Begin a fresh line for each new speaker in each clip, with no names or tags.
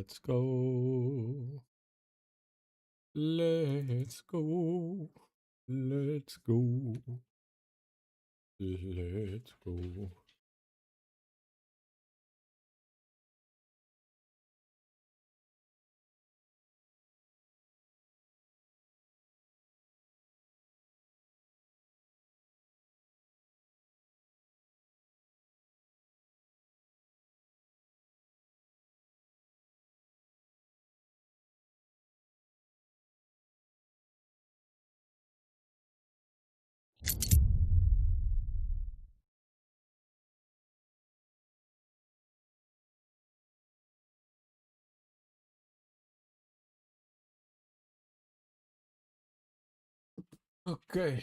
Let's go. Let's go. Let's go. Let's go. Okay.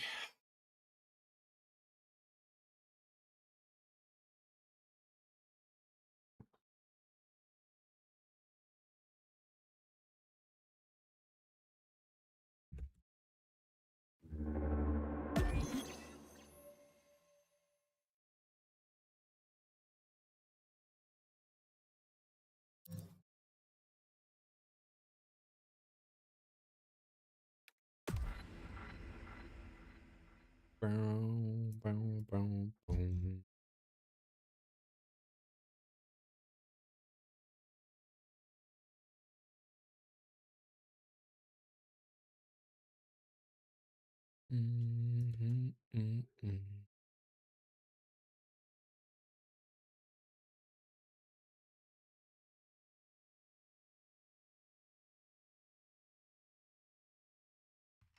Bow, bow, bow, bow.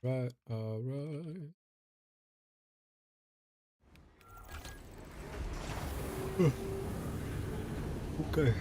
Right, alright. Okay.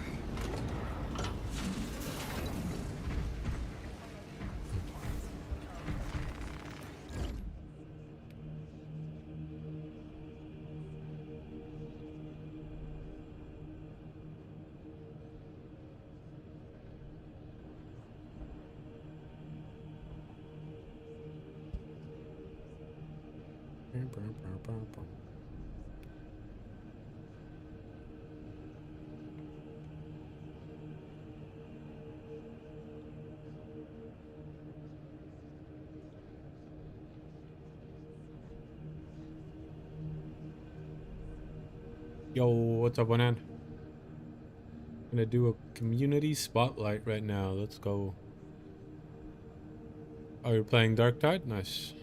Yo, what's up, one? Gonna do a community spotlight right now. Let's go. Oh, you're playing Dark Tide? Nice.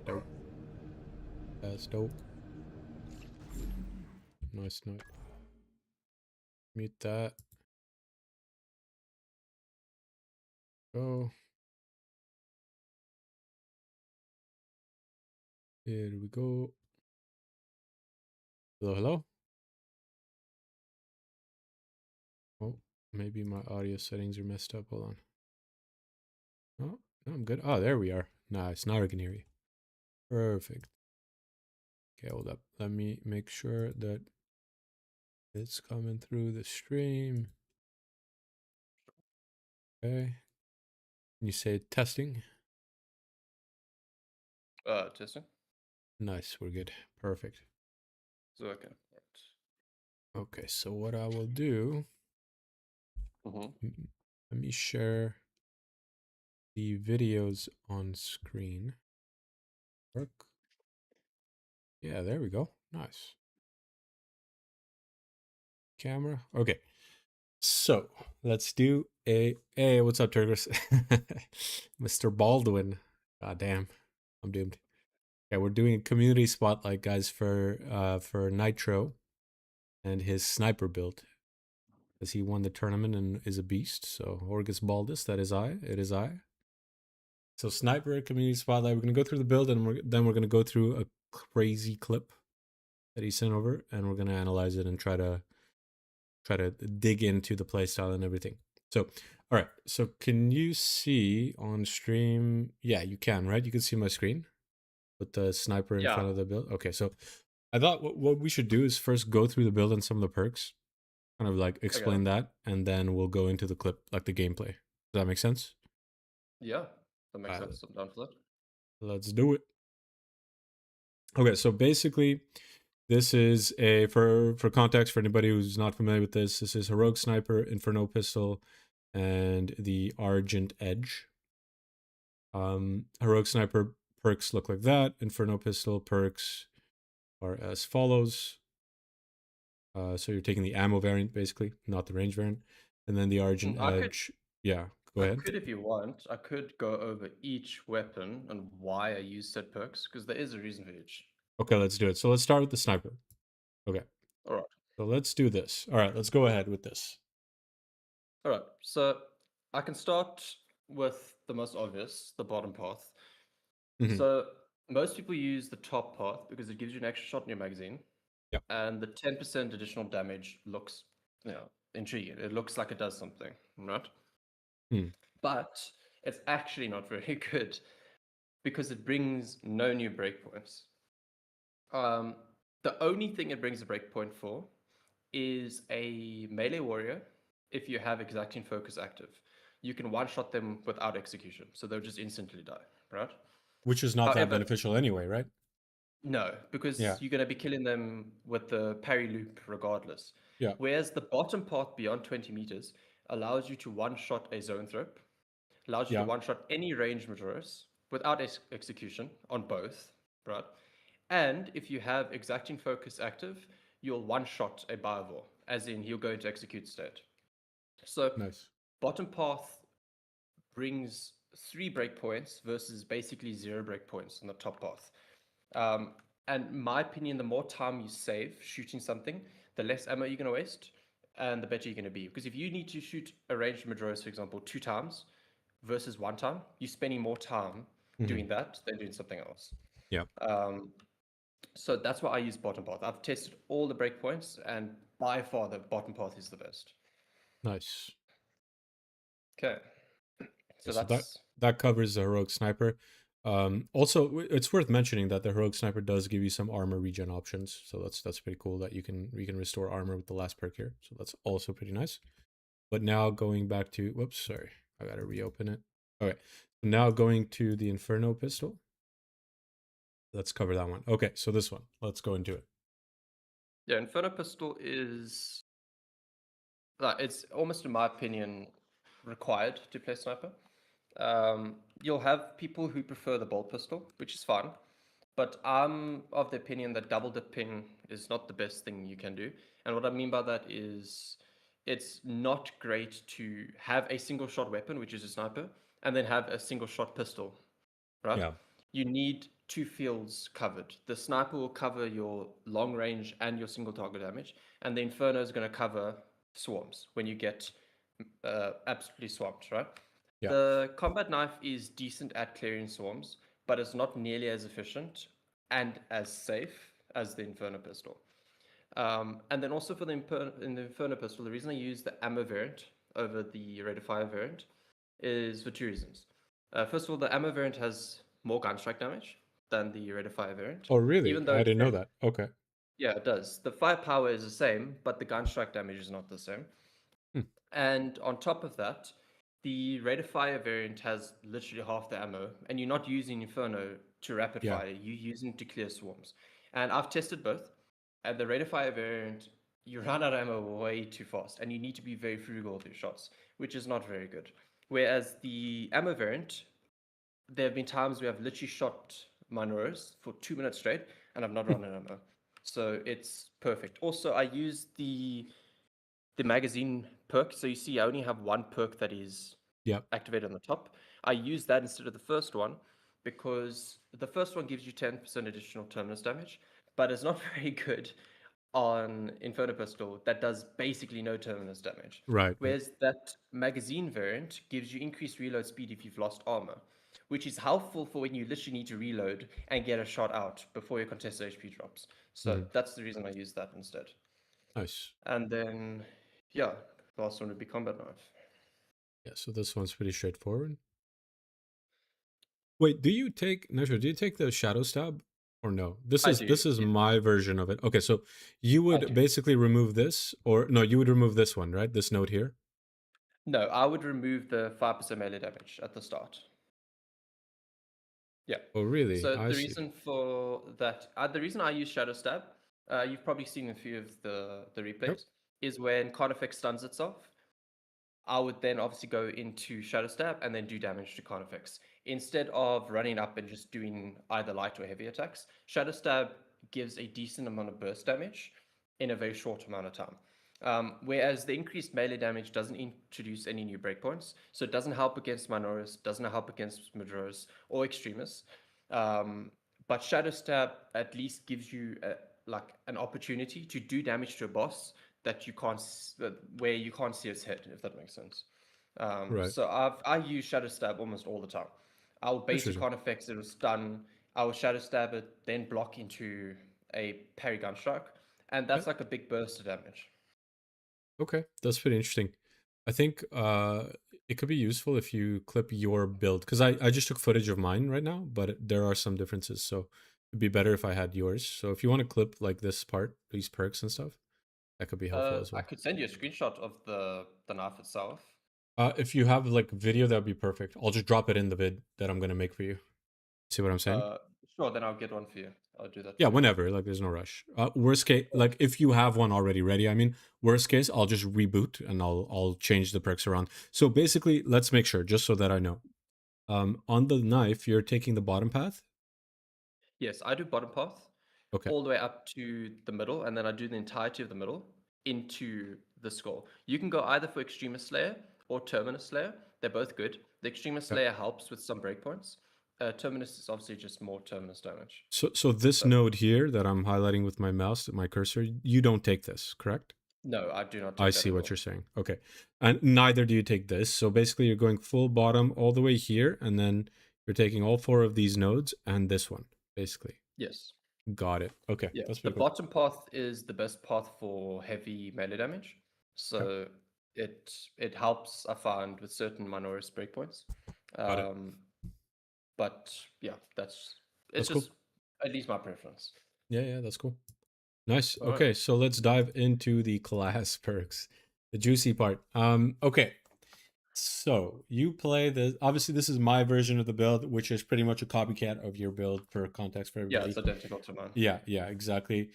Dope. That's dope. Nice, nice. Mute that. Go. Here we go. Hello, hello. Oh, maybe my audio settings are messed up. Hold on. Oh, no, I'm good. Oh, there we are. Nice. Now I can hear you. Perfect. Okay, hold up. Let me make sure that it's coming through the stream. Okay. Can you say testing?
Testing.
Nice. We're good. Perfect.
So okay.
Okay, so what I will do, let me share the videos on screen. Work. Yeah, there we go. Nice. Camera. Okay. So let's do a hey, what's up, Turgis? Mr. Baldwin. God damn. I'm doomed. Okay, we're doing a community spotlight, guys, for Nitro and his sniper build. Because he won the tournament and is a beast. So Orgus Baldus, that is I. It is I. So sniper community spotlight. We're gonna go through the build, and then we're gonna go through a crazy clip that he sent over, and we're gonna analyze it and try to dig into the playstyle and everything. So, all right. So can you see on stream? Yeah, you can, right? You can see my screen with the sniper in front of the build. Okay, so I thought what we should do is first go through the build and some of the perks, kind of like explain that, and then we'll go into the clip, like the gameplay. Does that make sense?
Yeah, that makes sense. I'm down for that.
Let's do it. Okay, so basically, this is a for context for anybody who's not familiar with this. This is a rogue sniper inferno pistol. and the Argent Edge. Heroic Sniper perks look like that. Inferno Pistol perks are as follows. So you're taking the ammo variant, basically, not the range variant. And then the Argent
I could,
Edge. Yeah, go
I
ahead.
could, if you want, I could go over each weapon and why I use said perks because there is a reason for each.
Okay, let's do it. So let's start with the sniper. Okay,
All right,
so let's do this. All right, let's go ahead with this.
all right. So I can start with the most obvious, the bottom path.
Hmm.
So most people use the top path because it gives you an extra shot in your magazine,
Yeah.
and the 10% additional damage looks, intriguing. It looks like it does something, right?
Hmm.
But it's actually not very good because it brings no new breakpoints. Um, the only thing it brings a breakpoint for is a melee warrior if you have exacting focus active. You can one-shot them without execution, so they'll just instantly die, right?
Which is not that
However,
beneficial anyway, right?
no,
Yeah.
because you're going to be killing them with the parry loop regardless.
Yeah.
Whereas the bottom path beyond 20 meters allows you to one-shot a zone thrope, allows you to
Yeah.
one-shot any range Majoris without execution on both, right? And if you have exacting focus active, you'll one-shot a Biovore, as in he'll go into execute state. So
Nice.
bottom path brings 3 breakpoints versus basically 0 breakpoints on the top path. And in my opinion, the more time you save shooting something, the less ammo you're going to waste and the better you're going to be. Because if you need to shoot a ranged Majoris, for example, 2 times versus 1 time, you're spending more time
Hmm.
doing that than doing something else.
Yeah.
Um, so that's why I use bottom path. I've tested all the breakpoints, and by far the bottom path is the best.
Nice.
Okay,
Yeah,
so
so that
that's
that covers the heroic sniper. Also, it's worth mentioning that the heroic sniper does give you some armor regen options, so that's pretty cool that you can restore armor with the last perk here. So that's also pretty nice. But now going back to whoops, sorry, I gotta reopen it. Okay, now going to the Inferno pistol. Let's cover that one. Okay, so this one, let's go into it.
yeah. Inferno pistol is it's almost, in my opinion, required to play sniper. You'll have people who prefer the bolt pistol, which is fine, but I'm of the opinion that double dipping is not the best thing you can do. And what I mean by that is it's not great to have a single shot weapon, which is a sniper, and then have a single shot pistol, right?
Yeah.
You need 2 fields covered. The sniper will cover your long range and your single target damage, and the inferno is going to cover swarms when you get absolutely swamped, right?
Yeah.
The combat knife is decent at clearing swarms, but it's not nearly as efficient and as safe as the inferno pistol. And then also for in the inferno pistol, the reason I use the ammo variant over the rate of fire variant is for 2 reasons. First of all, the ammo variant has more gun strike damage than the rate of fire variant,
Oh, really?
even though
I
it's
didn't know
very,
that. Okay.
yeah, it does. The firepower is the same, but the gun strike damage is not the same.
Hmm.
And on top of that, the rate of fire variant has literally half the ammo, and you're not using Inferno to rapid
Yeah.
fire, you're using it to clear swarms. And I've tested both. At the rate of fire variant, you run out of ammo way too fast, and you need to be very frugal with your shots, which is not very good. Whereas the ammo variant, there have been times where I've literally shot my Noros for 2 minutes straight, and I've not run out of ammo. So it's perfect. Also, I use the magazine perk. So you see, I only have one perk that is
Yep.
activated on the top. I use that instead of the first one because the first one gives you 10% additional terminus damage, but it's not very good on Inferno Pistol that does basically no terminus damage.
Right. Right.
Whereas that magazine variant gives you increased reload speed if you've lost armor, which is helpful for when you literally need to reload and get a shot out before your contested HP drops. So
Mhm.
that's the reason I use that instead.
Nice.
And then, yeah, the last one would be combat knife.
Yeah. So this one's pretty straightforward. Wait, do you take Nitro, do you take the shadow stab or no? This
I
is
do.
this is
Yeah,
my version of it. Okay, so you
I
would
do.
basically remove this or no, you would remove this one, right? This note here.
No, I would remove the 5% melee damage at the start. Yeah.
Oh, really?
So
I
the
see.
reason for that, the reason I use Shadow Stab, you've probably seen a few of the
Yep.
replays, is when Carnifex stuns itself. I would then obviously go into Shadow Stab and then do damage to Carnifex. Instead of running up and just doing either light or heavy attacks, Shadow Stab gives a decent amount of burst damage in a very short amount of time. Whereas the increased melee damage doesn't introduce any new breakpoints, so it doesn't help against Minoris, doesn't help against Majoris or Extremists. But Shadow Stab at least gives you like an opportunity to do damage to a boss that you can't, where you can't see its head, if that makes sense.
Right.
So I use Shadow Stab almost all the time. I'll basic
Interesting.
Carnifex it will stun. I will Shadow Stab it, then block into a parry gun strike, and
Yeah.
that's like a big burst of damage.
Okay, that's pretty interesting. I think it could be useful if you clip your build because I just took footage of mine right now, but there are some differences. So it'd be better if I had yours. So if you want to clip like this part, these perks and stuff, that could be helpful as
I
well.
could send you a screenshot of the knife itself.
If you have like video, that would be perfect. I'll just drop it in the vid that I'm gonna make for you. See what I'm saying?
Uh, sure, then I'll get one for you. I'll do that
Yeah,
for you.
whenever. Like, there's no rush. Worst case, like if you have one already ready, I mean, worst case, I'll just reboot and I'll change the perks around. So basically, let's make sure, just so that I know. On the knife, you're taking the bottom path.
Yes, I do bottom path
Okay.
all the way up to the middle, and then I do the entirety of the middle into the skull. You can go either for Extremist Slayer or Terminus Slayer. They're both good. The Extremist
Yeah.
Slayer helps with some breakpoints. Terminus is obviously just more Terminus damage.
So this
So
node here that I'm highlighting with my mouse, my cursor, you don't take this, correct?
no, I do not
I
take that
see
at
what
all.
you're saying. Okay. And neither do you take this. So basically, you're going full bottom all the way here, and then you're taking all four of these nodes and this one, basically.
Yes.
Got it. Okay.
Yeah.
That's
The
pretty cool.
bottom path is the best path for heavy melee damage.
Okay.
So it helps, I find, with certain Minoris breakpoints.
Got it.
Um, but yeah, it's
That's cool.
just at least my preference.
Yeah, yeah, that's cool. Nice.
All right.
Okay, so let's dive into the class perks, the juicy part. Okay. So you play the obviously this is my version of the build, which is pretty much a copycat of your build for context for
Yeah, it's
everybody.
identical to mine.
Yeah, yeah, exactly.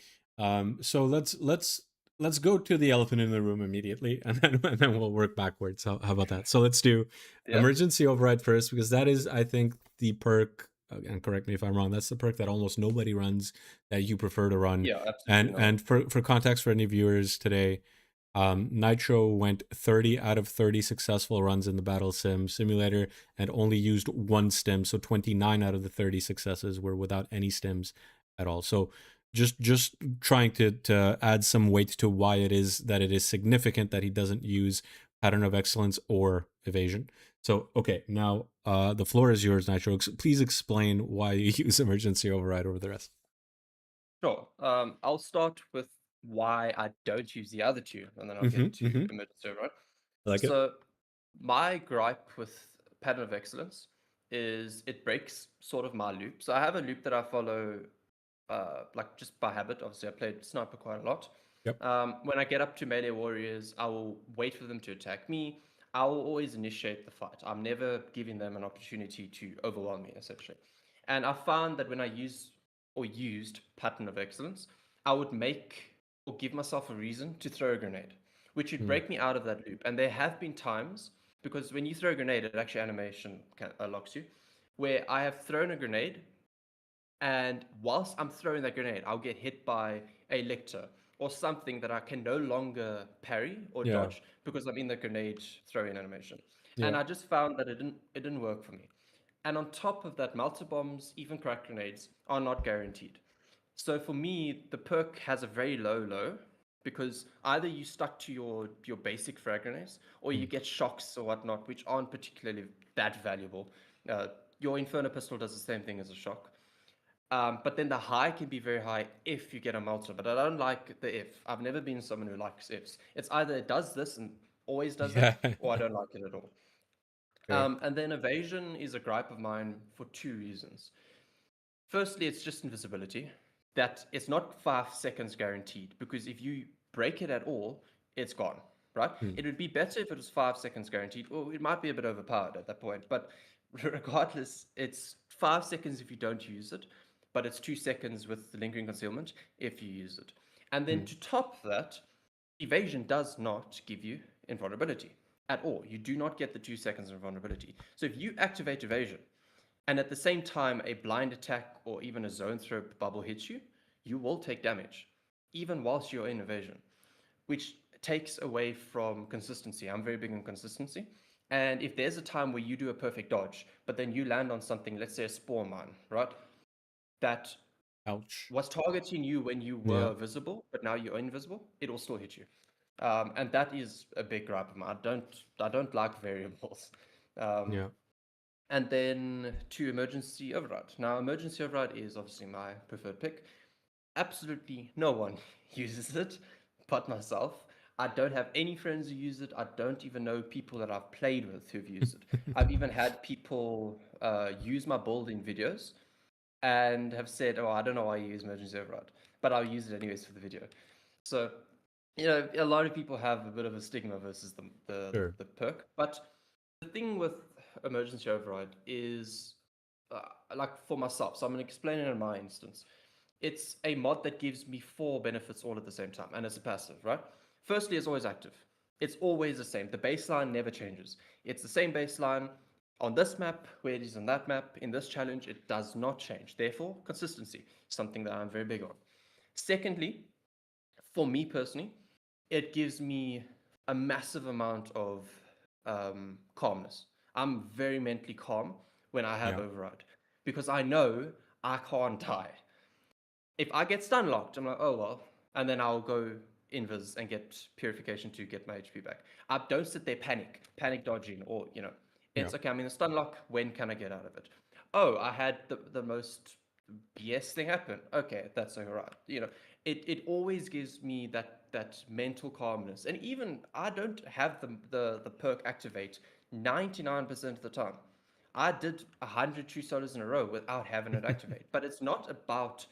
So let's go to the elephant in the room immediately, and then we'll work backwards. How about that? So let's do
Yeah.
emergency override first because that is, I think, the perk. And correct me if I'm wrong. That's the perk that almost nobody runs that you prefer to run.
Yeah, absolutely
And
not.
for context for any viewers today, Nitro went 30 out of 30 successful runs in the Battle Sim simulator and only used one stim. So 29 out of the 30 successes were without any stims at all. So just trying to add some weight to why it is that it is significant that he doesn't use pattern of excellence or evasion. So okay, now the floor is yours, Nitro. Please explain why you use emergency override over the rest.
Sure. I'll start with why I don't use the other two, and then I'll get
Mm-hmm.
into
Mm-hmm.
emergency override.
I like it.
So my gripe with pattern of excellence is it breaks sort of my loop. So I have a loop that I follow like just by habit. Obviously, I played sniper quite a lot.
Yep.
When I get up to melee warriors, I will wait for them to attack me. I will always initiate the fight. I'm never giving them an opportunity to overwhelm me, essentially. And I found that when I use or used pattern of excellence, I would make or give myself a reason to throw a grenade, which would
Mm.
break me out of that loop. And there have been times because when you throw a grenade, it actually animation locks you, where I have thrown a grenade and whilst I'm throwing that grenade, I'll get hit by a lictor or something that I can no longer parry or
Yeah.
dodge because I'm in the grenade throwing animation. And
Yeah.
I just found that it didn't work for me. And on top of that, melter bombs, even crack grenades, are not guaranteed. So for me, the perk has a very low because either you stuck to your basic frag grenades or you
Mm.
get shocks or whatnot, which aren't particularly that valuable. Your Inferno pistol does the same thing as a shock. But then the high can be very high if you get a melter. But I don't like the if. I've never been someone who likes ifs. It's either it does this and always does
Yeah.
that, or I don't like it at all.
Fair.
And then evasion is a gripe of mine for two reasons. Firstly, it's just invisibility. That it's not 5 seconds guaranteed because if you break it at all, it's gone, right?
Mm.
It would be better if it was 5 seconds guaranteed, or it might be a bit overpowered at that point. But regardless, it's 5 seconds if you don't use it, but it's 2 seconds with the lingering concealment if you use it. And then
Mm.
to top that, evasion does not give you invulnerability. at all. You do not get the 2 seconds of vulnerability. So if you activate evasion, and at the same time a blind attack or even a zone throw bubble hits you, you will take damage, even whilst you're in evasion, which takes away from consistency. I'm very big on consistency. And if there's a time where you do a perfect dodge, but then you land on something, let's say a spore mine, right? That
Ouch.
was targeting you when you
Yeah.
were visible, but now you're invisible, it will still hit you. And that is a big gripe of mine. I don't like variables. Um,
Yeah.
and then to emergency override. Now, emergency override is obviously my preferred pick. Absolutely no one uses it but myself. I don't have any friends who use it. I don't even know people that I've played with who've used it. I've even had people use my build in videos and have said, "Oh, I don't know why you use emergency override, but I'll use it anyways for the video." So, a lot of people have a bit of a stigma versus
Sure.
the perk. But the thing with emergency override is, like for myself, so I'm going to explain it in my instance. It's a mod that gives me 4 benefits all at the same time, and it's a passive, right? Firstly, it's always active. It's always the same. The baseline never changes. It's the same baseline on this map, where it is on that map, in this challenge, it does not change. Therefore, consistency, something that I'm very big on. Secondly, for me personally, it gives me a massive amount of calmness. I'm very mentally calm when I have
Yeah.
override because I know I can't die. If I get stun locked, I'm like, oh well, and then I'll go invis and get purification to get my HP back. I don't sit there panic dodging, or
Yeah.
it's okay. I'm in a stun lock. When can I get out of it? Oh, I had the most BS thing happen. Okay, that's alright. It always gives me that mental calmness, and even I don't have the perk activate 99% of the time. I did 100 true solos in a row without having it activate, but it's not about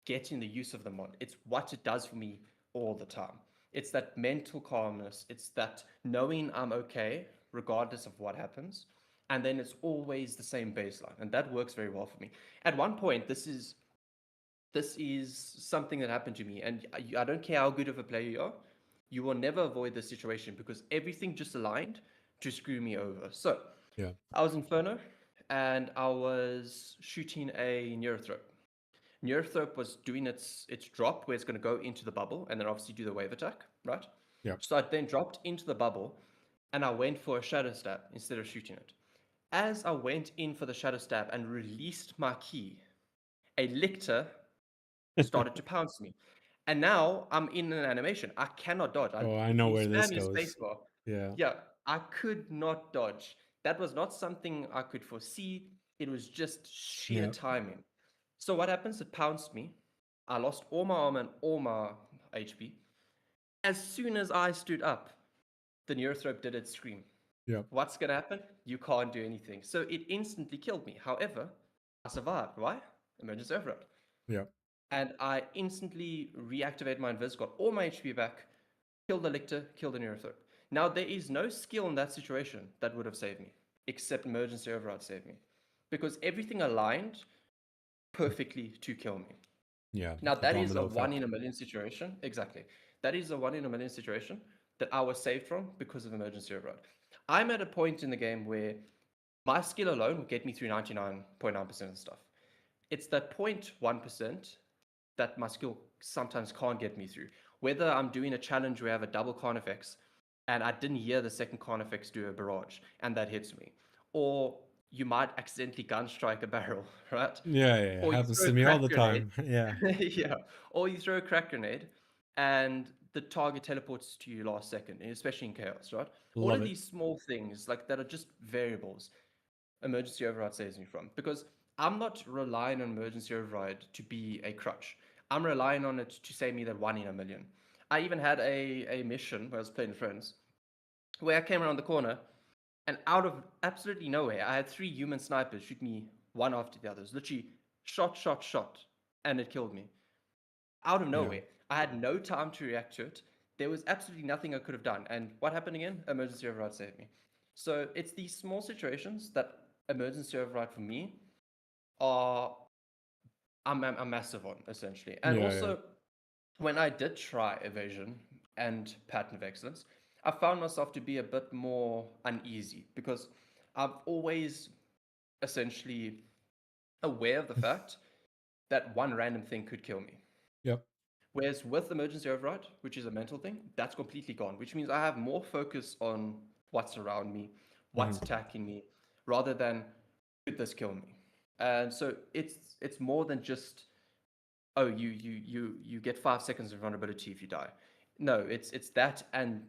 getting the use of the mod. It's what it does for me all the time. It's that mental calmness. It's that knowing I'm okay regardless of what happens. And then it's always the same baseline. And that works very well for me. At one point, this is something that happened to me. And I don't care how good of a player you are, you will never avoid this situation because everything just aligned to screw me over. So
Yeah.
I was Inferno and I was shooting a Neurothrope. Neurothrope was doing its drop where it's going to go into the bubble and then obviously do the wave attack, right?
Yeah.
So I then dropped into the bubble and I went for a shadow stab instead of shooting it. As I went in for the shadow stab and released my key, a lictor started to pounce me. And now I'm in an animation. I cannot dodge.
Oh, I
If
know
you
where this
spam your
goes.
spacebar,
Yeah.
yeah, I could not dodge. That was not something I could foresee. It was just sheer
Yeah.
timing. So what happens? It pounced me. I lost all my armor and all my HP. As soon as I stood up, the Neurothrope did its scream.
Yeah.
What's gonna happen? You can't do anything. So it instantly killed me. However, I survived. Why? Emergency override.
Yeah.
And I instantly reactivated my invis, got all my HP back, killed the lictor, killed the Neurothrope. Now there is no skill in that situation that would have saved me, except emergency override saved me. Because everything aligned perfectly to kill me.
Yeah.
Now
The
that is a
domino
one
effect.
in a million situation. Exactly. That is a one in a million situation that I was saved from because of emergency override. I'm at a point in the game where my skill alone will get me through 99.9% of stuff. It's that 0.1% that my skill sometimes can't get me through. Whether I'm doing a challenge where I have a double Carnifex and I didn't hear the second Carnifex do a barrage and that hits me. Or you might accidentally gun strike a barrel, right?
Yeah. Yeah. It
Or you
happens
throw a
to me all
crack
the
grenade.
time. Yeah.
Yeah. Or you throw a crack grenade and the target teleports to you last second, especially in chaos, right? All
Love
of
it.
these small things like that are just variables emergency override saves me from because I'm not relying on emergency override to be a crutch. I'm relying on it to save me that one in a million. I even had a mission where I was playing with friends where I came around the corner and out of absolutely nowhere, I had 3 human snipers shoot me one after the others. Literally shot, and it killed me. Out of
Yeah.
nowhere. I had no time to react to it. There was absolutely nothing I could have done. And what happened again? Emergency override saved me. So it's these small situations that emergency override for me are I'm massive on essentially. And
Yeah. Yeah.
also when I did try evasion and pattern of excellence, I found myself to be a bit more uneasy because I've always essentially aware of the fact that one random thing could kill me.
Yep.
Whereas with emergency override, which is a mental thing, that's completely gone, which means I have more focus on what's around me,
Hmm.
what's attacking me, rather than could this kill me? And so it's more than just, oh, you get 5 seconds of vulnerability if you die. No, it's that and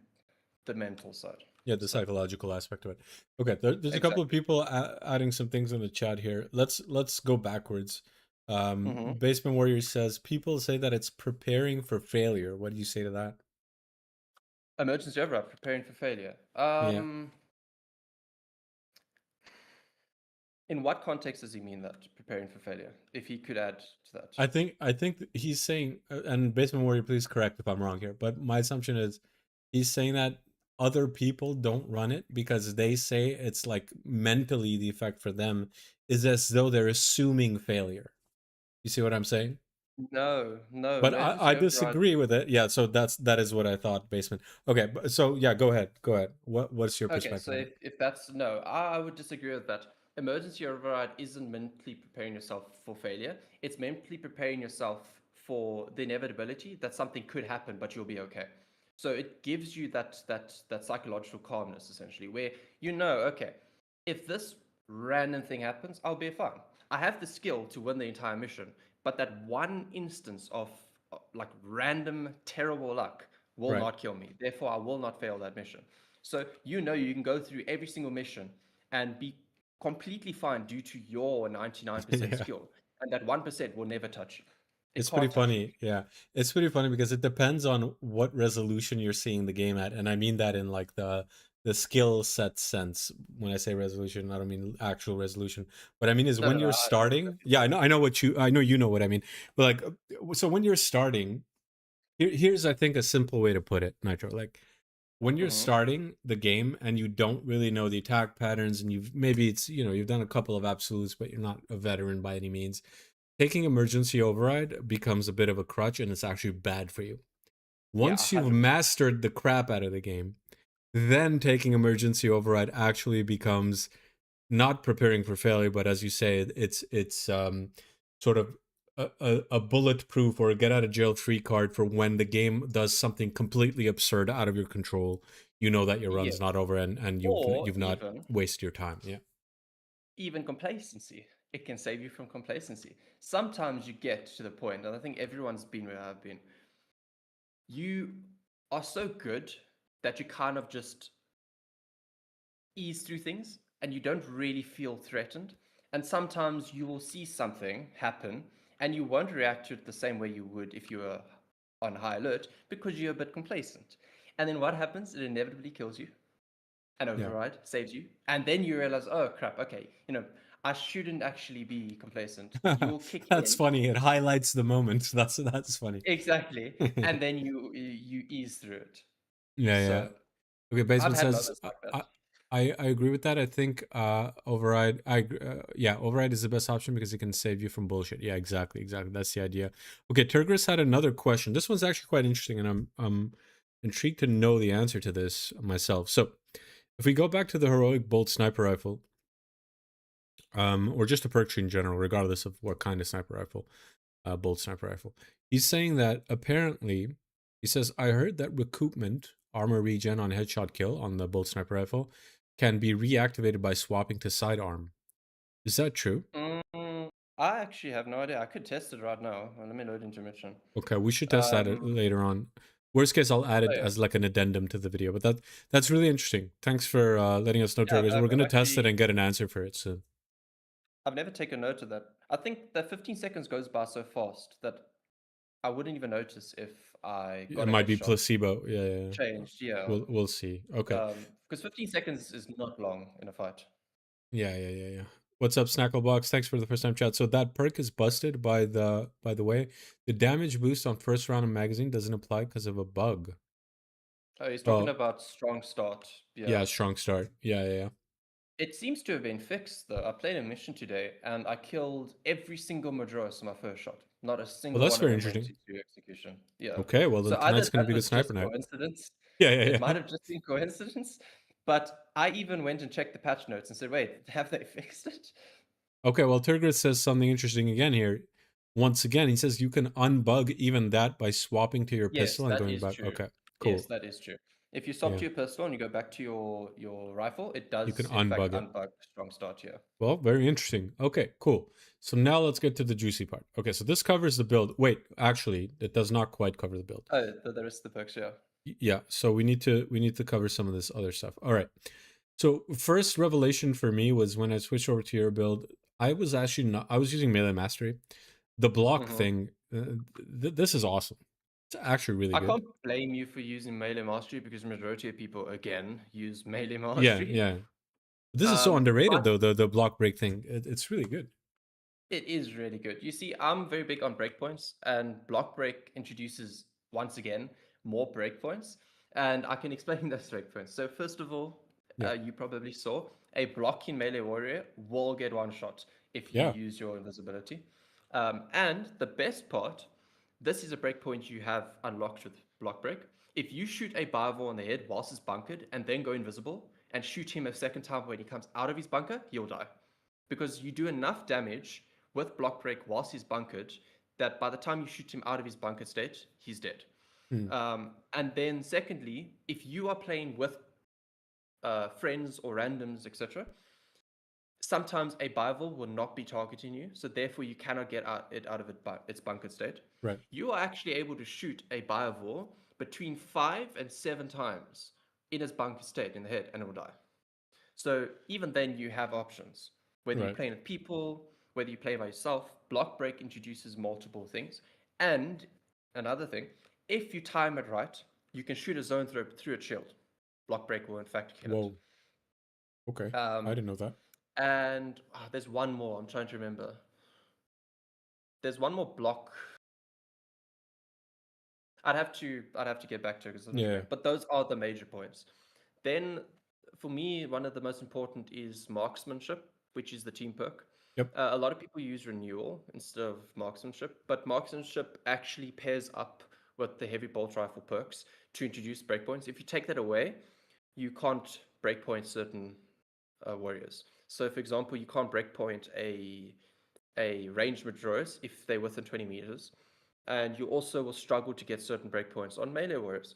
the mental side.
Yeah, the
So
psychological aspect of it. Okay, there's a couple of
exactly.
people adding some things in the chat here. Let's go backwards.
Hmm.
Basement Warrior says people say that it's preparing for failure. What do you say to that?
Emergency override, preparing for failure.
Yeah.
In what context does he mean that preparing for failure? If he could add to that.
I think he's saying, and Basement Warrior, please correct if I'm wrong here, but my assumption is he's saying that other people don't run it because they say it's like mentally the effect for them is as though they're assuming failure. You see what I'm saying?
No, no,
But I
emergency override.
disagree with it. Yeah, so that is what I thought. Basement. Okay, so yeah, go ahead. Go ahead. What's your
Okay,
perspective
so
on it?
if that's no, I would disagree with that. Emergency override isn't mentally preparing yourself for failure. It's mentally preparing yourself for the inevitability that something could happen, but you'll be okay. So it gives you that psychological calmness essentially, where you know, okay, if this random thing happens, I'll be fine. I have the skill to win the entire mission, but that one instance of like random terrible luck will
Right.
not kill me. Therefore, I will not fail that mission. So you know you can go through every single mission and be completely fine due to your 99%
Yeah.
skill. And that 1% will never touch you. It
It's pretty
can't touch you.
funny. Yeah. It's pretty funny because it depends on what resolution you're seeing the game at. And I mean that in like the skill set sense. When I say resolution, I don't mean actual resolution. What I mean is
No,
when
no, no.
you're
I know
starting,
exactly
yeah,
what
I
you
know
mean.
I know you know what I mean. But like so when you're starting, here's I think a simple way to put it, Nitro. Like when you're
Mm-hmm.
starting the game and you don't really know the attack patterns and you've maybe it's you've done a couple of absolutes but you're not a veteran by any means, taking emergency override becomes a bit of a crutch and it's actually bad for you.
Yeah,
Once you've
100%.
mastered the crap out of the game, then taking emergency override actually becomes not preparing for failure, but as you say, it's sort of a bulletproof or a get out of jail free card for when the game does something completely absurd out of your control. You know that your run's not
Yes.
over and
Or
you've not wasted your time. Yeah.
even complacency. It can save you from complacency. Sometimes you get to the point, and I think everyone's been where I've been. You are so good that you kind of just ease through things and you don't really feel threatened. And sometimes you will see something happen and you won't react to it the same way you would if you were on high alert because you're a bit complacent. And then what happens? It inevitably kills you. An
Yeah.
override saves you. And then you realize, oh crap, okay, I shouldn't actually be complacent. You will kick
That's
in.
funny. It highlights the moment. That's funny.
Exactly.
Yeah,
And then you ease through it.
yeah.
So
Okay,
I've
Basement
had
says
moments like that.
I agree with that. I think override yeah, override is the best option because it can save you from bullshit. Yeah, exactly. That's the idea. Okay, Turgris had another question. This one's actually quite interesting, and I'm intrigued to know the answer to this myself. So, if we go back to the heroic bolt sniper rifle, or just a perk tree in general, regardless of what kind of sniper rifle, bolt sniper rifle. He's saying that apparently, he says, I heard that recoupment, armor regen on headshot kill on the bolt sniper rifle, can be reactivated by swapping to sidearm. Is that true?
I actually have no idea. I could test it right now. Let me load intermission.
Okay, we should test that
Um,
later on. Worst case, I'll add
oh
it
yeah,
as like an addendum to the video. But that's really interesting. Thanks for letting us know,
yeah.
Turgis. We're
I've
gonna test it
actually
and get an answer for it soon.
I've never taken note of that. I think that 15 seconds goes by so fast that I wouldn't even notice if I
It
got a
might be
headshot
placebo. Yeah.
changed. Yeah,
We'll see. Okay.
because 15 seconds is not long in a fight.
Yeah. What's up, Snacklebox? Thanks for the first time chat. So that perk is busted by the way. The damage boost on first round of magazine doesn't apply because of a bug.
Oh, he's talking
Oh,
about strong start.
yeah,
Yeah.
strong start. Yeah.
It seems to have been fixed though. I played a mission today and I killed every single Madros in my first shot. Not a
Well,
single
that's
one of
very
them went
interesting.
to execution. Yeah.
Okay, well then
So either
tonight's gonna
that
be good
was just
sniper night.
coincidence
Yeah, yeah,
It
yeah.
might have just been coincidence, but I even went and checked the patch notes and said, wait, have they fixed it?
Okay, well, Turgris says something interesting again here. Once again, he says you can unbug even that by swapping to your
Yes,
pistol and
that
going
is
back.
true.
Okay,
Yes,
cool.
that is true. If you swap
Yeah,
to your pistol and you go back to your rifle, it
you can
does in fact
unbug it.
unbug strong start here.
Well, very interesting. Okay, cool. So now let's get to the juicy part. Okay, so this covers the build. Wait, actually, it does not quite cover the build.
Oh, the rest of the perks, yeah.
Yeah, so we need to cover some of this other stuff. All right. So first revelation for me was when I switched over to your build. I was actually not. I was using melee mastery. The block
Hmm.
thing. This is awesome. It's actually really
I
good.
can't blame you for using melee mastery because majority of people again use melee
Yeah,
mastery.
yeah. This is so underrated
But
though. The block break thing. It's really good.
it is really good. You see, I'm very big on breakpoints, and block break introduces once again more breakpoints, and I can explain those breakpoints. So first of all,
Yeah,
you probably saw a blocking melee warrior will get one shot if you
yeah.
use your invisibility. And the best part, this is a breakpoint you have unlocked with block break. If you shoot a Bivor on the head whilst it's bunkered and then go invisible and shoot him a second time when he comes out of his bunker, he'll die. Because you do enough damage with block break whilst he's bunkered that by the time you shoot him out of his bunkered state, he's dead.
Hmm,
And then secondly, if you are playing with friends or randoms, etc., sometimes a Bible will not be targeting you, so therefore you cannot get it out of its bunkered state.
right,
You are actually able to shoot a Bible between 5 and 7 times in its bunker state in the head, and it will die. So even then, you have options. Whether you're
right.
playing with people, whether you play by yourself, block break introduces multiple things. And another thing, if you time it right, you can shoot a zone through a shield. Block break will in fact kill it.
Whoa. Okay, I
Um,
didn't know that.
and there's one more. I'm trying to remember. There's one more block. I'd have to get back to it because I'm just
Yeah.
great. But those are the major points. Then, for me, one of the most important is marksmanship, which is the team perk.
Yep.
A lot of people use renewal instead of marksmanship, but marksmanship actually pairs up with the heavy bolt rifle perks to introduce breakpoints. If you take that away, you can't breakpoint certain warriors. So, for example, you can't breakpoint a ranged Majoris if they're within 20 meters, and you also will struggle to get certain breakpoints on melee warriors.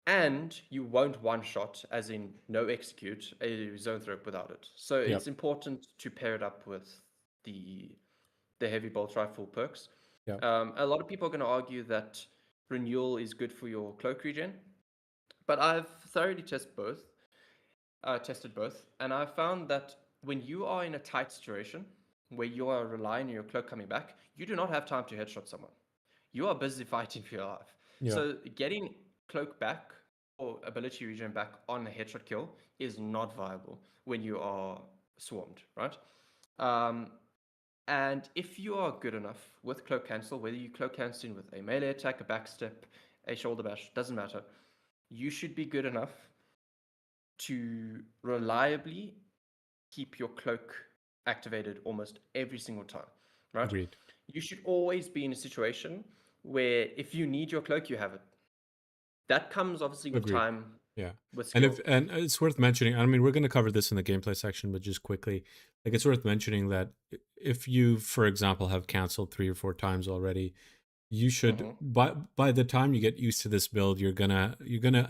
And you won't one shot, as in no execute, a zone throw without it. So
Yep.
it's important to pair it up with the the heavy bolt rifle perks.
Yep.
A lot of people are going to argue that renewal is good for your cloak regen, but I've thoroughly tested both, and I found that when you are in a tight situation where you are relying on your cloak coming back, you do not have time to headshot someone. You are busy fighting for your life.
Yeah.
So getting cloak back or ability regen back on a headshot kill is not viable when you are swarmed, right? Um, and if you are good enough with cloak cancel, whether you cloak canceling with a melee attack, a backstep, a shoulder bash, doesn't matter. You should be good enough to reliably keep your cloak activated almost every single time, right?
Agreed.
You should always be in a situation where if you need your cloak, you have it. That comes obviously with
Agreed.
time,
Yeah.
with
And
skill.
if and it's worth mentioning, I mean we're going to cover this in the gameplay section, but just quickly, like it's worth mentioning that if you, for example, have canceled 3 or 4 times already, you should
Hmm.
by the time you get used to this build, you're gonna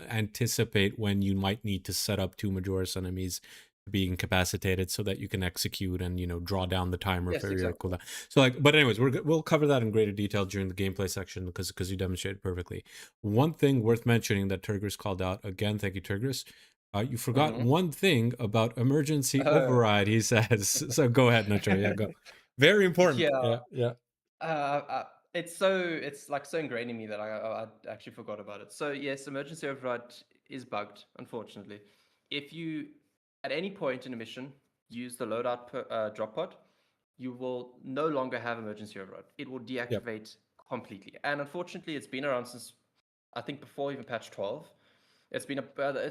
anticipate when you might need to set up 2 Majoris enemies being incapacitated so that you can execute and draw down the timer
Yes,
for your
exactly.
cooldown. So like, but anyways, we'll cover that in greater detail during the gameplay section because you demonstrated perfectly. One thing worth mentioning that Turgris called out again, thank you Turgris. You forgot
Hmm.
one thing about emergency override. He says so. Go ahead, Nacho. Yeah, go. Very important.
Yeah.
Yeah, yeah,
It's like so ingrained in me that I actually forgot about it. So yes, emergency override is bugged, unfortunately. If you at any point in a mission use the loadout drop pod, you will no longer have emergency override. It will
yep,
deactivate completely. And unfortunately, it's been around since I think before even patch 12. It's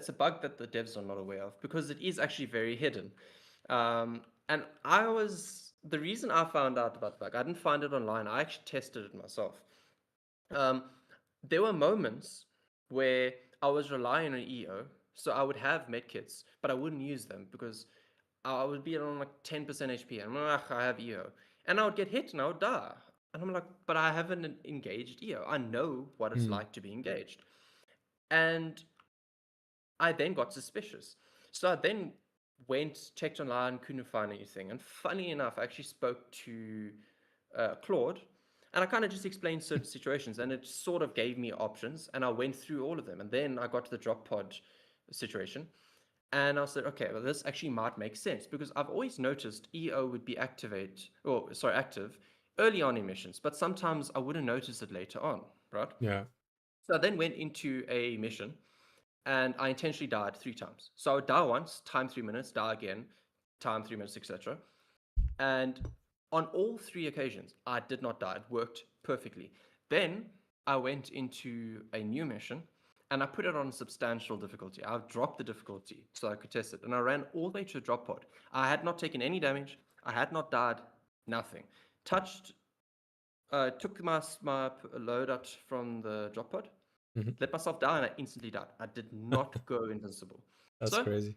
a bug that the devs are not aware of because it is actually very hidden. And the reason I found out about the bug, I didn't find it online. I actually tested it myself. Um, there were moments where I was relying on EO, so I would have medkits, but I wouldn't use them because I would be on like 10% HP, and I'm like, I have EO, and I would get hit and I would die, and I'm like, but I haven't engaged EO. I know what it's
Mm.
like to be engaged, and I then got suspicious. So I then went, checked online, couldn't find anything. And funny enough, I actually spoke to Claude, and I kind of just explained certain situations, and it sort of gave me options, and I went through all of them. And then I got to the drop pod situation, and I said, okay, well, this actually might make sense because I've always noticed EO would be active early on in missions, but sometimes I wouldn't notice it later on, right?
Yeah.
So I then went into a mission and I intentionally died 3 times. So I would die once, time 3 minutes, die again, time 3 minutes, etc. And on all 3 occasions, I did not die. It worked perfectly. Then I went into a new mission and I put it on substantial difficulty. I dropped the difficulty so I could test it. And I ran all the way to a drop pod. I had not taken any damage. I had not died. Nothing. Took my loadout from the drop pod,
Mhm.
let myself die, and I instantly died. I did not go invincible.
That's
So
crazy.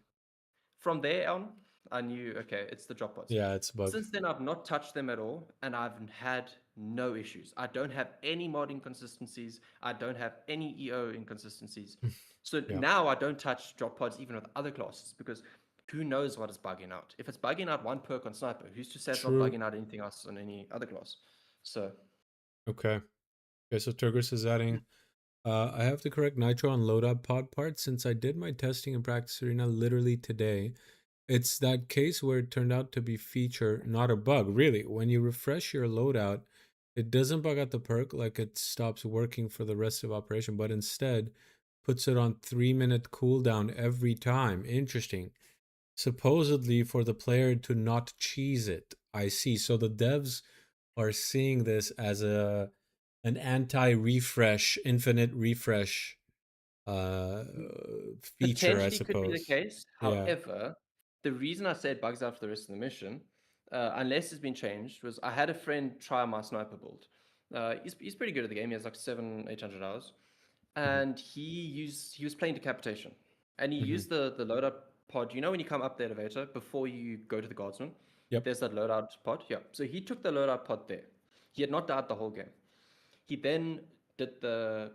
from there on, I knew, okay, it's the drop pods.
Yeah, it's a bug.
Since then, I've not touched them at all, and I've had no issues. I don't have any mod inconsistencies. I don't have any EO inconsistencies. So
Yeah.
now I don't touch drop pods even with other classes because who knows what is bugging out? If it's bugging out one perk on sniper, who's to say it's not
True.
bugging out anything else on any other class? So
Okay. Okay, so Turgis is adding, I have the correct nitro on loadout pod part since I did my testing in practice arena literally today. It's that case where it turned out to be feature, not a bug, really. When you refresh your loadout, it doesn't bug out the perk like it stops working for the rest of operation, but instead puts it on 3 minute cooldown every time. Interesting. Supposedly for the player to not cheese it. I see. So the devs are seeing this as an anti-refresh, infinite refresh uh feature, I
potentially could be the
suppose.
case.
Yeah.
However, the reason I said bugs out for the rest of the mission, unless it's been changed, was I had a friend try my sniper build. He's pretty good at the game. He has like 700-800 hours,
Hmm.
and he was playing decapitation, and he
Hmm.
used the loadout pod. You know when you come up the elevator before you go to the guardsman,
Yep.
there's that loadout pod. Yeah. So he took the loadout pod there. He had not died the whole game. He then did the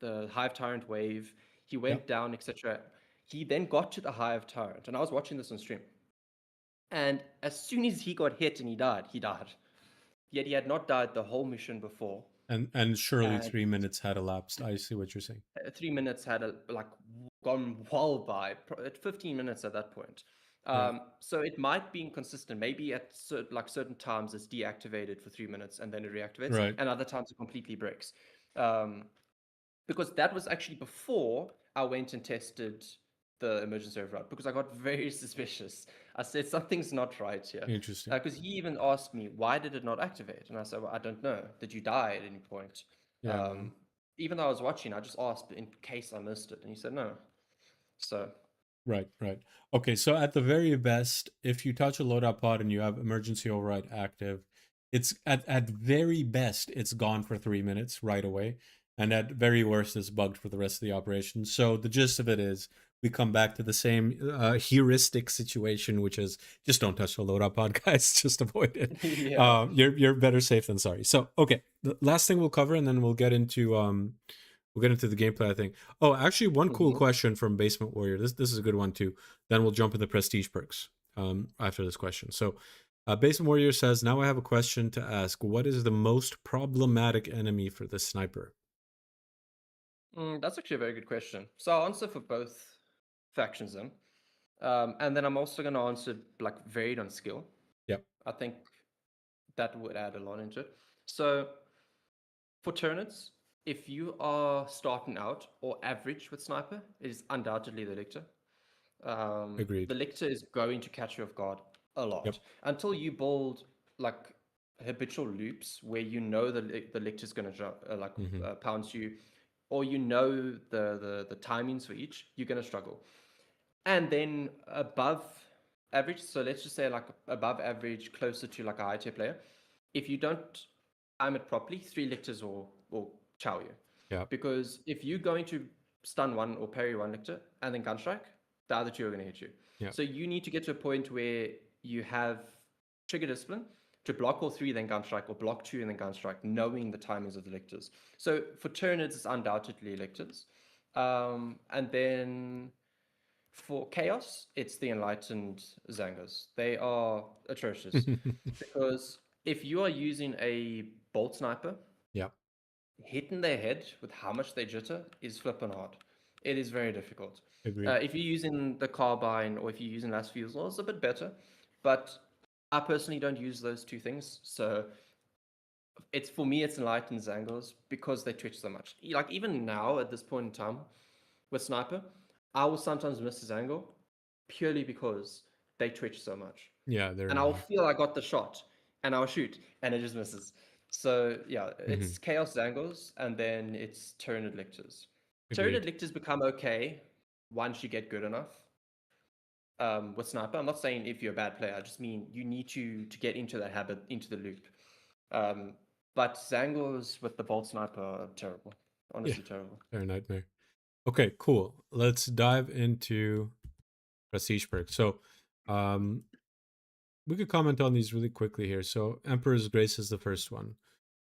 the Hive Tyrant wave. He
Yep.
went down, etc. He then got to the Hive Tyrant, and I was watching this on stream. And as soon as he got hit and he died, he died. Yet he had not died the whole mission before.
And surely
And
3 minutes had elapsed. I see what you're saying.
3 minutes had gone well by. At 15 minutes at that point.
Yeah.
So it might be inconsistent. Maybe at certain times it's deactivated for 3 minutes and then it reactivates,
Right.
and other times it completely breaks. Um, because that was actually before I went and tested the emergency override because I got very suspicious. I said something's not right here
Interesting.
because he even asked me why did it not activate, and I said, well, I don't know. Did you die at any point?
Yeah, man.
Even though I was watching, I just asked in case I missed it, and he said no. So
Right, right. Okay, so at the very best, if you touch a loadout pod and you have emergency override active, it's at very best, it's gone for 3 minutes right away. And at very worst, it's bugged for the rest of the operation. So the gist of it is we come back to the same heuristic situation, which is just don't touch the loadout pod, guys. Just avoid it.
yeah.
You're better safe than sorry. So okay, the last thing we'll cover, and then we'll get into the gameplay, I think. Oh, actually, one cool
Mhm.
question from Basement Warrior. This is a good one too. Then we'll jump into prestige perks after this question. So, Basement Warrior says, "Now I have a question to ask. What is the most problematic enemy for the sniper?"
That's actually a very good question. So I'll answer for both factions then. And then I'm also going to answer like varied on skill.
Yep,
I think that would add a lot into it. So for turrets, if you are starting out or average with sniper, it is undoubtedly the lictor.
agreed.
The lictor is going to catch you off guard a
Yep.
lot until you build like habitual loops where you know the lictor is going to
Hmm.
pounce you, or you know the timings for each. You're going to struggle. And then above average, so let's just say like above average, closer to like a high tier player, if you don't time it properly, three lictors will chow you.
Yeah.
Because if you're going to stun one or parry one lictor and then gunstrike, the other two are going to hit you.
Yeah.
So you need to get to a point where you have trigger discipline to block all three, then gunstrike, or block two and then gunstrike, knowing the timings of the lictors. So for Tyranids, it's undoubtedly lictors. And then for Chaos, it's the Enlightened Zangos. They are atrocious because if you are using a bolt sniper,
Yeah.
hitting their head with how much they jitter is flipping hard. It is very difficult.
Agreed.
If you're using the carbine or if you're using last fuels, well, it's a bit better. But I personally don't use those two things. So it's for me, it's Enlightened Zangos because they twitch so much. Like even now at this point in time with Sniper, I will sometimes miss a Zango purely because they twitch so much.
Yeah, they're
And I'll
annoying.
feel I got the shot and I'll shoot and it just misses. So yeah,
Hmm.
it's Chaos Zangos and then it's Tyranid Lictors. Tyranid
Agreed.
Lictors become okay once you get good enough. With Sniper, I'm not saying if you're a bad player. I just mean you need to get into that habit, into the loop. Um, but Zangos with the Bolt Sniper are terrible.
Yeah,
Honestly, terrible.
they're a nightmare. Okay, cool. Let's dive into prestige perks. So, um, we could comment on these really quickly here. So, Emperor's Grace is the first one.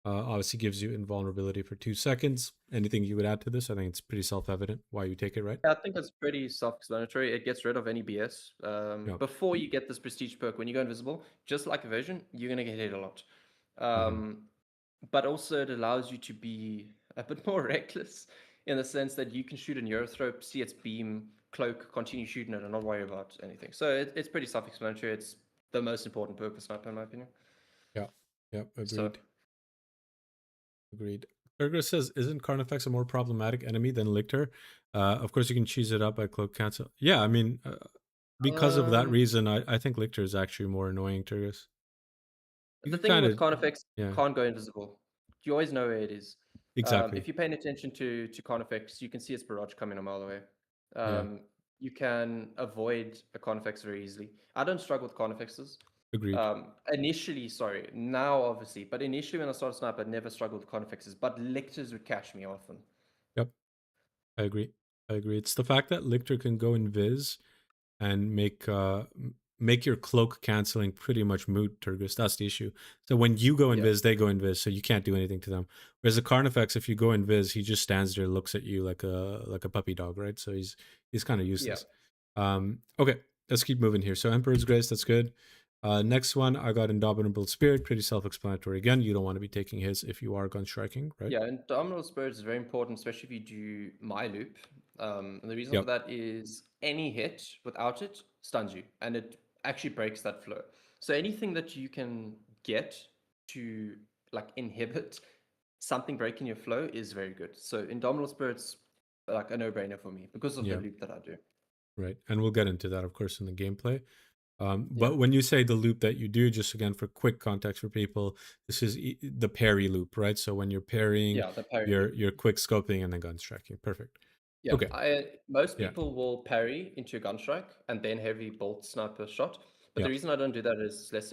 Obviously, gives you invulnerability for 2 seconds. Anything you would add to this? I think it's pretty self-evident why you take it, right?
Yeah, I think it's pretty self-explanatory. It gets rid of any BS.
Yeah.
Before you get this prestige perk, when you go invisible, just like evasion, you're gonna get hit a lot.
Hmm.
But also it allows you to be a bit more reckless in the sense that you can shoot an Eurothrope, see its beam, cloak, continue shooting it, and not worry about anything. So it's pretty self-explanatory. It's the most important perk for Sniper, in my opinion.
Yeah. Yep.
So
Agreed. Agreed. Burger says, "Isn't Carnifex a more problematic enemy than Lictor? Of course, you can cheese it up by cloak cancel. Yeah, I mean, because of that
um,
reason, I think Lictor is actually more annoying, Turgus. You
the
could
thing
kind
with
of,
Carnifex, you
yeah,
can't go invisible. You always know where it is.
exactly.
If you're paying attention to Carnifex, you can see its barrage coming a mile away.
Yeah,
You can avoid a Carnifex very easily. I don't struggle with Carnifexes.
agreed.
Initially, sorry, now obviously, but initially when I started Sniper, I never struggled with Carnifexes, but Lictors would catch me often.
Yep, I agree. I agree. It's the fact that Lictor can go invis and make your cloak canceling pretty much moot, Turgus. That's the issue. So when you go
Yeah,
invis, they go invis, so you can't do anything to them. Whereas the Carnifex, if you go invis, he just stands there, looks at you like a puppy dog, right? So he's kind of
yeah.
useless. Okay, let's keep moving here. So Emperor's Grace, that's good. Next one, I got Indomitable Spirit, pretty self-explanatory. Again, you don't want to be taking his if you are gun striking, right?
Yeah, and Dominal Spirit is very important, especially if you do my loop. And the reason for
Yep.
that is any hit without it stuns you, and it actually breaks that flow. So anything that you can get to like inhibit something breaking your flow is very good. So Indomitable Spirit's like a no-brainer for me because of the
Yeah.
loop that I do.
Right. And we'll get into that, of course, in the gameplay.
Yeah,
But when you say the loop that you do, just again for quick context for people, this is the parry loop, right? So when you're parrying,
yeah, the parry loop.
you're quick scoping and then gun striking. Perfect.
Yeah,
Okay.
most
Yeah.
people will parry into a gun strike and then heavy bolt sniper shot. But
Yeah.
the reason I don't do that is less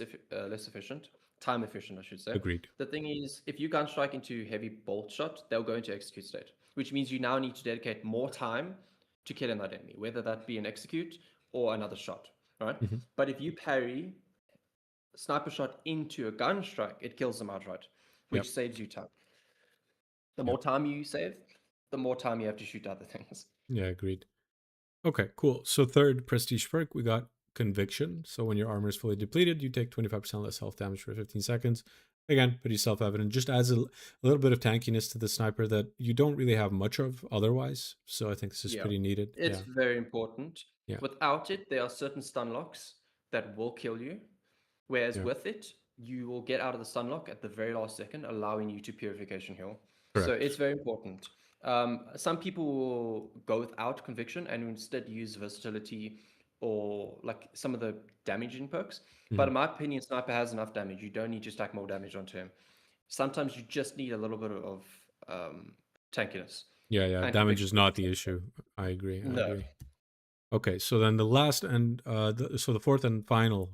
efficient, time efficient, I should say.
Agreed.
The thing is, if you gun strike into heavy bolt shot, they'll go into execute state, which means you now need to dedicate more time to killing that enemy, whether that be an execute or another shot, right?
Hmm.
But if you parry sniper shot into a gun strike, it kills them outright,
Yep.
which saves you time. The
Yep.
more time you save, the more time you have to shoot other things.
Yeah. Agreed. Okay. Cool. So third prestige perk, we got conviction. So when your armor is fully depleted, you take 25% less health damage for 15 seconds. Again, pretty self-evident. Just adds a little bit of tankiness to the sniper that you don't really have much of otherwise. So I think this is
Yeah,
pretty needed.
it's
Yeah.
very important.
Yeah.
Without it, there are certain stun locks that will kill you, whereas
Yeah.
with it, you will get out of the stun lock at the very last second, allowing you to purification heal. So
Correct.
it's very important. Some people will go without conviction and instead use versatility or like some of the damaging perks. But
Mhm.
in my opinion, Sniper has enough damage. You don't need to stack more damage onto him. Sometimes you just need a little bit of tankiness,
Yeah, yeah.
and
Damage
conviction
is
is
not the
excellent for it.
issue. I agree. I
No.
agree. Okay, so then the last and so the fourth and final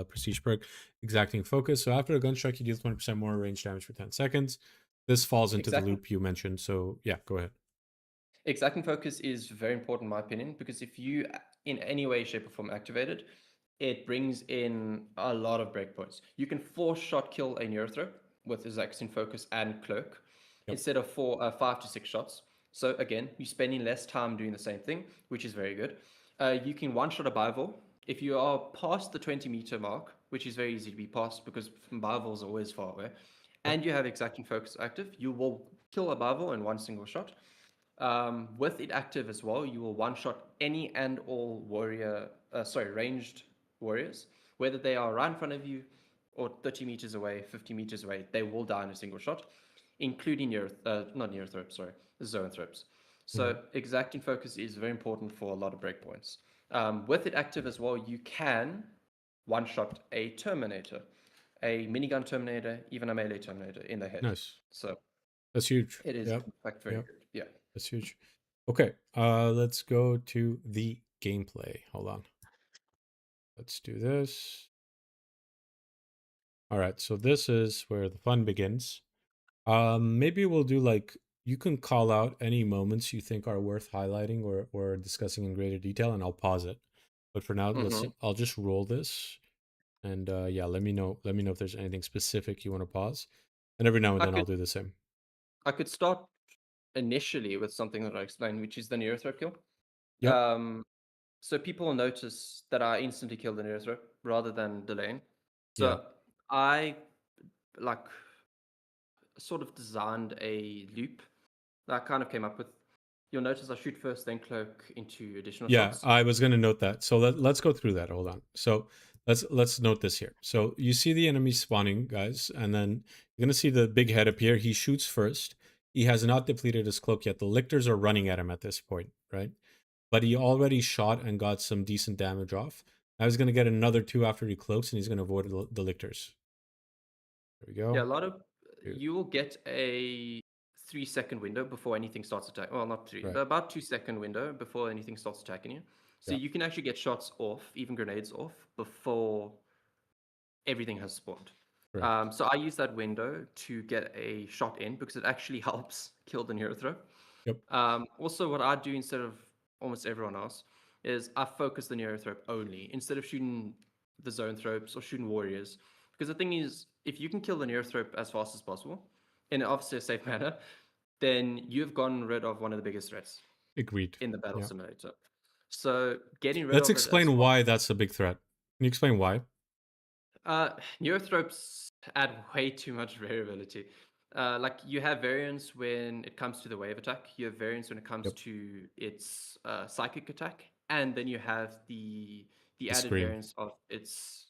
prestige perk, exacting focus. So after a gun strike, you deal 20% more range damage for 10 seconds. This falls into the
Exactly.
loop you mentioned. So yeah, go ahead.
Exacting focus is very important in my opinion because if you in any way, shape, or form activate it, it brings in a lot of breakpoints. You can four shot kill a Neurothrop with exacting focus and cloak
Yep.
instead of 5 to 6 shots. So again, you're spending less time doing the same thing, which is very good. You can one shot a Bivol. If you are past the 20-meter mark, which is very easy to be past because Bivol is always far away,
Yep.
and you have exacting focus active, you will kill a Bivol in one single shot. With it active as well, you will one shot any and all ranged warriors, whether they are right in front of you or 30 meters away, 50 meters away, they will die in a single shot, including not Neurothrobes, sorry, Zoanthropes.
Mhm.
So exacting focus is very important for a lot of breakpoints. With it active as well, you can one shot a Terminator, a minigun Terminator, even a melee Terminator in the head.
Nice.
So
That's huge.
it is
Yep.
in fact very
Yep.
good. Yeah.
That's huge. Okay. Let's go to the gameplay. Hold on. Let's do this. All right. So this is where the fun begins. Maybe we'll do like you can call out any moments you think are worth highlighting or discussing in greater detail, and I'll pause it. But for now,
Mm-hmm.
I'll just roll this, and yeah, let me know. Let me know if there's anything specific you want to pause, and every now and
I
then I'll
could
do the same.
I could start initially with something that I explained, which is the Neurothrop kill.
Yep.
Um, so people will notice that I instantly kill the Neurothrop rather than delaying.
Yeah.
So I like sort of designed a loop that I kind of came up with. You'll notice I shoot first, then cloak into additional
Yeah,
shots.
I was going to note that. So let's go through that. Hold on. So let's note this here. So you see the enemy spawning, guys, and then you're going to see the big head appear. He shoots first. He has not depleted his cloak yet. The lictors are running at him at this point, right? But he already shot and got some decent damage off. I was going to get another two after he cloaks, and he's going to avoid the lictors. There we
Yeah, a
go.
lot of
Dude.
you will get a 3 second window before anything starts attacking. Well, not three,
Right.
but about 2 second window before anything starts attacking you. So
Yeah.
you can actually get shots off, even grenades off, before everything has spawned.
Correct.
So I use that window to get a shot in because it actually helps kill the Neurothrop.
Yep.
Also, what I do instead of almost everyone else is I focus the Neurothrop only instead of shooting the Zoanthropes or shooting warriors. Because the thing is, if you can kill the Neurothrop as fast as possible in obviously a safe manner, then you've gotten rid of one of the biggest threats
Agreed.
in the battle
Yeah.
simulator. So getting rid
Let's
of it as
explain
fast.
why that's a big threat. Can you explain why?
Neurothropes add way too much variability. Like you have variance when it comes to the wave attack, you have variance when it comes
Yep.
to its psychic attack, and then you have the
The
added
scream.
variance of its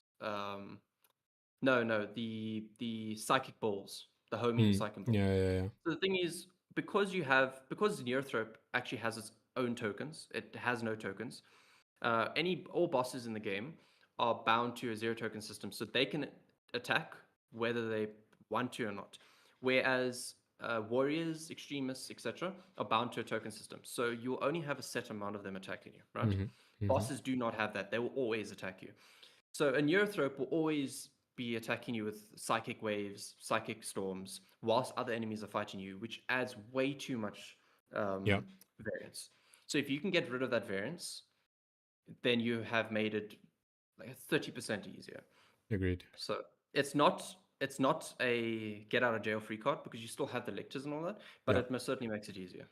no the psychic balls, the homing
Mm.
psychic balls.
Yeah. Yeah. Yeah.
So the thing is, because Neurothrop actually has its own tokens, it has no tokens. All bosses in the game are bound to a zero token system, so they can attack whether they want to or not. Whereas warriors, extremists, etc., are bound to a token system, so you'll only have a set amount of them attacking you. Right?
Mm-hmm. Mm-hmm.
Bosses do not have that; they will always attack you. So a Neurothrope will always be attacking you with psychic waves, psychic storms, whilst other enemies are fighting you, which adds way too much
Yeah.
variance. So if you can get rid of that variance, then you have made it like 30% easier.
Agreed.
So it's not a get out of jail free card because you still have the lectors and all that, but
Yeah.
it most certainly makes it easier.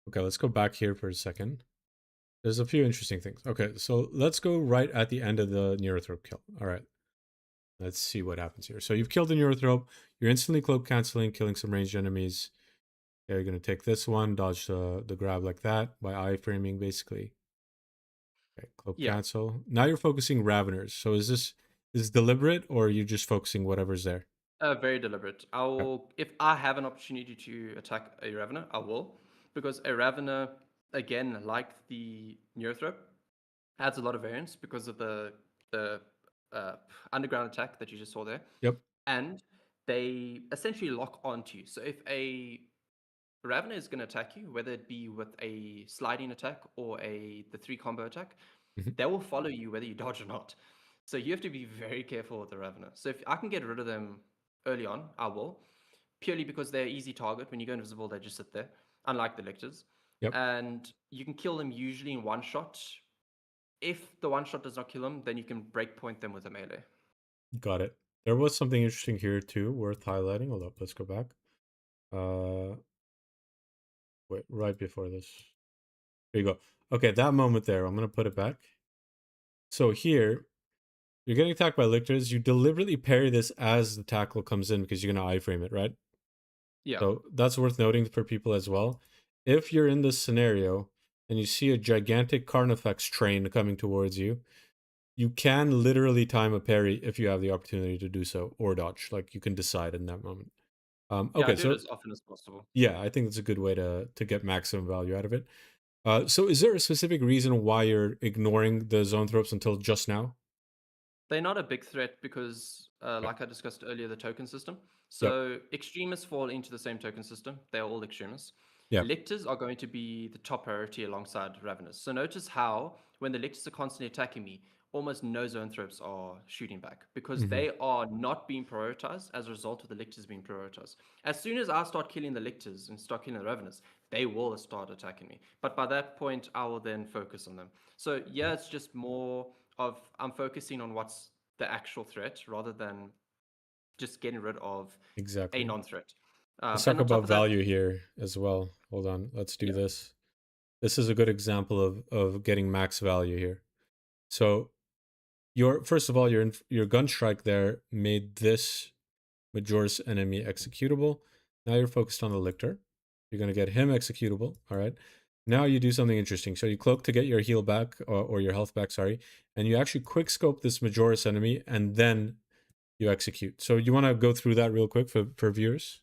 Okay, let's go back here for a second. There's a few interesting things. Okay, so let's go right at the end of the Neurothrope kill. All right, let's see what happens here. So you've killed the Neurothrope. You're instantly cloak canceling, killing some ranged enemies. Okay, you're going to take this one, dodge the grab like that by iframing, basically. Okay, cloak
Yeah,
cancel. Now you're focusing Raveners. So is this deliberate or are you just focusing whatever's there?
very deliberate.
Okay.
If I have an opportunity to attack a Ravener, I will, because a Ravener, again, like the Neurothrope, adds a lot of variance because of the uh, underground attack that you just saw there,
Yep.
and they essentially lock onto you. So if a Ravener is going to attack you, whether it be with a sliding attack or the three combo attack,
Hmm.
they will follow you whether you dodge or not. So you have to be very careful with the Ravener. So if I can get rid of them early on, I will. purely because they're easy target. When you go invisible, they just sit there, unlike the lictors.
Yep.
And you can kill them usually in one shot. If the one shot does not kill them, then you can breakpoint them with a melee.
Got it. There was something interesting here too, worth highlighting. Hold up, let's go back. Uh, wait, right before this. There you go. Okay, that moment there, I'm gonna put it back. So here, you're getting attacked by lictors. You deliberately parry this as the tackle comes in because you're gonna iframe it, right?
Yeah.
So that's worth noting for people as well. If you're in this scenario and you see a gigantic Carnifex train coming towards you, you can literally time a parry if you have the opportunity to do so, or dodge. Like you can decide in that moment.
Yeah, I
Okay,
do it
so
as often as possible.
yeah, I think that's a good way to get maximum value out of it. So is there a specific reason why you're ignoring the zone throps until just now?
They're not a big threat because,
Okay.
like I discussed earlier, the token system.
Yep.
So extremists fall into the same token system. They're all extremists.
Yep.
Lictors are going to be the top priority alongside Ravenous. So notice how when the Lictors are constantly attacking me, almost no zone threats are shooting back because
Hmm.
they are not being prioritized as a result of the Lictors being prioritized. As soon as I start killing the Lictors and start killing the Ravenous, they will start attacking me. But by that point, I will then focus on them. So yeah, it's just more of I'm focusing on what's the actual threat rather than just getting rid of a
Exactly.
non-threat.
Let's talk
And on top
about
of that,
value here as well. Hold on. Let's do
yeah,
this. This is a good example of getting max value here. So your first of all, your gun strike there made this Majoris enemy executable. Now you're focused on the lictor. You're gonna get him executable. All right. Now you do something interesting. So you cloak to get your heal back or your health back, sorry, and you actually quick scope this Majoris enemy and then you execute. So you want to go through that real quick for viewers?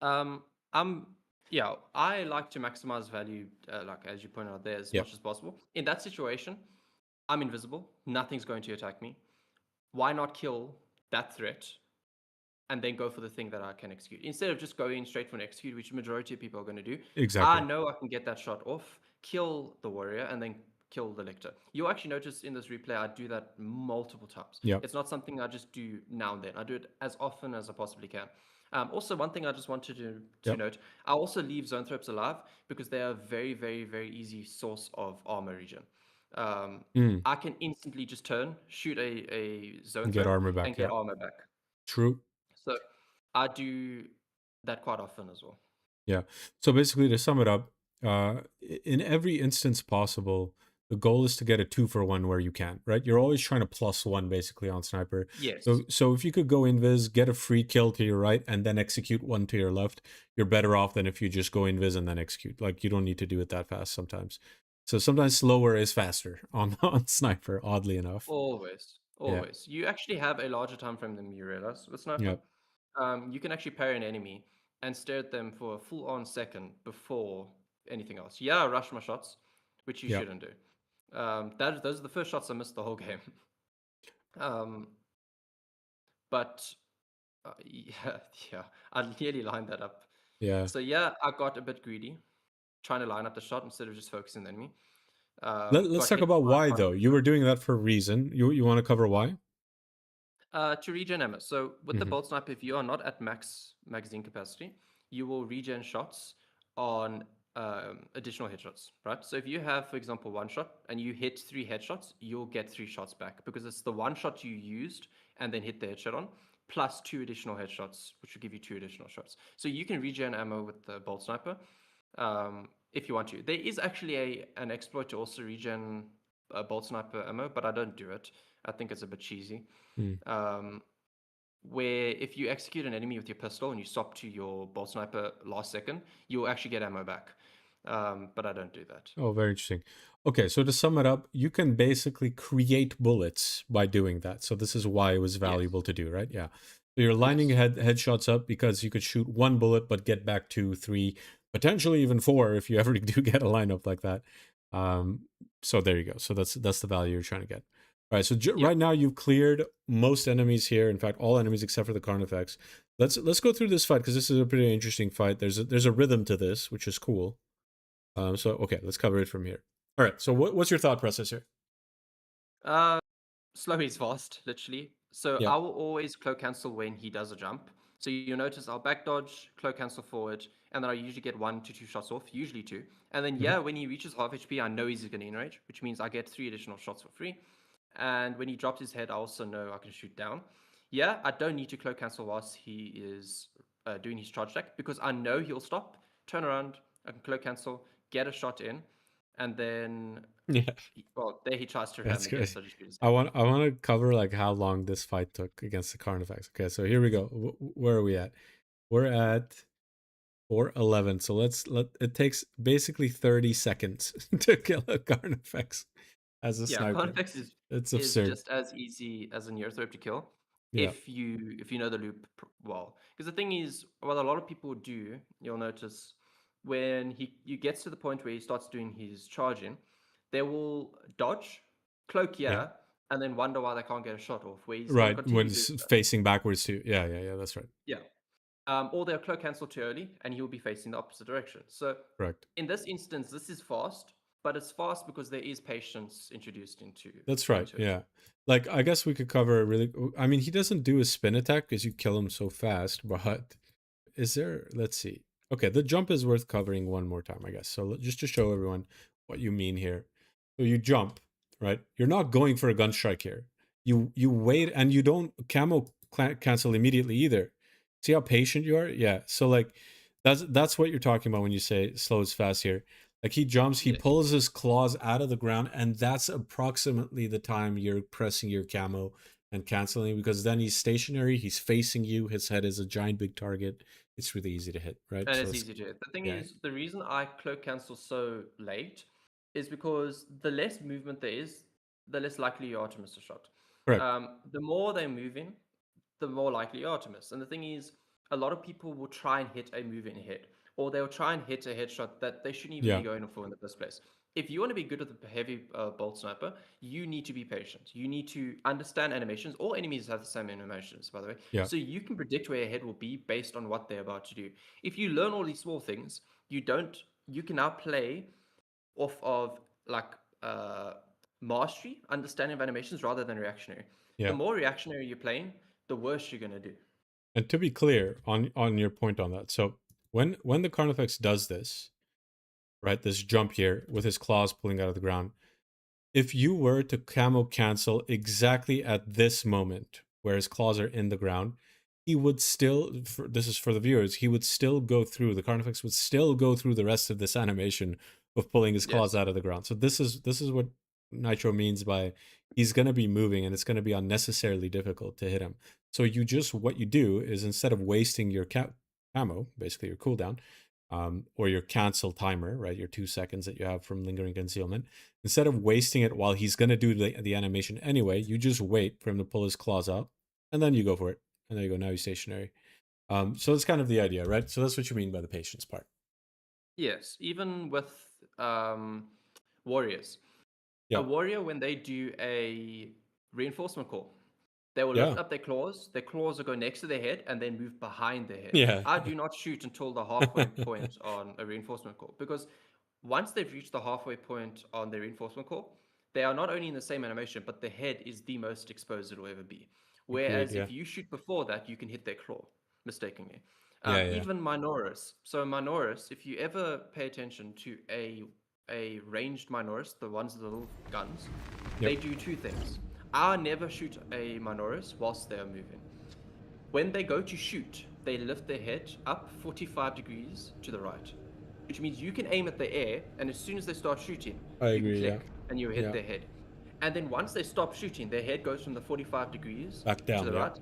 um, I'm yeah, I like to maximize value, like as you pointed out there, as
Yep.
much as possible. In that situation, I'm invisible. Nothing's going to attack me. Why not kill that threat and then go for the thing that I can execute instead of just going straight for an execute, which majority of people are going to do. I
Exactly.
know I can get that shot off, kill the warrior, and then kill the lictor. You'll actually notice in this replay I do that multiple times.
Yep.
It's not something I just do now and then. I do it as often as I possibly can. Also, one thing I just wanted to
Yep.
note, I also leave zone threats alive because they are a very, very, very easy source of armor regen. Um,
Mm.
I can instantly just turn, shoot a zone
Get
threat,
armor
and
back.
get
Yep.
armor back.
True.
So I do that quite often as well.
Yeah. So basically, to sum it up, in every instance possible, the goal is to get a 2-for-1 where you can, right? You're always trying to plus one basically on sniper.
Yes.
So if you could go invis, get a free kill to your right, and then execute one to your left, you're better off than if you just go invis and then execute. Like you don't need to do it that fast sometimes. So sometimes slower is faster on on sniper. Oddly enough.
Always.
Yeah.
Always. You actually have a larger time frame than you realize with Sniper.
Yep.
You can actually parry an enemy and stare at them for a full on second before anything else. Yeah, I rush my shots, which you
Yep.
shouldn't do. Those are the first shots I missed the whole game. um, but yeah, yeah, I nearly lined that up.
Yeah.
So yeah, I got a bit greedy, trying to line up the shot instead of just focusing on the enemy.
Let's
Got
talk
hit
about
by
why
quite a
though.
few
You were
shots.
doing that for a reason. You want to cover why?
To regen ammo. So with the
Hmm.
bolt sniper, if you are not at max magazine capacity, you will regen shots on additional headshots, right? So if you have, for example, one shot and you hit 3 headshots, you'll get 3 shots back because it's the one shot you used and then hit the headshot on, plus 2 additional headshots, which will give you 2 additional shots. So you can regen ammo with the bolt sniper if you want to. There is actually an exploit to also regen bolt sniper ammo, but I don't do it. I think it's a bit cheesy.
Mm.
Um, where if you execute an enemy with your pistol and you swap to your bolt sniper last second, you'll actually get ammo back. But I don't do that.
Oh, very interesting. Okay, so to sum it up, you can basically create bullets by doing that. So this is why it was
Yes.
valuable to do, right? Yeah. So you're lining
Yes.
headshots up because you could shoot one bullet but get back 2, 3, potentially even 4 if you ever do get a lineup like that. Um, so there you go. So that's the value you're trying to get. All right. So
Yeah.
right now you've cleared most enemies here. In fact, all enemies except for the Carnifex. Let's go through this fight because this is a pretty interesting fight. There's a rhythm to this, which is cool. So okay, let's cover it from here. All right. So what's your thought process here?
Uh, Slow is fast, literally. So
Yep.
I will always cloak cancel when he does a jump. So you'll notice I'll back dodge, cloak cancel forward, and then I usually get 1 to 2 shots off, usually 2. And then,
Mhm.
yeah, when he reaches half HP, I know he's going to enrage, which means I get 3 additional shots for free. And when he drops his head, I also know I can shoot down. Yeah, I don't need to cloak cancel whilst he is doing his charge attack because I know he'll stop, turn around, I can cloak cancel, get a shot in, and then,
Yeah,
well, there he tries to ram
that's
again,
good.
so I just shoot his
I
head.
want I want to cover like how long this fight took against the Carnifex. Okay, so here we go. Where are we at? We're at 411. So let it takes basically 30 seconds to kill a Carnifex as a
Yeah,
sniper.
Convex
It's
is
absurd.
just as easy as a Neurothrop to kill
Yeah,
if you know the loop well. Because the thing is, what a lot of people do, you'll notice when he gets to the point where he starts doing his charging, they will dodge, cloak
yeah.
yeah, and then wonder why they can't get a shot off. Where he's going to
Right, when
continue doing that.
facing backwards too. Yeah, yeah, yeah, that's right.
Yeah. Or they'll cloak cancel too early, and he'll be facing the opposite direction. So
Correct.
in this instance, this is fast, but it's fast because there is patience introduced
That's right.
into it.
Yeah. Like I guess we could cover a really I mean, he doesn't do a spin attack because you kill him so fast, but is there, let's see. Okay, the jump is worth covering one more time, I guess. So just to show everyone what you mean here. So you jump, right? You're not going for a gun strike here. You wait and you don't cancel immediately either. See how patient you are? Yeah. So like that's what you're talking about when you say slows fast here. Like he jumps, he
Yes.
pulls his claws out of the ground, and that's approximately the time you're pressing your camo and canceling because then he's stationary, he's facing you, his head is a giant big target. It's really easy to hit, right?
And
So
it's
it's
easy to hit. The thing
yeah,
is, the reason I cloak cancel so late is because the less movement there is, the less likely you are to miss a shot.
correct.
The more they're moving, the more likely you are to miss. And the thing is, a lot of people will try and hit a moving head, or they'll try and hit a headshot that they shouldn't even be
Yeah,
going for in the first place. If you want to be good with a heavy bolt sniper, you need to be patient. You need to understand animations. All enemies have the same animations, by the way.
yeah,
So you can predict where your head will be based on what they're about to do. If you learn all these small things, you can now play off of like mastery, understanding of animations rather than reactionary. The
yeah.
more reactionary you're playing, the worse you're gonna do.
And to be clear on your point on that, so when the Carnifex does this, right, this jump here with his claws pulling out of the ground, if you were to camo cancel exactly at this moment where his claws are in the ground, he would still, this is for the viewers, he would still go through, the Carnifex would still go through the rest of this animation of pulling his claws
Yes.
out of the ground. So this is what Nitro means by he's going to be moving and it's going to be unnecessarily difficult to hit him. So you just, what you do is instead of wasting your camo, basically your cooldown, or your cancel timer, right, your 2 seconds that you have from lingering concealment, instead of wasting it while he's going to do the animation anyway, you just wait for him to pull his claws out and then you go for it. And there you go. Now he's stationary. So that's kind of the idea, right? So that's what you mean by the patience part.
Yes. Even with um, warriors, a
Yeah.
warrior when they do a reinforcement call, they will lift
Yeah.
up their claws. Their claws will go next to their head and then move behind their head.
Yeah.
I do not shoot until the halfway point on a reinforcement call because once they've reached the halfway point on their reinforcement call, they are not only in the same animation, but the head is the most exposed it will ever be.
Agreed.
Whereas
Yeah.
if you shoot before that, you can hit their claw mistakenly.
Yeah. Yeah.
Even Minoris. So Minoris, if you ever pay attention to a ranged Minoris, the ones with the little guns,
Yep.
they do two things. I never shoot a Minoris whilst they are moving. When they go to shoot, they lift their head up 45 degrees to the right, which means you can aim at the air, and as soon as they start shooting,
I
you can
agree. Yeah.
click and you hit
Yeah.
their head. And then once they stop shooting, their head goes from the 45 degrees
Back
to
down.
the
Yeah.
right,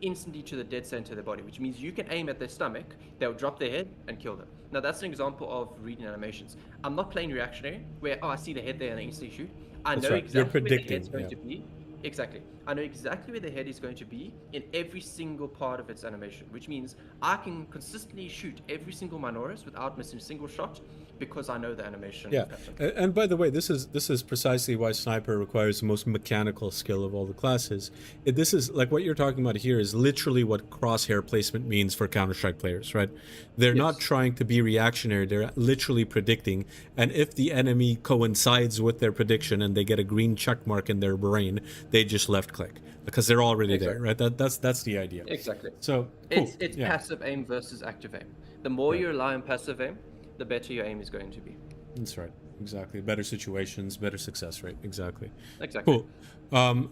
instantly to the dead center of their body, which means you can aim at their stomach, they'll drop their head and kill them. Now that's an example of reading animations. I'm not playing reactionary, where I see the head there and I instantly shoot. I
That's
know
right. You're
exactly where the head's
predicting.
going
Yeah.
to be. Exactly. I know exactly where the head is going to be in every single part of its animation, which means I can consistently shoot every single Minoris without missing a single shot because I know the animation
Yeah,
pattern.
and by the way, this is precisely why sniper requires the most mechanical skill of all the classes. This is like what you're talking about here is literally what crosshair placement means for Counter-Strike players, right? They're not
Yes.
trying to be reactionary; they're literally predicting. And if the enemy coincides with their prediction and they get a green check mark in their brain, they just left click because they're already there,
Exactly.
right? That's the idea.
Exactly.
So cool.
It's
Yeah.
passive aim versus active aim. The more
Right.
you rely on passive aim, the better your aim is going to be.
That's right. Exactly. Better situations, better success rate. Exactly.
Exactly.
Cool.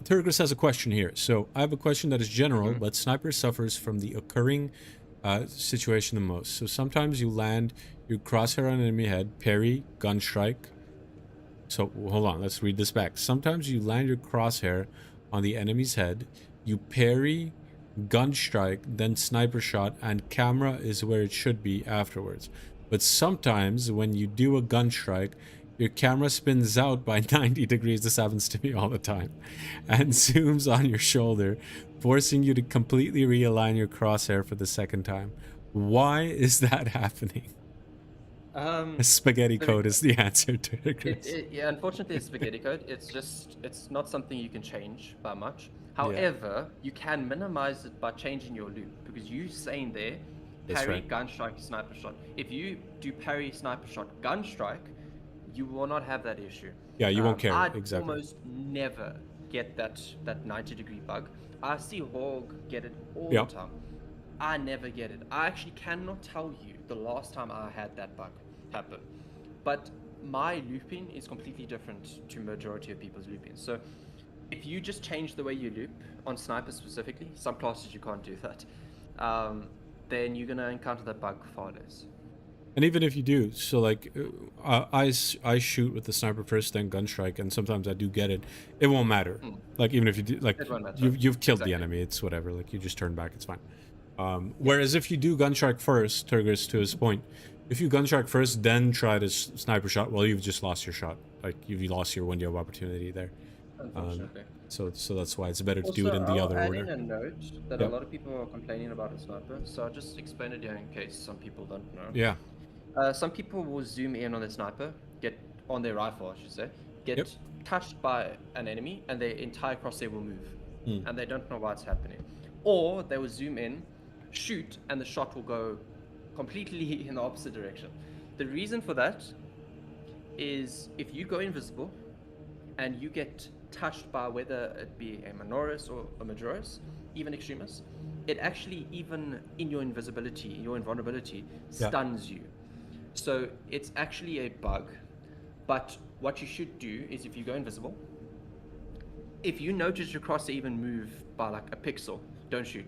Turgis has a question here. So I have a question that is general,
Hmm.
but sniper suffers from the occurring situation the most. So sometimes you land your crosshair on an enemy head, parry, gun strike. So hold on, let's read this back. Sometimes you land your crosshair on the enemy's head, you parry, gun strike, then sniper shot, and camera is where it should be afterwards. But sometimes when you do a gun strike, your camera spins out by 90 degrees, this happens to me all the time, and zooms on your shoulder, forcing you to completely realign your crosshair for the second time. Why is that happening? Spaghetti
The,
code is the answer to Chris.
yeah, unfortunately, it's spaghetti code. It's not something you can change by much.
Yeah,
However, you can minimize it by changing your loop because you saying there,
that's
parry,
right.
gun strike, sniper shot. If you do parry, sniper shot, gun strike, you will not have that issue.
Yeah, you won't carry.
I'd
Exactly.
almost never get that 90-degree bug. I see Hog get it all
Yep.
the time. I never get it. I actually cannot tell you the last time I had that bug happen. But my looping is completely different to majority of people's looping. So if you just change the way you loop on sniper specifically, some classes you can't do that, then you're gonna encounter that bug far less.
And even if you do, so like, I shoot with the sniper first, then gun strike, and sometimes I do get it. It won't matter.
Mm.
Like even if you do, like
It won't matter.
you've killed the
Exactly.
enemy, it's whatever. Like you just turn back, it's fine.
Yeah.
Whereas if you do gun strike first, Turgis, to his point, if you gun strike first, then try to sniper shot, well, you've just lost your shot. Like you've lost your window of opportunity there.
Unfortunately.
So that's why it's better to do
Also,
it in the
I'll
other
add
order.
in a note that a
Yep.
lot of people are complaining about a sniper, so I'll just explain it here in case some people don't know.
Yeah.
Some people will zoom in on their sniper, get on their rifle, I should say,
Yep.
get touched by an enemy, and their entire crosshair will move,
Mm.
and they don't know why it's happening. Or they will zoom in, shoot, and the shot will go completely in the opposite direction. The reason for that is if you go invisible and you get touched by whether it be a minoris or a majoris, even extremis, it actually, even in your invisibility, your invulnerability,
Yeah.
stuns you. So it's actually a bug. But what you should do is if you go invisible, if you notice your crosshair even move by like a pixel, don't shoot.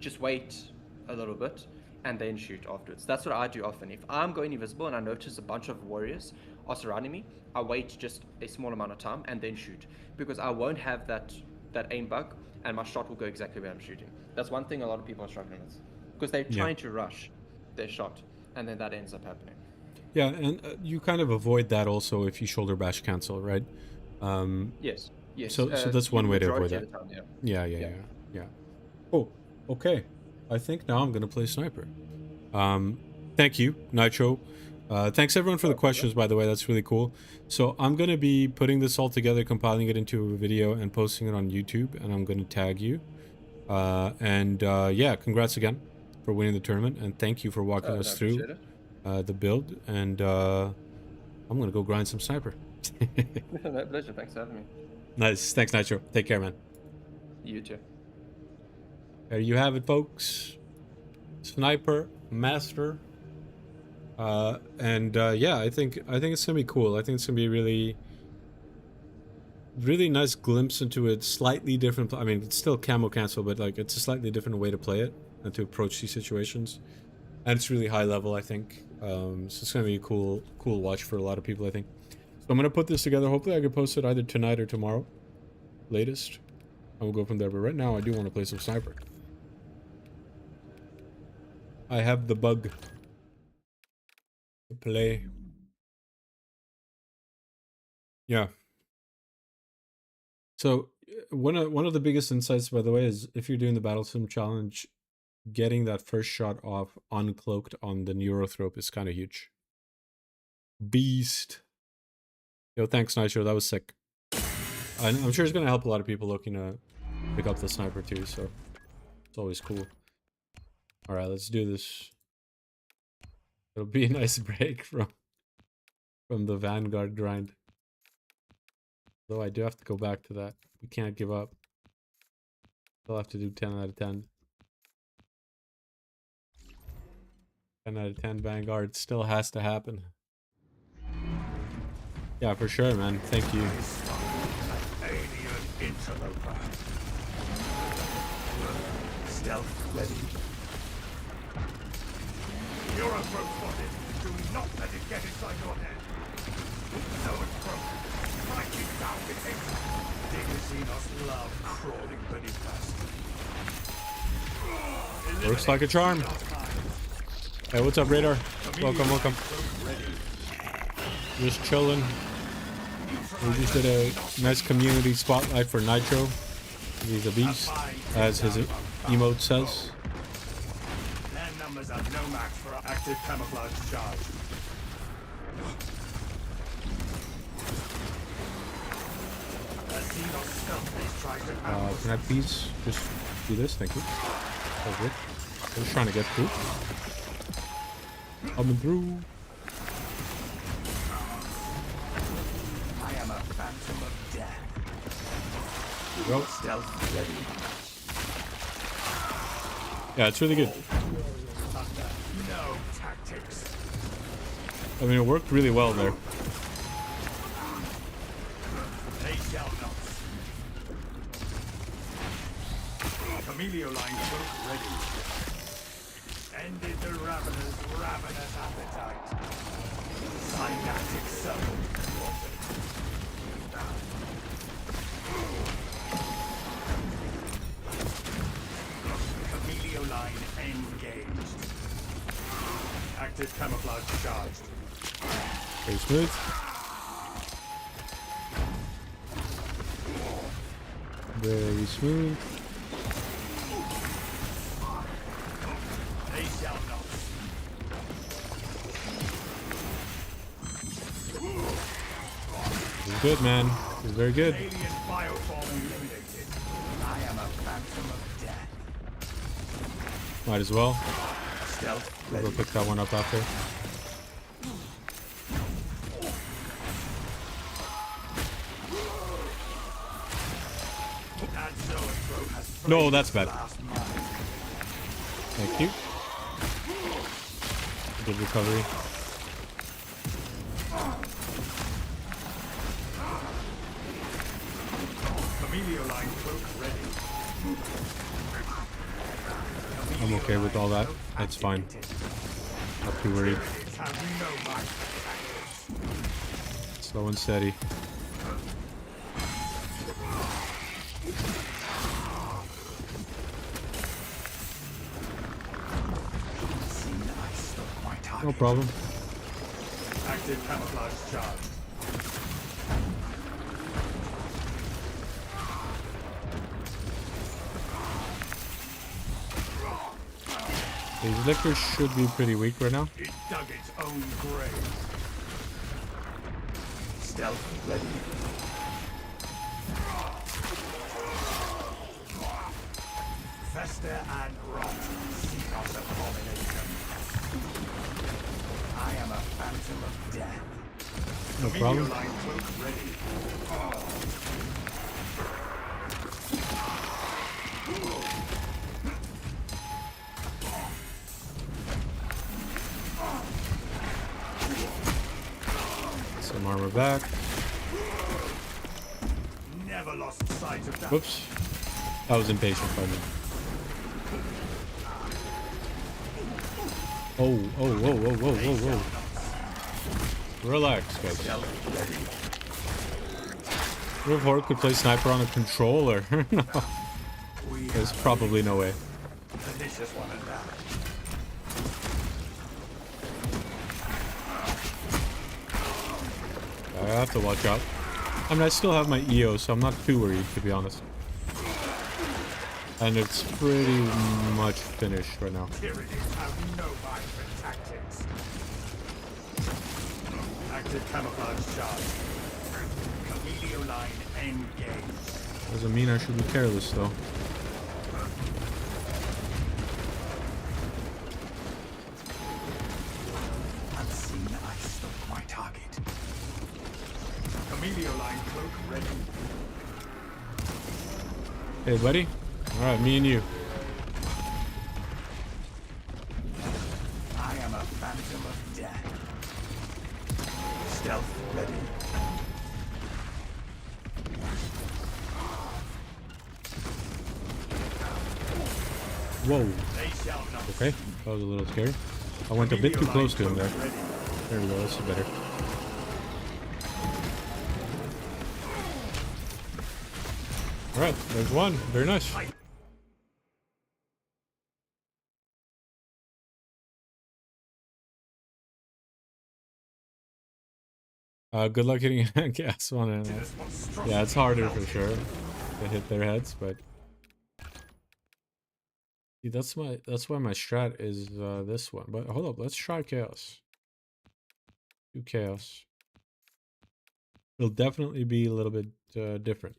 Just wait a little bit and then shoot afterwards. That's what I do often. If I'm going invisible and I notice a bunch of warriors are surrounding me, I wait just a small amount of time and then shoot, because I won't have that aim bug and my shot will go exactly where I'm shooting. That's one thing a lot of people are struggling with, because they're
Yeah.
trying to rush their shot and then that ends up happening.
Yeah, and you kind of avoid that also if you shoulder bash cancel, right?
Yes. Yes.
So that's one way to avoid
Majority
that.
of the time, yeah.
Yeah.
Yeah.
Yeah. Oh, okay. I think now I'm gonna play sniper. Thank you, Nitro. Thanks everyone for the questions, by the way. That's really cool. So I'm gonna be putting this all together, compiling it into a video, and posting it on YouTube. And I'm gonna tag you. Yeah, congrats again for winning the tournament, and thank you for walking
No,
us
I
through
appreciate it.
the build. And I'm gonna go grind some sniper.
No, pleasure. Thanks for having me.
Nice. Thanks, Nitro. Take care, man.
You too.
There you have it, folks. Sniper Master. Yeah, I think it's gonna be cool. I think it's gonna be really nice glimpse into a slightly different. I mean, it's still camo cancel, but like it's a slightly different way to play it and to approach these situations. And it's really high level, I think. So it's gonna be a cool watch for a lot of people, I think. So I'm gonna put this together. Hopefully, I can post it either tonight or tomorrow, latest. And we'll go from there. But right now, I do want to play some sniper. I have the bug to play. Yeah. So one of the biggest insights, by the way, is if you're doing the battle sim challenge, getting that first shot off uncloaked on the neurothrope is kind of huge. Beast. Yo, thanks, Nitro. That was sick. I'm sure it's gonna help a lot of people looking to pick up the sniper too. So it's always cool. All right, let's do this. It'll be a nice break from the Vanguard grind. Though I do have to go back to that. We can't give up. I'll have to do 10 out of 10. 10 out of 10 Vanguard still has to happen. Yeah, for sure, man. Thank you.
Alien interloper. Stealth ready. You're a throat spotted. Do not let it get inside your head. So it's broken. Striking down with hate. Xenos love crawling beneath us.
Works like a charm. Hey, what's up, Radar? Welcome, welcome. Just chilling. We just did a nice community spotlight for Nitro. He's a beast, as his emote says.
Their numbers are no match for active camouflage charge.
Can I please just do this? Thank you. That's good. I'm just trying to get through. Coming through.
I am a phantom of death.
Go.
Stealth ready.
Yeah, it's really good.
No tactics.
I mean, it worked really well there.
They shall not. Camelio line cloak ready. Ended the ravener's ravenous appetite. Synaptic circle. Camelio line engaged. Active camouflage charged.
Very smooth. Very smooth.
They shall not.
This is good, man. This is very good.
Alien bioform eliminated. I am a phantom of death.
Might as well.
Stealth
We'll
ready.
go pick that one up after.
That zoanthrope has
No, that's bad.
last mile.
Thank you. Good recovery.
Camelio line cloak ready.
I'm okay with all that. That's fine. Not too worried.
It's have no mind.
Slow and steady. No problem.
Active camouflage charge.
These liquors should be pretty weak right now.
It dug its own grave. Stealth ready. Fester and rot. Seekers abomination. I am a phantom of death.
No problem.
Line cloak ready.
Some armor back.
Never lost sight of that.
Whoops. That was impatient by me. Oh, oh, whoa, whoa, whoa, whoa, whoa. Relax, guys. What if Horde could play sniper on a controller? No. There's probably no way.
Delicious one at that.
I have to watch out. I mean, I still have my EO, so I'm not too worried, to be honest. And it's pretty much finished right now.
Tyranids have no mind for tactics. Active camouflage charge. Camelio line engaged.
Doesn't mean I should be careless, though.
Unseen ice took my target. Camelio line cloak ready.
Hey, buddy. Alright, me and you.
I am a phantom of death. Stealth ready.
Whoa.
They shall not.
Okay, that was a little scary. I went a bit too close to him there. There we go, this is better. Alright, there's one. Very nice. Good luck hitting gas one. Yeah, it's harder for sure to hit their heads, but see, that's why my strat is this one. But hold up, let's try chaos. Do chaos. It'll definitely be a little bit different.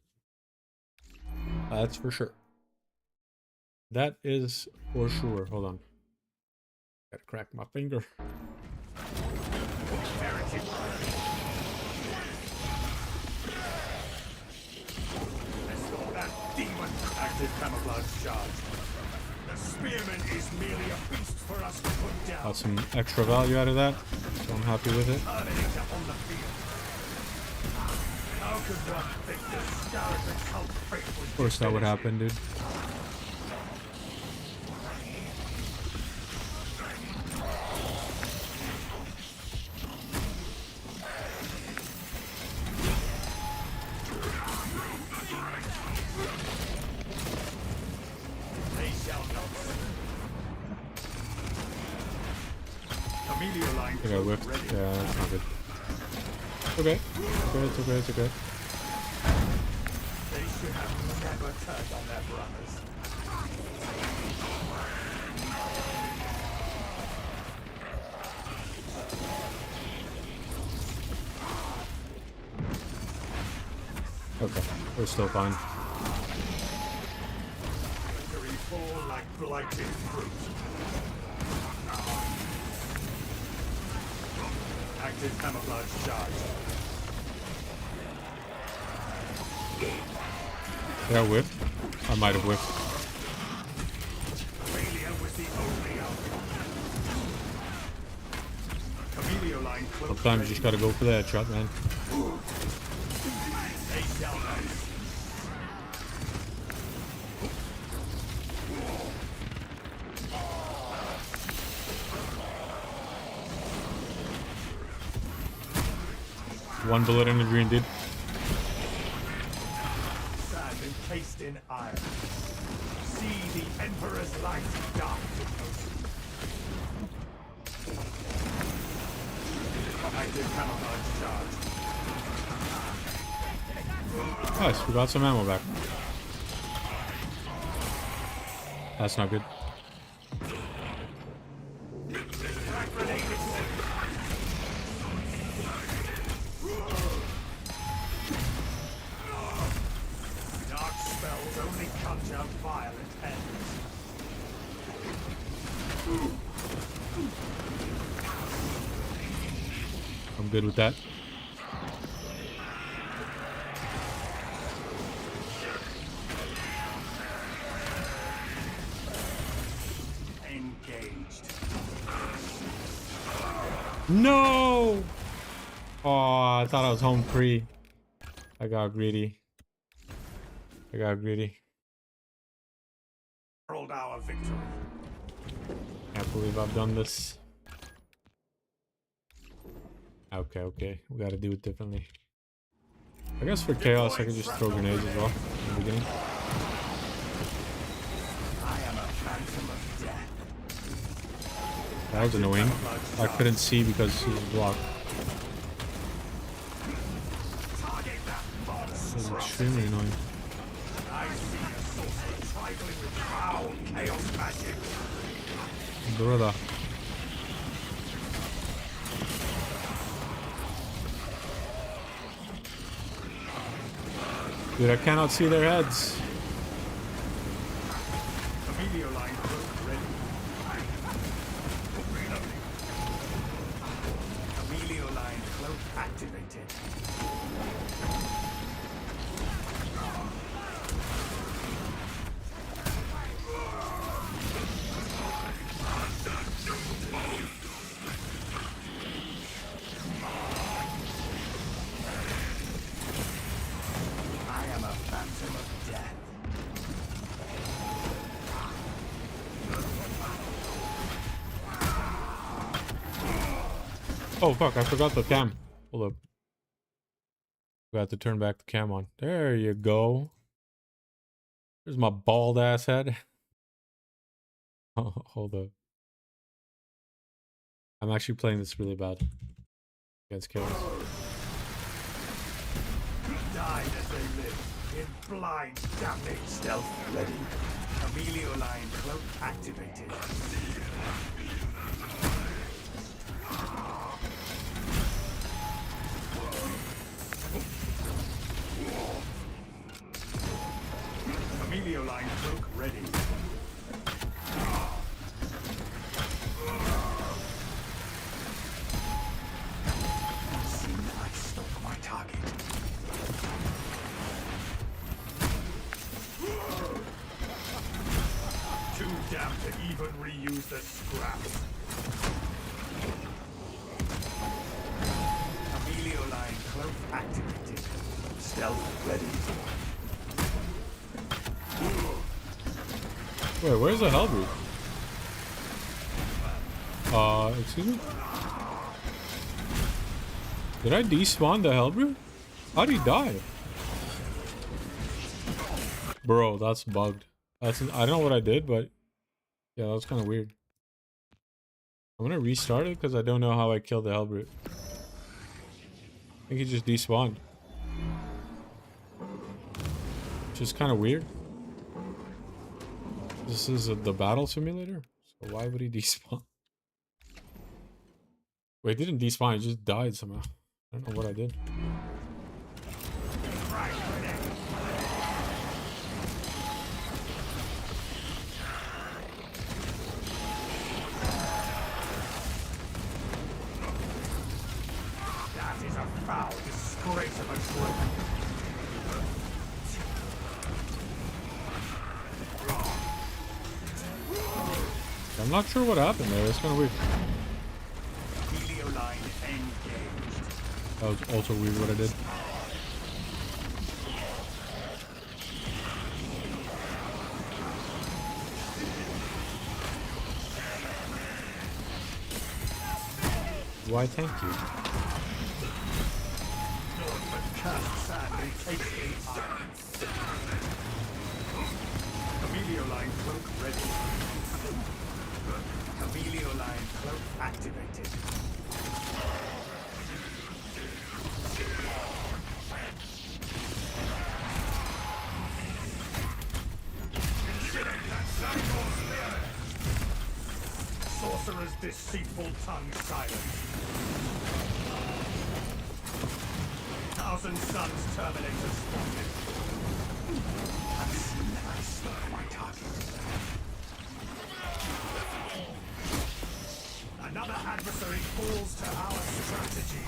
That's for sure. That is for sure. Hold on. Gotta crack my finger.
Demon active camouflage charge. The spearman is merely a beast for us to put down.
Got some extra value out of that, so I'm happy with it.
Terminator on the field. How could one think the skeleton cult fate would
Of course that would happen, dude.
They shall not. Amelia line
I think I whiffed. Yeah, that's not good. Okay. It's okay, it's okay.
They should have never turned on their brothers.
Okay, we're still fine.
Victory fall like blighted fruit. Active camouflage charge.
Yeah, I whiffed. I might have whiffed.
Failure was the only outcome. Camellia line close.
Sometimes you just gotta go for that shot, man.
They shall not.
One bullet in the green, dude.
Sand encased in iron. See the Emperor's light dark in ocean. Active camouflage charge.
Nice, we got some ammo back. That's not good.
Dark spells only conjure violent ends.
I'm good with that.
Engaged.
No! Oh, I thought I was home free. I got greedy.
Herald our victory.
Can't believe I've done this. Okay. We gotta do it differently. I guess for chaos, I can just throw grenades as well in the beginning.
I am a phantom of death.
That was annoying. I couldn't see because he was blocked.
Target that
That was
monster.
extremely annoying.
I see a sorcerer trifling with foul chaos magic.
Brother. Dude, I cannot see their heads.
Amelia line cloak ready. Reloading. Amelia line cloak activated.
Oh fuck, I forgot the cam. Hold up. Got to turn back the cam on. There you go. There's my bald ass head. Oh, hold up. I'm actually playing this really bad against kills.
Died as they live, in blind damage. Stealth ready. Amelioline cloak activated. Amelioline cloak ready. I stop my target. Too damn to even reuse the scraps. Amelioline cloak activated. Stealth ready.
Wait, where's the Hellbrute? Excuse me? Did I despawn the Hellbrute? How'd he die? Bro, that's bugged. I don't know what I did, but yeah, that was kind of weird. I'm gonna restart it because I don't know how I killed the Hellbrute. I think he just despawned. Which is kind of weird. This is the battle simulator, so why would he despawn? Wait, he didn't despawn, he just died somehow. I don't know what I did.
That is a foul disgrace of a troop.
I'm not sure what happened there, it's kind of weird.
Amelioline engaged.
That was also weird what I did. Why, thank you.
Amelioline cloak ready. Amelioline cloak activated. Sorcerer's deceitful tongue silenced. Thousand Suns Terminator spotted. I struck my target. Another adversary falls to our strategy.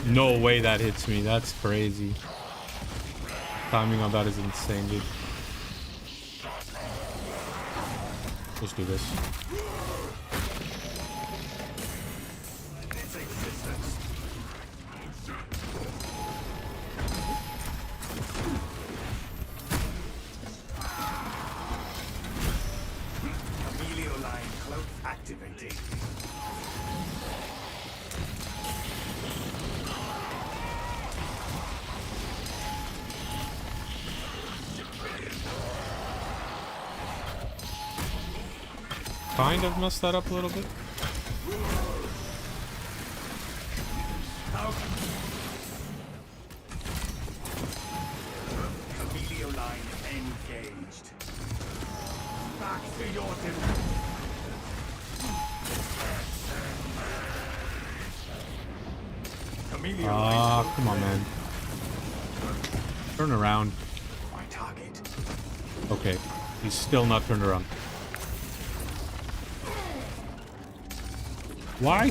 No way that hits me. That's crazy. Timing on that is insane, dude. Let's do this.
Amelioline cloak activated.
Kind of messed that up a little bit.
Amelioline engaged. Back to your division.
Ah, come on, man. Turn around.
My target.
Okay, he's still not turned around. Why?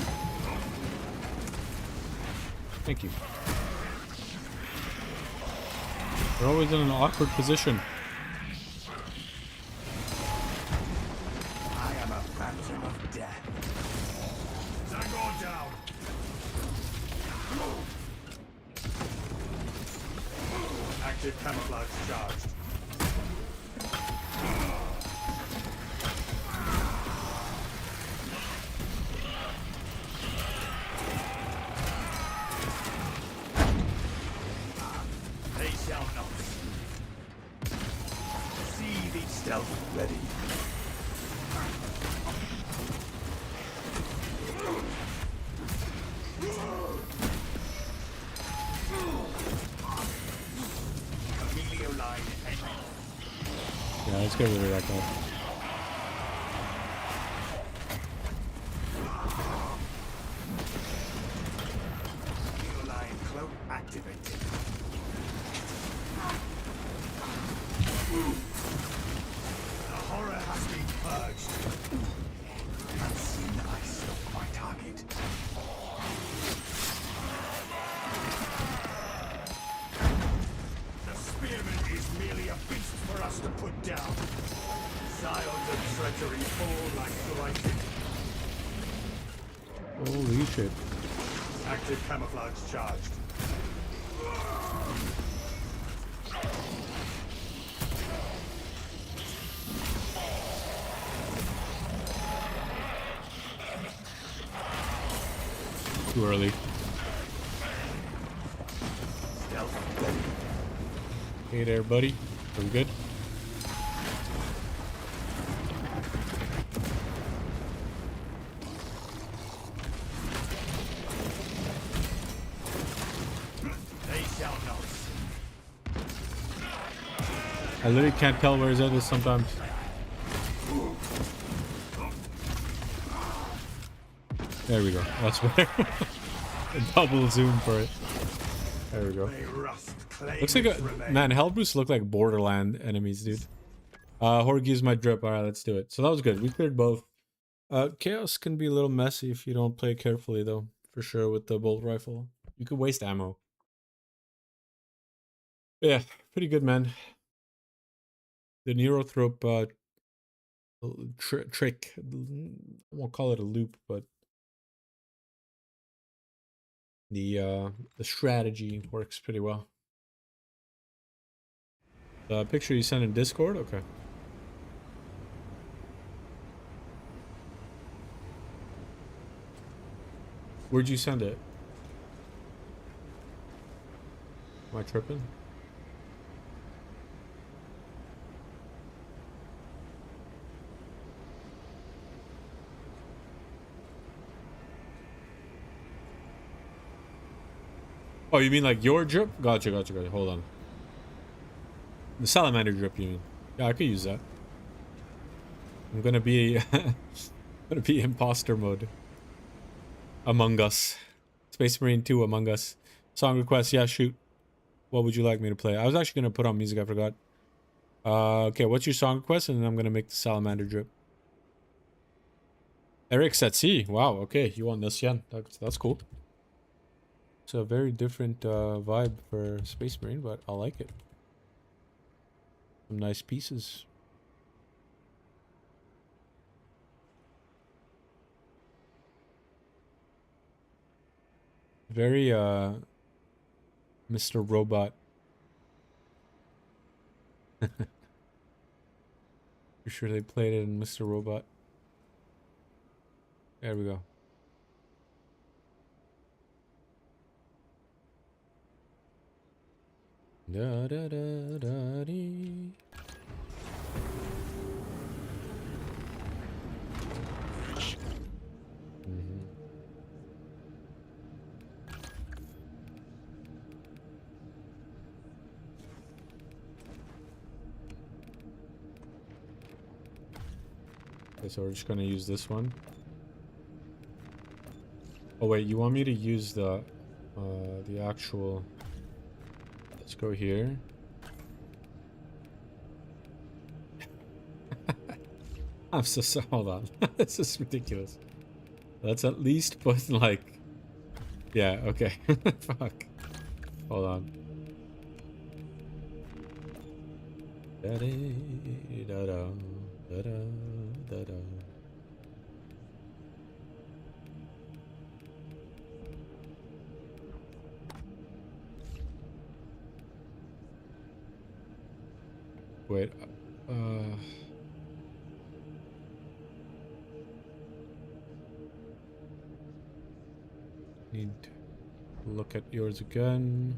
Thank you. They're always in an awkward position.
I am a phantom of death. Zangor down. Active camouflage charged. They shall not. See the stealth ready. Emilio line ending.
Yeah, let's get rid of that guy.
Emilio line cloak activated. The horror has been purged. Unseen I stalk my target. The spearman is merely a beast for us to put down. Scions of treachery fall like lightning.
Holy shit.
Active camouflage charged.
Too early.
Stealth ready.
Hey there, buddy. Are we good?
They shall not.
I literally can't tell where his head is sometimes. There we go. That's better. Double zoom for it. There we go.
May rust claim
Looks like
its
a
remains.
man. Hellboots look like Borderland enemies, dude. Horde gives my drip. All right, let's do it. So that was good. We cleared both. Chaos can be a little messy if you don't play carefully, though. For sure, with the bolt rifle, you could waste ammo. Yeah, pretty good, man. The Neurothrope trick. I won't call it a loop, but the strategy works pretty well. The picture you sent in Discord? Okay. Where'd you send it? Am I tripping? Oh, you mean like your drip? Gotcha, gotcha, gotcha. Hold on. The salamander drip, you mean? Yeah, I could use that. I'm gonna be gonna be imposter mode. Among Us. Space Marine 2 Among Us. Song request, yeah, shoot. What would you like me to play? I was actually gonna put on music, I forgot. Okay, what's your song request? And then I'm gonna make the salamander drip. Eric's at sea. Wow, okay, you want this, yeah. That's cool. It's a very different vibe for Space Marine, but I like it. Some nice pieces. Very Mr. Robot. Pretty sure they played it in Mr. Robot. There we go. Da da da da dee. Okay, so we're just gonna use this one. Oh wait, you want me to use the actual? Let's go here. I'm so sorry. Hold on. This is ridiculous. Let's at least put like, yeah, okay. Fuck. Hold on. Da-da-da-da, da-da-da-da. Wait. Uh. Need to look at yours again.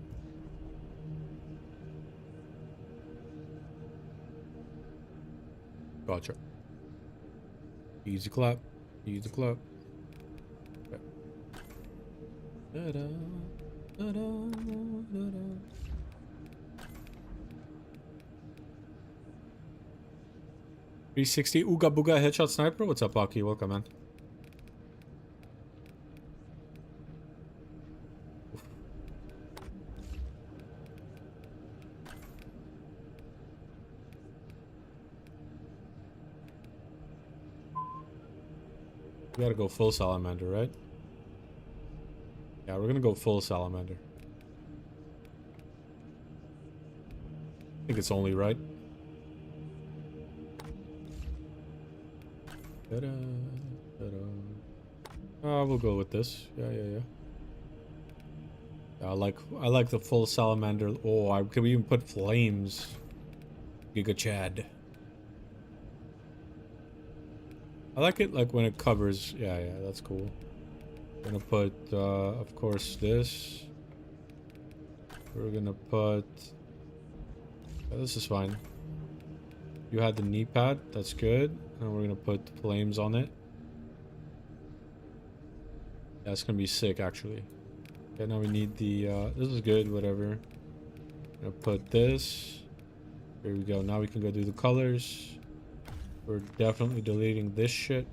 Gotcha. Easy clap. Easy clap. Okay. Da-da, da-da, da-da. 360 Ooga Booga Headshot Sniper. What's up, Aki? Welcome, man. We gotta go full salamander, right? Yeah, we're gonna go full salamander. I think it's only right. Ta-da, ta-da. We'll go with this. Yeah. I like the full salamander. Oh, can we even put flames? Giga Chad. I like it like when it covers. Yeah, that's cool. Gonna put, of course, this. We're gonna put. This is fine. You had the knee pad. That's good. And we're gonna put flames on it. That's gonna be sick, actually. Okay, now we need the. This is good. Whatever. Gonna put this. Here we go. Now we can go do the colors. We're definitely deleting this shit.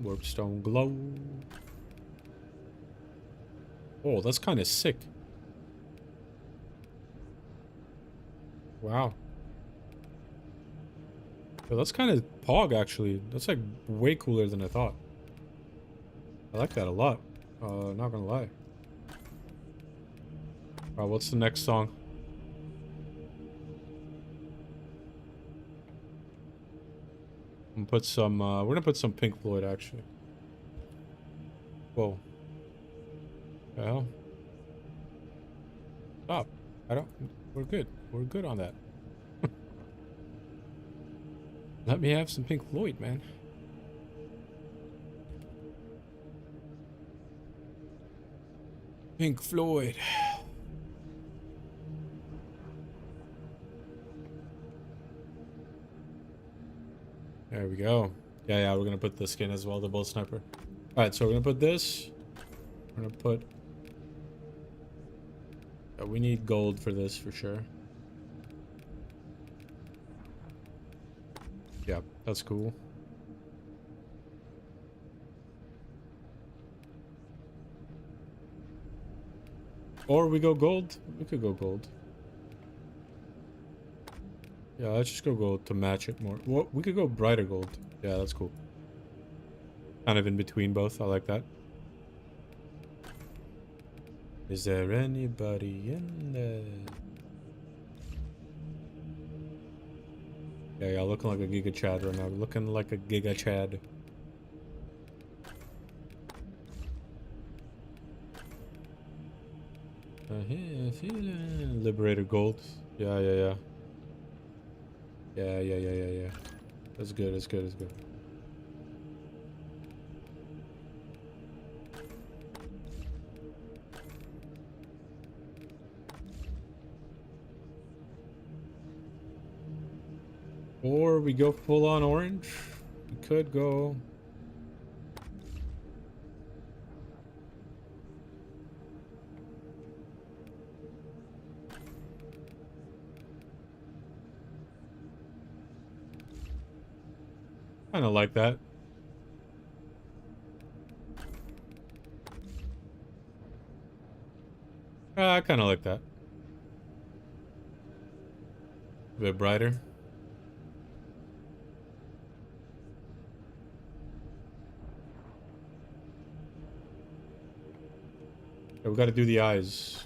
Warpstone glow. Oh, that's kind of sick. Wow. Yo, that's kind of pog, actually. That's like way cooler than I thought. I like that a lot. Not gonna lie. Alright, what's the next song? I'm gonna put some, we're gonna put some Pink Floyd, actually. Whoa. The hell? Stop. We're good. We're good on that. Let me have some Pink Floyd, man. Pink Floyd. There we go. Yeah, we're gonna put the skin as well, the bolt sniper. Alright, so we're gonna put this. We're gonna put... Yeah, we need gold for this for sure. Yeah, that's cool. Or we go gold. We could go gold. Yeah, let's just go gold to match it more. Well, we could go brighter gold. Yeah, that's cool. Kind of in between both. I like that. Is there anybody in there? Yeah, looking like a Giga Chad right now. Looking like a Giga Chad. Liberator gold. Yeah. Yeah. That's good, that's good. Or we go full on orange. We could go... Kind of like that. I kind of like that. A bit brighter. Yeah, we got to do the eyes.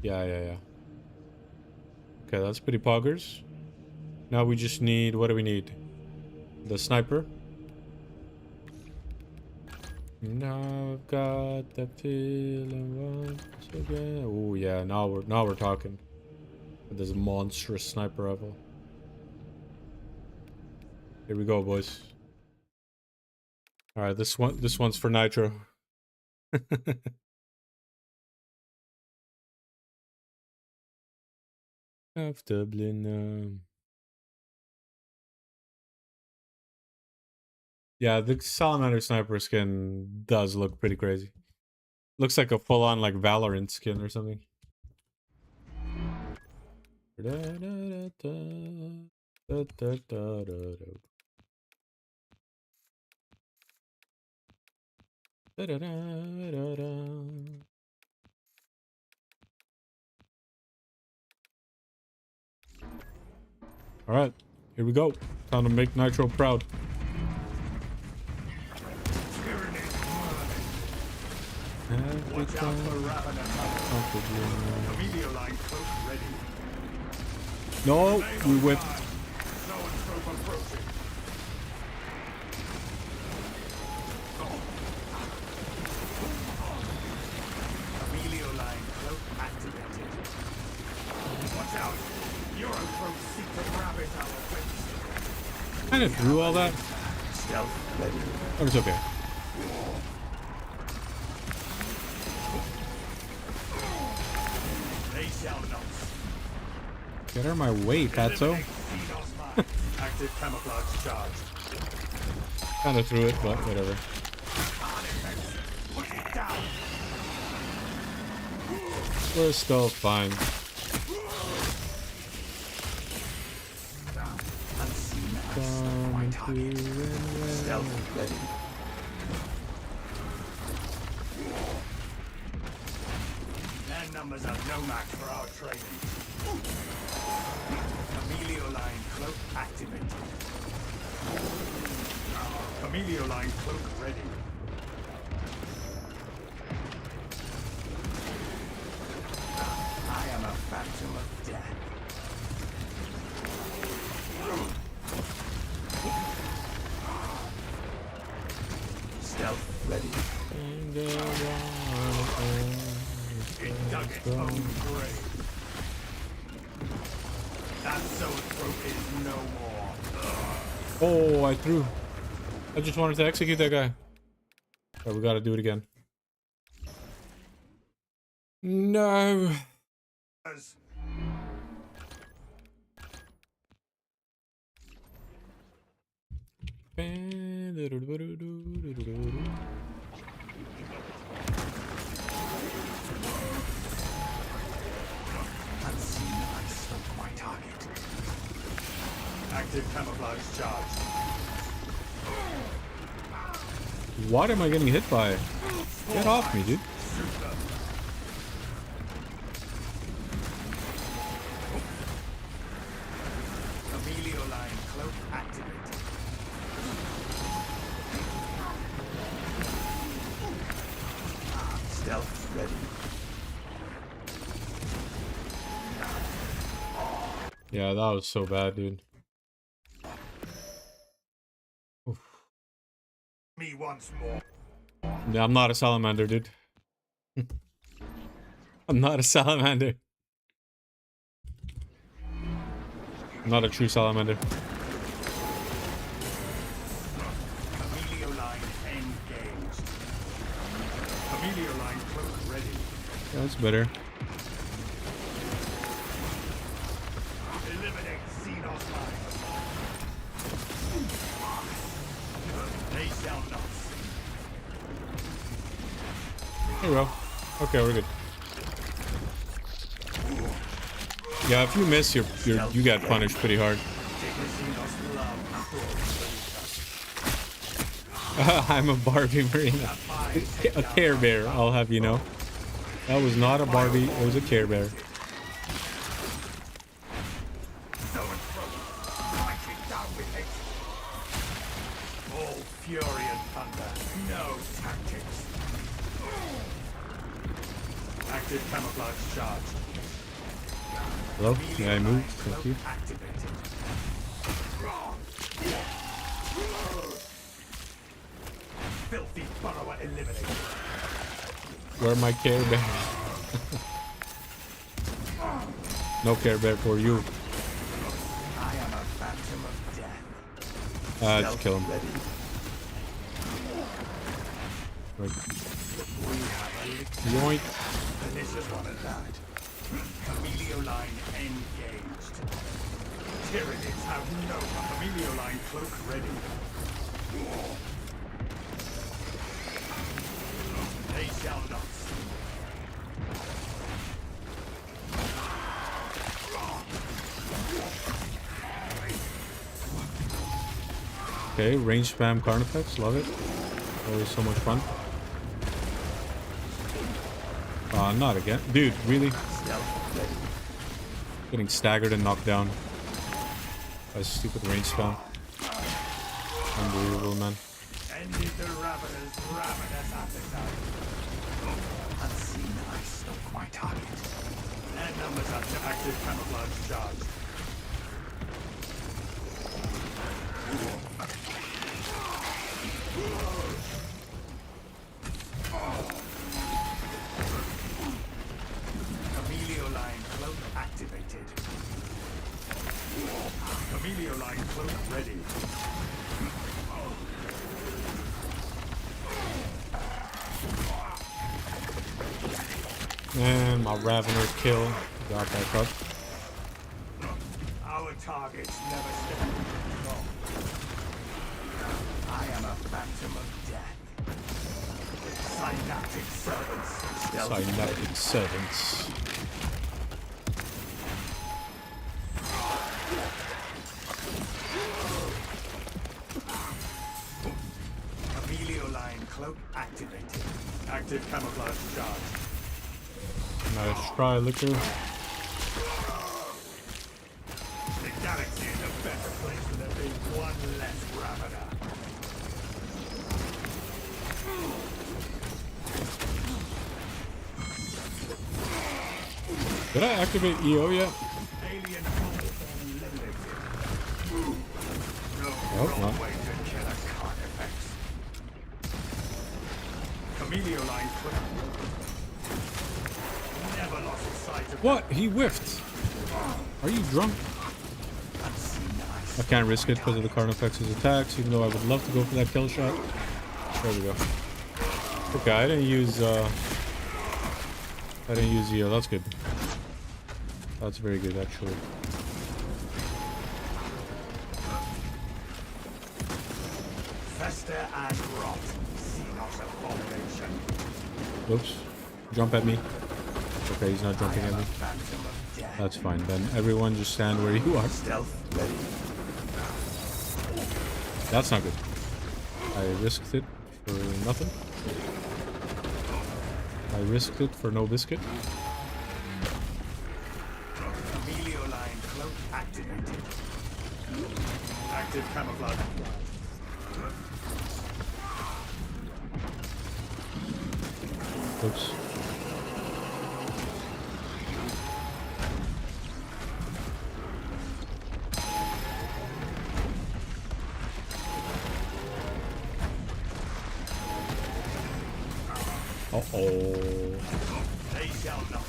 Yeah. Okay, that's pretty poggers. Now we just need, what do we need? The sniper. Now I've got that feeling once again. Oh yeah, now we're talking. This monstrous sniper rifle. Here we go, boys. All right, this one's for Nitro. Of Dublin. Yeah, the Salamander sniper skin does look pretty crazy. Looks like a full-on like Valorant skin or something. All right, here we go. Time to make Nitro proud.
Watch out for Ravenous. Immediate line close ready.
No, we whipped.
Zoanthrope approaching. Immediate line cloak activated. Watch out. Eurothrope seek to rabbit our wings.
Kind of threw all that.
Stealth ready.
Oh, it's okay.
They shall not.
Get out of my way, Fatso.
Active camouflage charge.
Kind of threw it, but whatever.
Push it down.
We're still fine.
Stealth ready. Their numbers are no match for our training. Amelio line cloak activated. Amelio line cloak ready. I am a phantom of death. Stealth ready. It dug its own grave. That zoanthrope is no more.
Oh, I threw. I just wanted to execute that guy. Oh, we gotta do it again. No.
As unseen, I smoke my target. Active camouflage charge.
What am I getting hit by? Get off me, dude.
Super. Amelio line cloak activated. Stealth ready.
Yeah, that was so bad, dude. Oof.
Me once more.
Yeah, I'm not a salamander, dude. I'm not a salamander. I'm not a true salamander.
Amelio line engaged. Amelio line cloak ready.
Yeah, that's better.
Eliminate Xenos line. They shall not.
Here we go. Okay, we're good. Yeah, if you miss, you get punished pretty hard.
Xenos love.
I'm a Barbie Marina. A Care Bear, I'll have you know. That was not a Barbie, it was a Care Bear.
All fury and thunder, no tactics. Active camouflage charged.
Hello? May I move? Thank you.
Activated. filthy burrower eliminated.
Where my Care Bear? No Care Bear for you.
I am a phantom of death.
Just kill him.
Ready.
Right.
We have a little
Yoink.
delicious one at that. Chameleoline engaged. Tyranids have no Chameleoline cloak ready. They shall not.
Okay, range spam Carnifex, love it. Always so much fun. Not again. Dude, really? Getting staggered and knocked down by stupid range spam. Unbelievable, man.
Ended the ravener's ravenous appetite. Unseen, I stalk my target. Their numbers up to active camouflage charge. Chameleoline cloak activated. Chameleoline cloak ready.
And my Ravener kill. Got back up.
Our targets never stand. I am a phantom of death. Synaptic servants.
Synaptic servants.
Chameleoline cloak activated. Active camouflage charge.
Nice try, Liquor.
The galaxy is a better place with there being one less Ravener.
Did I activate EO yet?
Alien hunters eliminated. No
Oh,
wrong
no.
way to kill a Carnifex. Chameleoline cloak. Never lost sight of
What? He whiffed. Are you drunk? I can't risk it because of the Carnifex's attacks, even though I would love to go for that kill shot. There we go. Okay, I didn't use EO. That's good. That's very good, actually.
Fester and rot. See not abomination.
Oops. Jump at me. Okay, he's not jumping at me.
Phantom of death.
That's fine. Then everyone just stand where you are.
Stealth ready.
That's not good. I risked it for nothing. I risked it for no biscuit.
Chameleoline cloak activated. Active camouflage.
Oops. Uh-oh.
They shall not.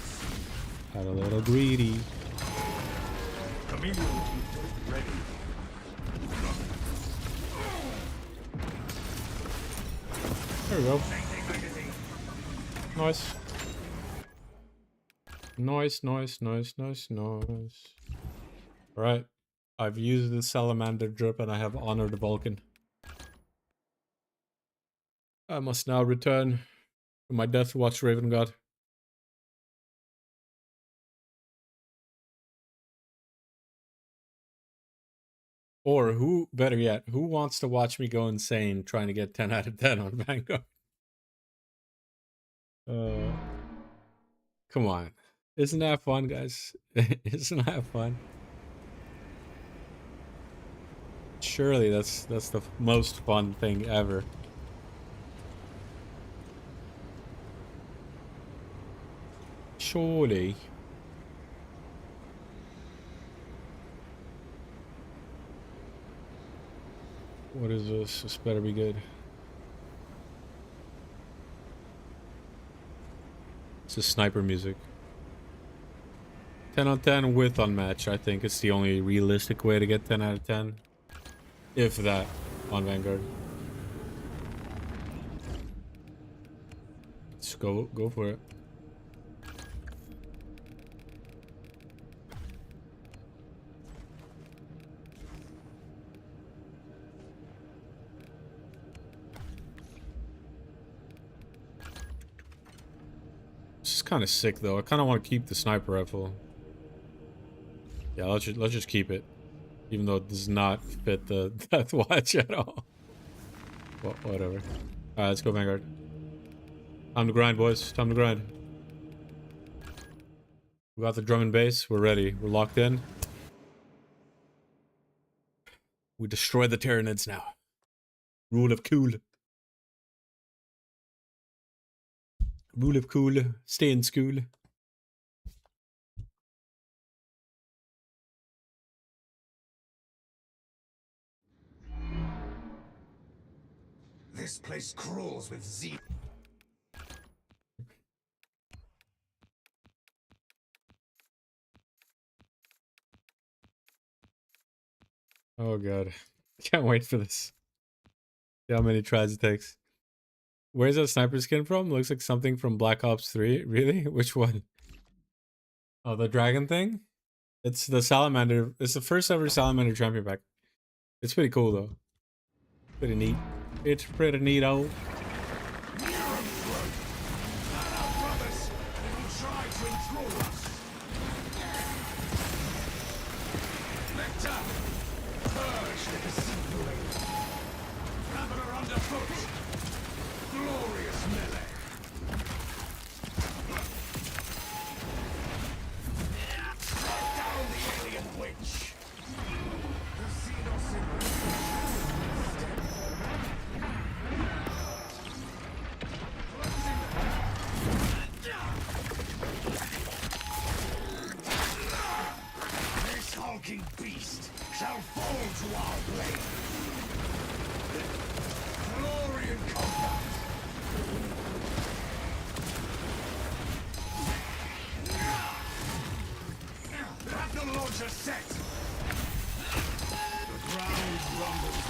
Got a little greedy.
Chameleon ready.
There we go.
Changing magazine.
Nice. Nice. Alright. I've used the salamander drip and I have honored Vulcan. I must now return to my Death Watch Raven God. Or who, better yet, who wants to watch me go insane trying to get 10 out of 10 on Vanguard? Come on. Isn't that fun, guys? Isn't that fun? Surely that's the most fun thing ever. Surely. What is this? This better be good. It's just sniper music. 10 on 10 with unmatched. I think it's the only realistic way to get 10 out of 10. If that, on Vanguard. Let's go for it. This is kind of sick though. I kind of want to keep the sniper rifle. Yeah, let's just keep it, even though it does not fit the Death Watch at all. Well, whatever. All right, let's go Vanguard. Time to grind, boys. Time to grind. We got the drum and bass. We're ready. We're locked in. We destroy the Tyranids now. Rule of cool. Rule of cool. Stay in school.
This place crawls with zeal.
Oh god. Can't wait for this. See how many tries it takes. Where's that sniper skin from? Looks like something from Black Ops 3. Really? Which one? Oh, the dragon thing? It's the salamander. It's the first ever salamander champion pack. It's pretty cool though. Pretty neat. It's pretty neat out.
Beast shall fall to our blade. Glory and combat. Have the launcher set. The ground rumbles.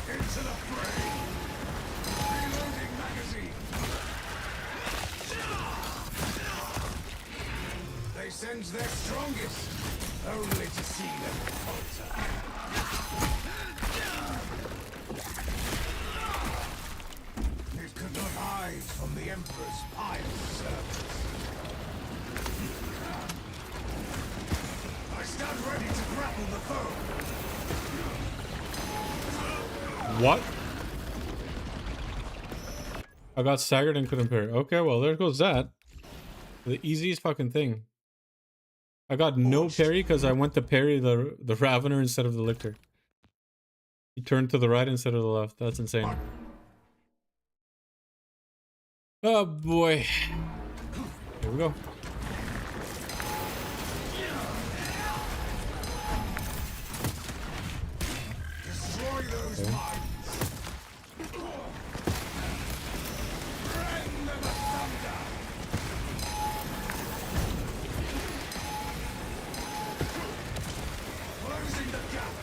Into the fray. Reloading magazine. They send their strongest, only to see them falter. It could not hide from the Emperor's pious servants. I stand ready to grapple the foe.
What? I got staggered and couldn't parry. Okay, well, there goes that. The easiest fucking thing. I got no parry because I went to parry the Ravener instead of the Lictor. He turned to the right instead of the left. That's insane. Oh boy. Here we go.
Destroy those mines. Rend them asunder. Closing the gap.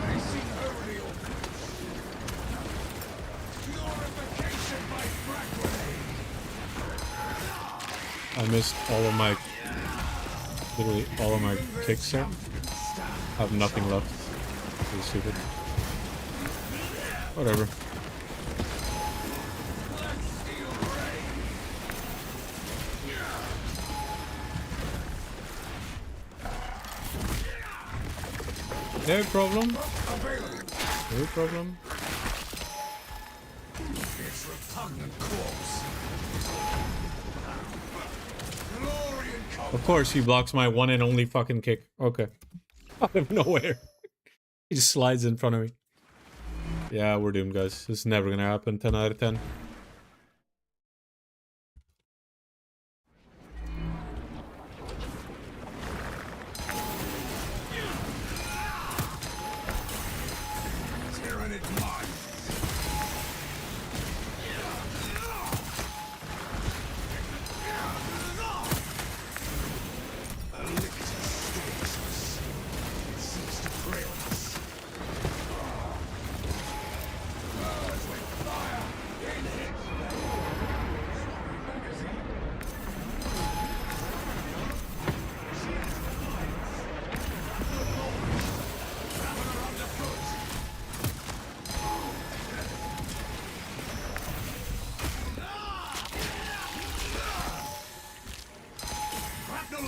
Placing only on purification by frag grenade.
I missed all of my... Literally all of my kicks here. I have nothing left. Pretty stupid. Whatever. No problem. No problem.
Its repugnant corpse. Glory and comfort.
Of course, he blocks my one and only fucking kick. Okay. Out of nowhere. He just slides in front of me. Yeah, we're doomed, guys. This is never gonna happen. 10 out of 10.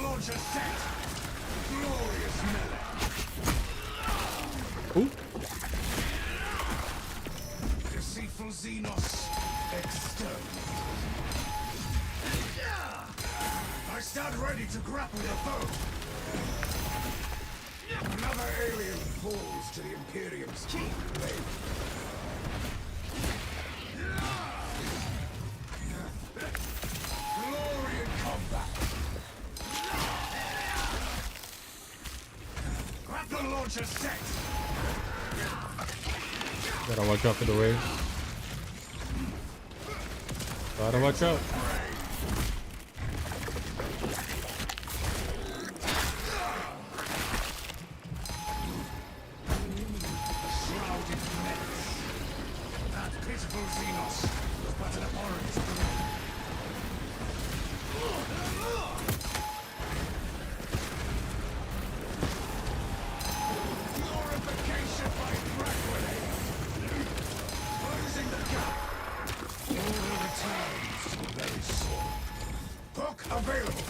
launcher set! Glorious melee!
Ooh.
Deceitful Xenos, exterminate. I stand ready to grapple the foe. Another alien falls to the Imperium's keen blade. Glory in combat. Grapple launcher set.
Gotta watch out for the waves. Gotta watch out.
Shrouded menace. That pitiful Xenos was but an abhorrent dream. Glorification by frag grenade. Closing the gap. Order returns to the very soul. Hook available.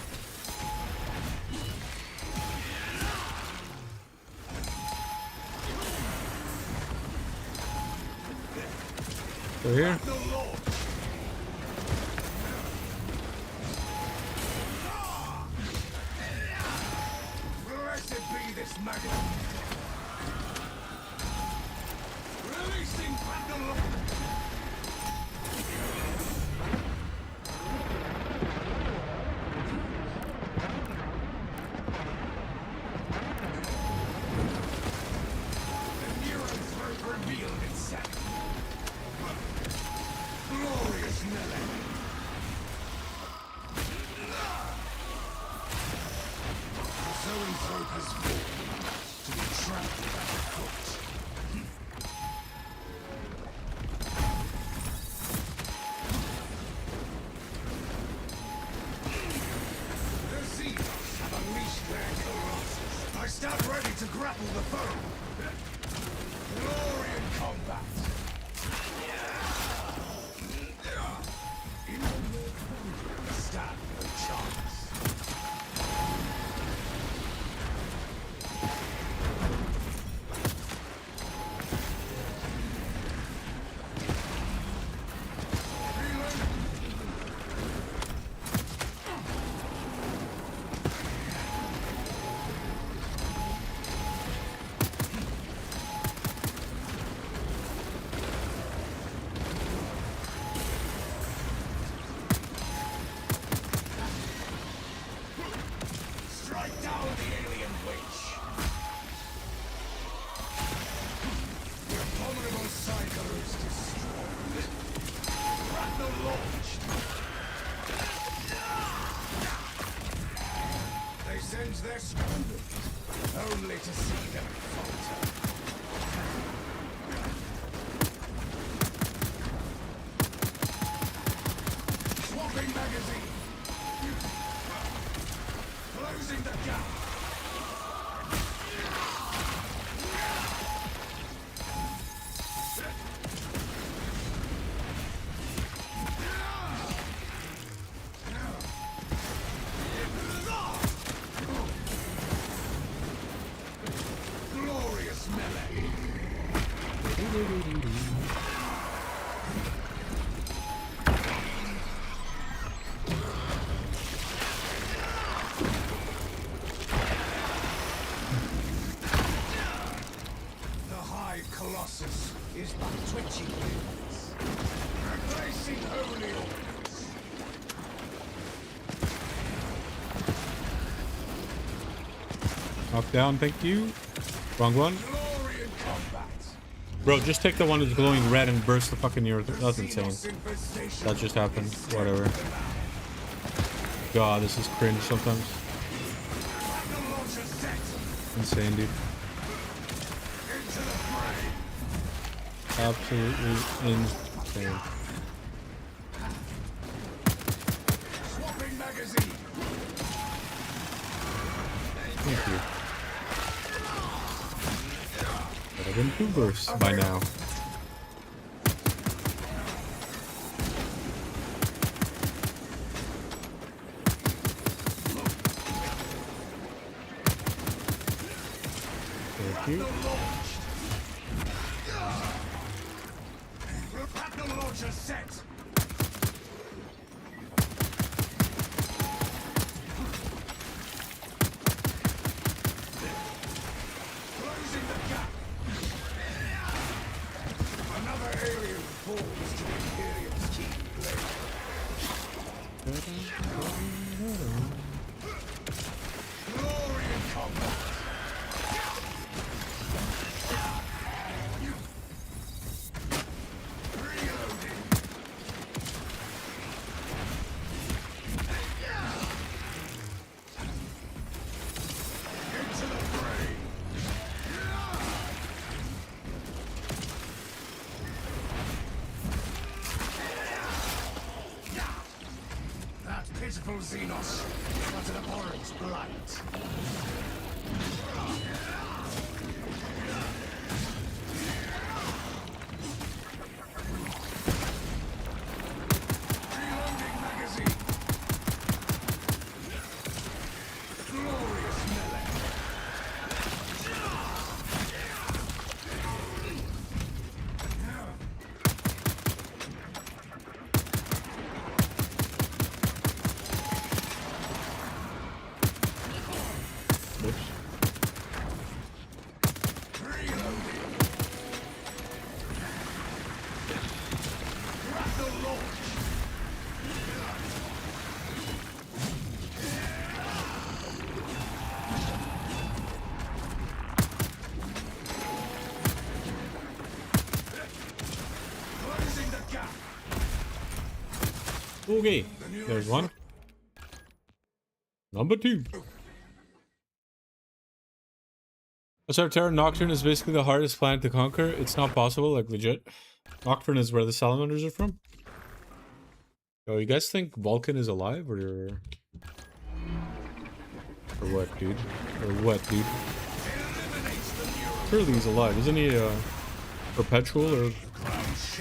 They're here.
The launch. Blessed be this magnet. Releasing battle launch. The neurothroat revealed itself. Glorious melee. The zoanthrope has fallen to be trampled underfoot. The Xenos have unleashed their colossus. I stand ready to grapple the foe. Glory in combat. Stand no chance. Strike down the alien witch. The abominable cycle is destroyed. Grapnel launched. They send their strongest, only to see them falter. Swapping magazine. Closing the gap. Glorious melee. The Hive Colossus is but twitching limbs. Replacing holy orders.
Knock down, thank you. Wrong one.
Glory in combat.
Bro, just take the one that's glowing red and burst the fucking earth. That's insane.
Xenos infestation
That just happened.
is
Whatever. God, this is cringe sometimes.
Grapnel launcher set.
Insane, dude.
Into the fray.
Absolutely insane.
Swapping magazine.
Thank you. Could have been 2 bursts by now. you.
Grapnel launcher set. Closing the gap. Another alien falls to the Imperium's key blade. Glory in combat. Reloading. Into the fray. That pitiful Xenos, but an abhorrent blight. Reloading magazine. Glorious melee.
Oops.
Reloading. Grapnel launch. Closing the gap.
Okay, there's one. Number 2. Terra Nocturne is basically the hardest planet to conquer. It's not possible, like legit. Nocturne is where the salamanders are from. Oh, you guys think Vulcan is alive or what, dude? Or what, dude? Surely he's alive. Isn't he perpetual or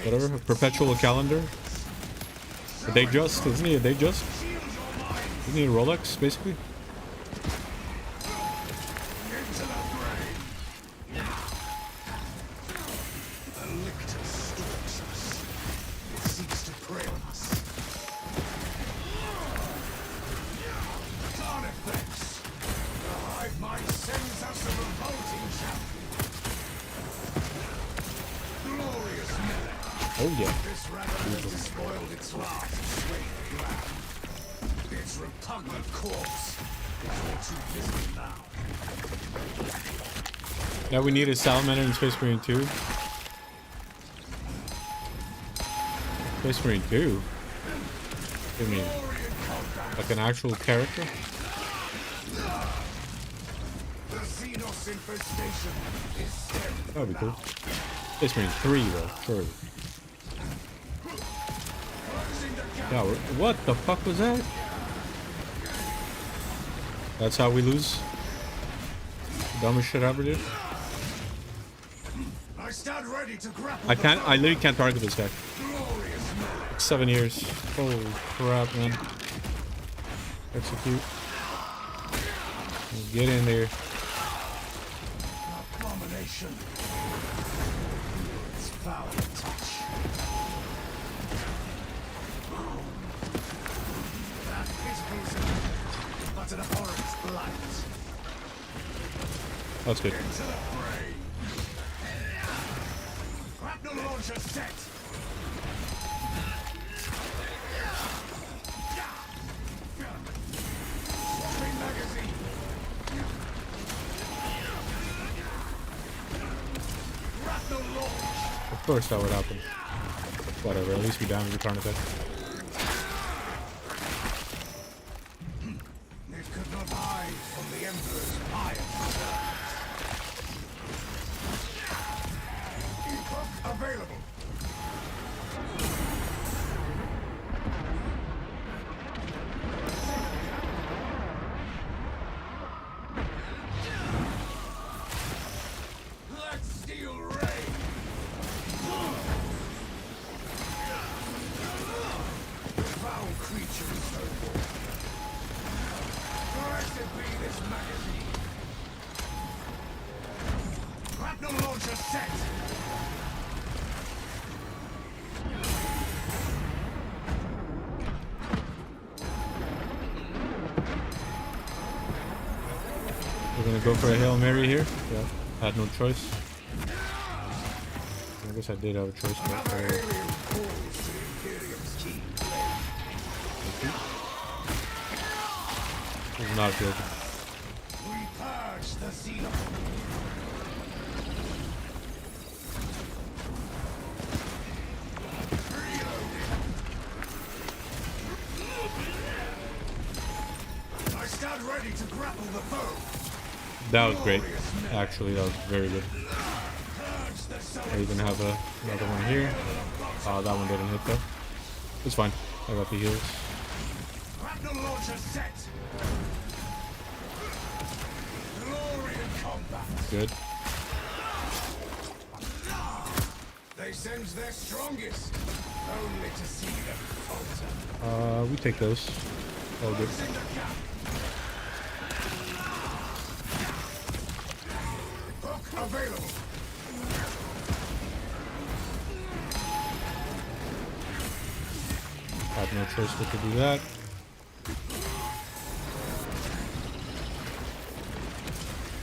whatever? A perpetual calendar? A day just? Isn't he a day just? Isn't he a Rolex, basically?
Into the fray. The lictor stalks us. It seeks to prey on us. Darn effects. The hive mind sends us a revolting champion. Glorious melee.
Oh yeah.
This rabbit has despoiled its last sweet lamb. Its repugnant corpse is all too visible now.
Now we need a salamander in Space Marine 2. Space Marine 2? I mean, like an actual character?
The Xenos infestation is staring.
That'd be cool. Space Marine 3 though, surely.
Closing the gap.
Yeah, what the fuck was that? That's how we lose? Dumbest shit ever, dude.
I stand ready to grapple.
I literally can't target this guy.
Glorious melee.
Like 7 years. Holy crap, man. Execute. Get in there.
Abomination. Its foul touch. That pitiful Xenos, but an abhorrent blight.
That's good.
Into the fray. Grapnel launcher set. Swapping magazine. Grapnel launch.
Of course that would happen. Whatever, at least we damage the Carnifex.
It could not hide from the Emperor's iron. Epoch available. Let's steal rain. Foul creatures so forth. Blessed be this magazine.
gonna go for a Hail Mary here. Yeah, I had no choice. I guess I did have a choice, but
Another alien falls to Imperium's key blade.
it was not good.
We purge the Xenon. I stand ready to grapple the foe.
That was great. Actually, that was very good.
Purge the
I even have another one here. That one didn't hit though. It's fine. I got the heals.
Grapnel launcher set. Glory in combat.
Good.
They send their strongest, only to see them falter.
We take those. All good.
Closing the gap. Hook available.
Had no choice but to do that.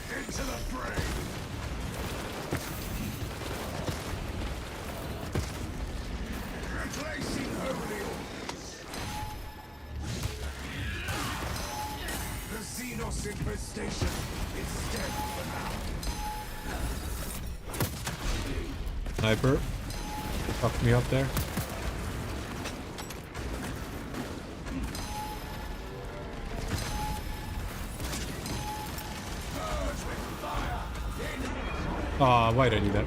Into the fray. Replacing holy orders. The Xenos infestation is dead for now.
Sniper. Fucked me up there. Why did I do that?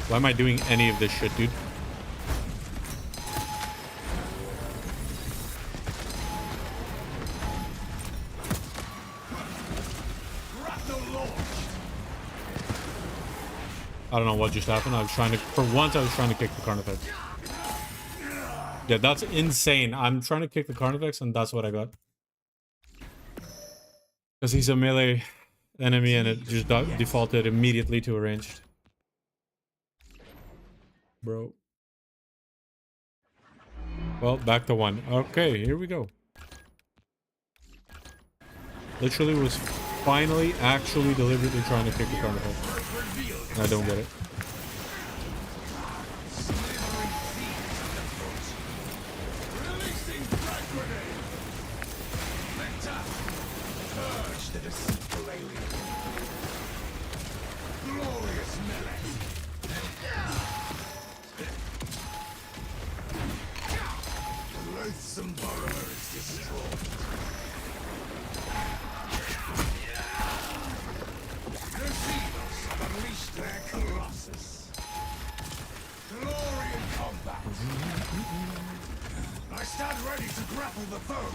Why am I doing any of this shit, dude? I don't know what just happened. I was trying to, for once, I was trying to kick the Carnifex. Yeah, that's insane. I'm trying to kick the Carnifex, and that's what I got. Because he's a melee enemy, and it just defaulted immediately to a ranged. Bro. Well, back to 1. Okay, here we go. Literally was finally, actually, deliberately trying to kick the Carnifex. And I don't get it.
Loathsome burrowers destroyed. The Xenos have unleashed their colossus. Glory in combat. I stand ready to grapple the foe.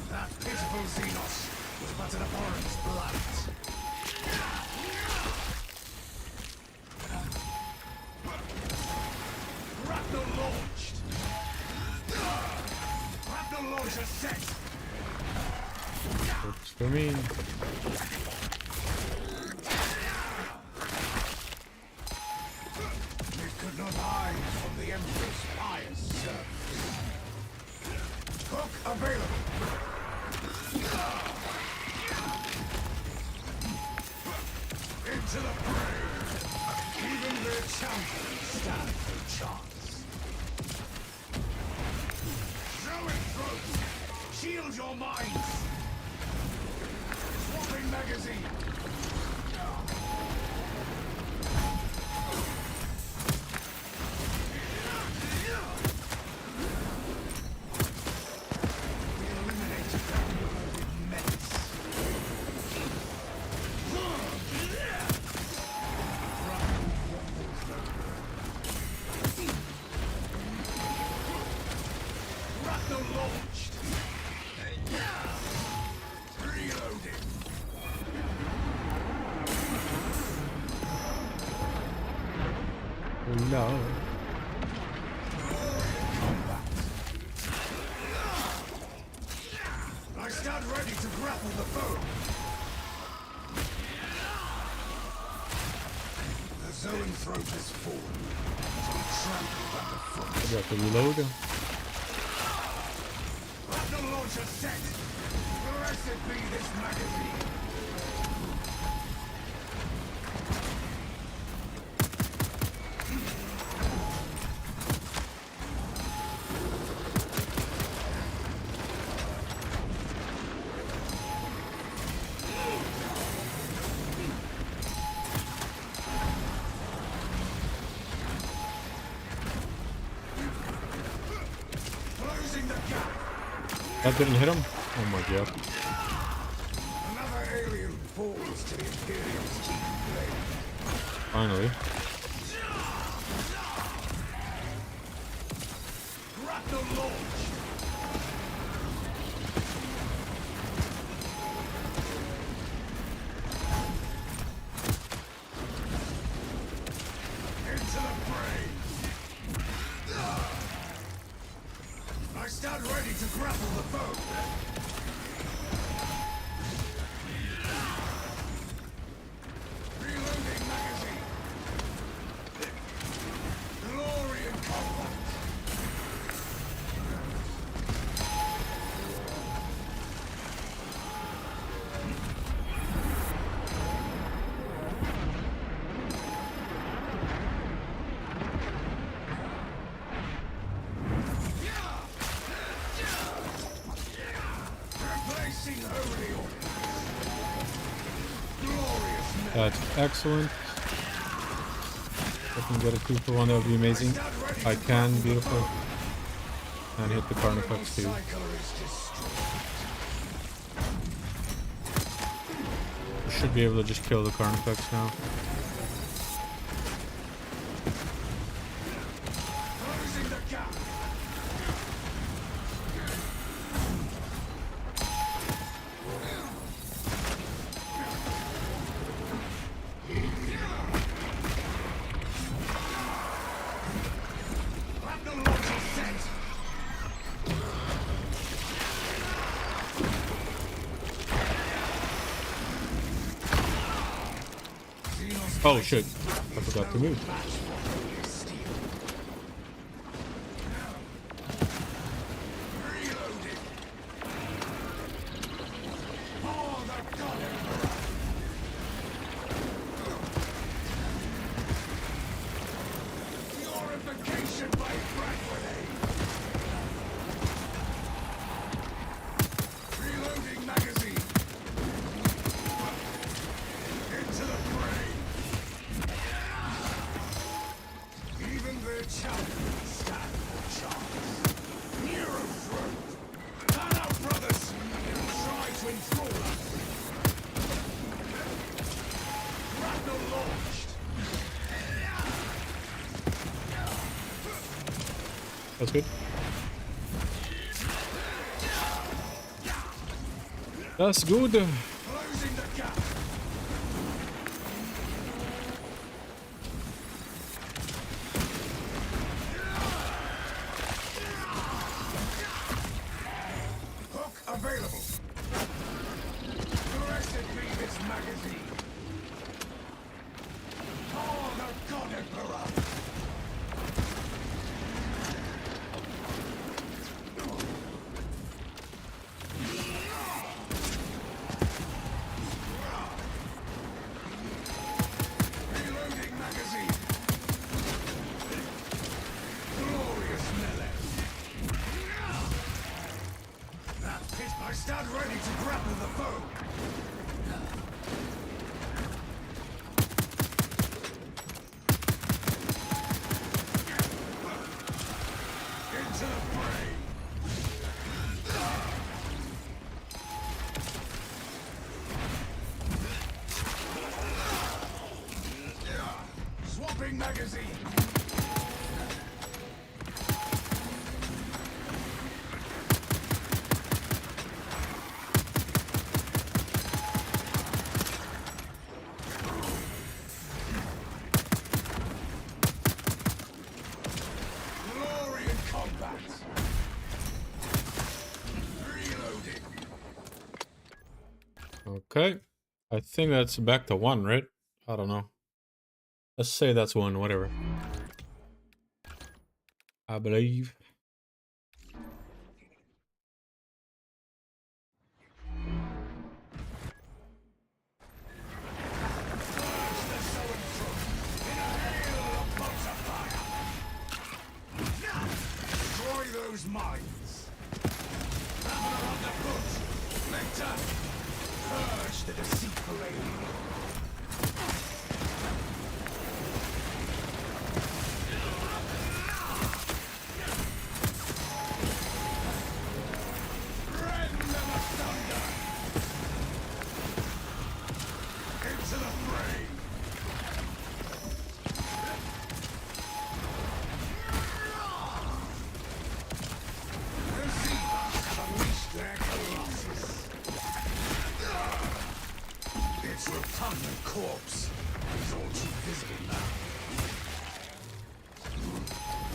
That pitiful Xenos was but an abhorrent blight. Grapnel launched. Grapnel launcher set.
Works for me.
It could not hide from the Emperor's pious service. Hook available. Into the fray. Even their champions stand no chance. Throw it through. Shield your minds. Swapping magazine. We eliminated that with menace. Grapnel launched. Reloading.
Oh no.
I stand ready to grapple the foe. The zone misanthrope has fallen. To be trampled underfoot.
I got to reload.
The launcher set. Blessed be this magazine. Closing the gap.
That didn't hit him? Oh my god.
Another alien falls to the Imperial's keen blade.
Finally.
Grapnel launch. Into the fray. I stand ready to grapple the foe. Reloading magazine. Glory in combat. Replacing holy orders. Glorious men.
That's excellent. If I can get a 2-for-1, that would be amazing. I can, beautiful. And hit the Carnifex too.
Cycler is destroyed.
Should be able to just kill the Carnifex now.
Closing the gap. Grapnel launcher set.
Oh shit. I forgot to move.
Reloading. Oh, the God Emperor. Purification by frag grenade. Reloading magazine. Into the fray. Even their champions stand for chance. Nero throat. Pan out, brothers. Try to enthrall us. Grapnel launched.
That's good. That's good.
Closing the gap. Hook available. Blessed be this magazine. Oh, the God Emperor. Reloading magazine. Glorious melee. That pit, I stand ready to grapple the foe. Into the fray. Swapping magazine. Glory in combat. Reloading.
Okay. I think that's back to 1, right? I don't know. Let's say that's one, whatever. I believe.
Destroy those mines. Traveler on the foot. Lecter. Purge the deceitful alien. Rend them asunder. Into the fray. Its repugnant corpse is all too visible now.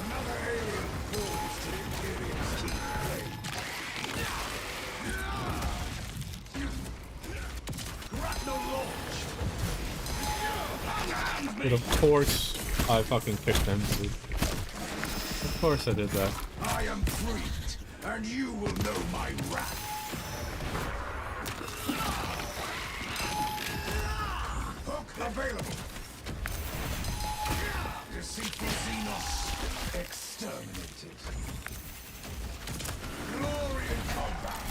Another alien falls to the Imperium's keen blade. Grapnel launch!
But of course, I fucking kicked them, dude. Of course I did that.
I am freed, and you will know my wrath. Hook available. Deceitful Xenos exterminated. Glory in combat.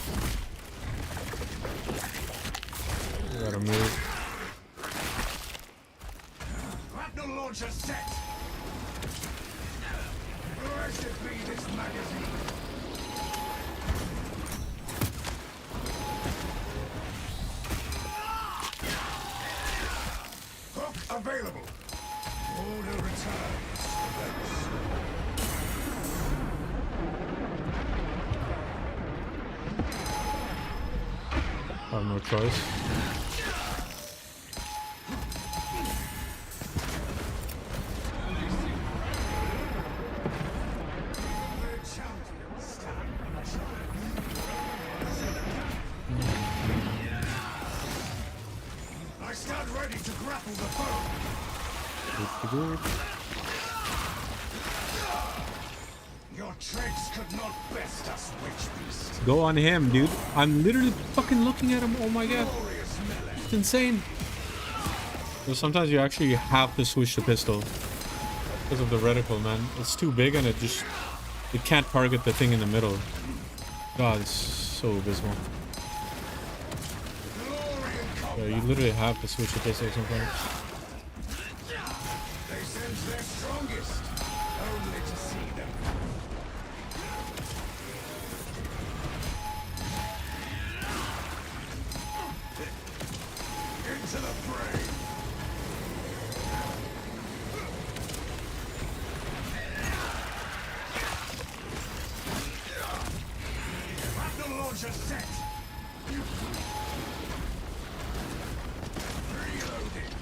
Gotta move.
Grapnel launcher set. Blessed be this magazine. Hook available. Order returns.
I have no choice.
The champion stands. I stand ready to grapple the foe.
Good.
Your tricks could not best us, witch beast.
Go on him, dude. I'm literally fucking looking at him. Oh my god.
Glorious melee.
It's insane. So sometimes you actually have to switch to pistol because of the reticle, man. It's too big and it can't target the thing in the middle. God, it's so abysmal.
Glory in combat.
Yeah, you literally have to switch to pistol sometimes.
They sense their strongest, only to see them. Into the fray. Grapnel launcher set. Reloading.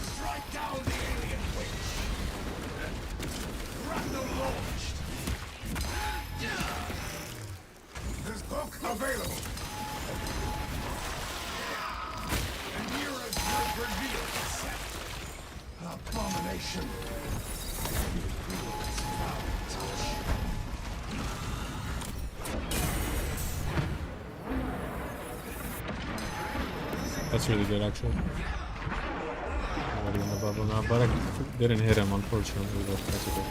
Strike down the alien witch. Grapnel launched. There's hook available. And Mira's grip reveals itself. Abomination. I can feel its foul touch.
That's really good, actually. Already in the bubble now, but I didn't hit him, unfortunately, but that's okay.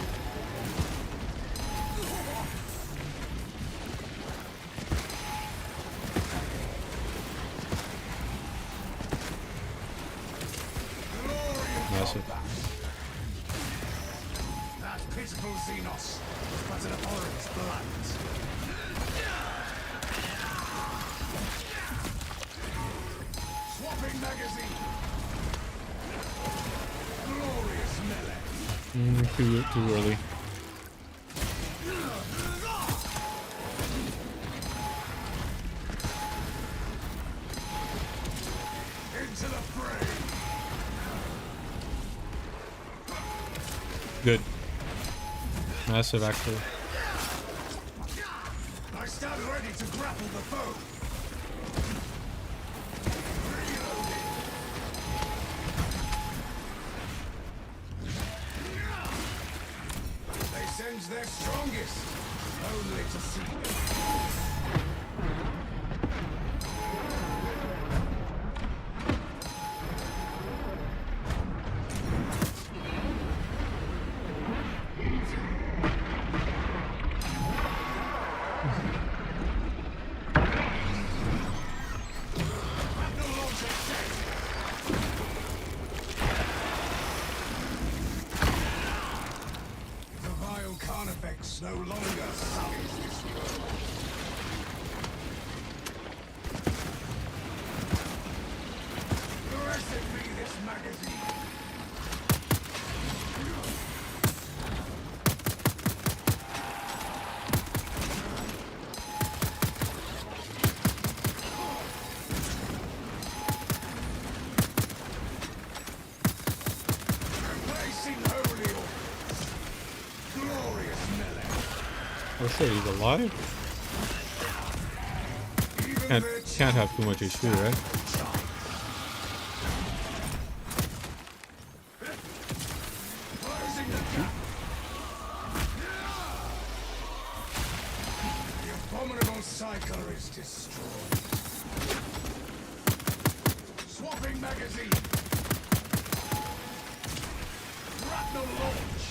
Massive.
That pitiful Xenos was but an abhorrent blight. Swapping magazine. Glorious melee.
Too early.
Into the fray.
Good. Massive, actually.
I stand stand ready to grapple the foe. Reloading. They send their strongest, only to see them. Carnifex no longer sullies this world. Blessed be this magazine. Replacing holy orders. Glorious melee.
Oh shit, he's alive?
Even
Can't have too much HP, right?
Closing the gap. The abominable cycler is destroyed. Swapping magazine. Grapnel launch.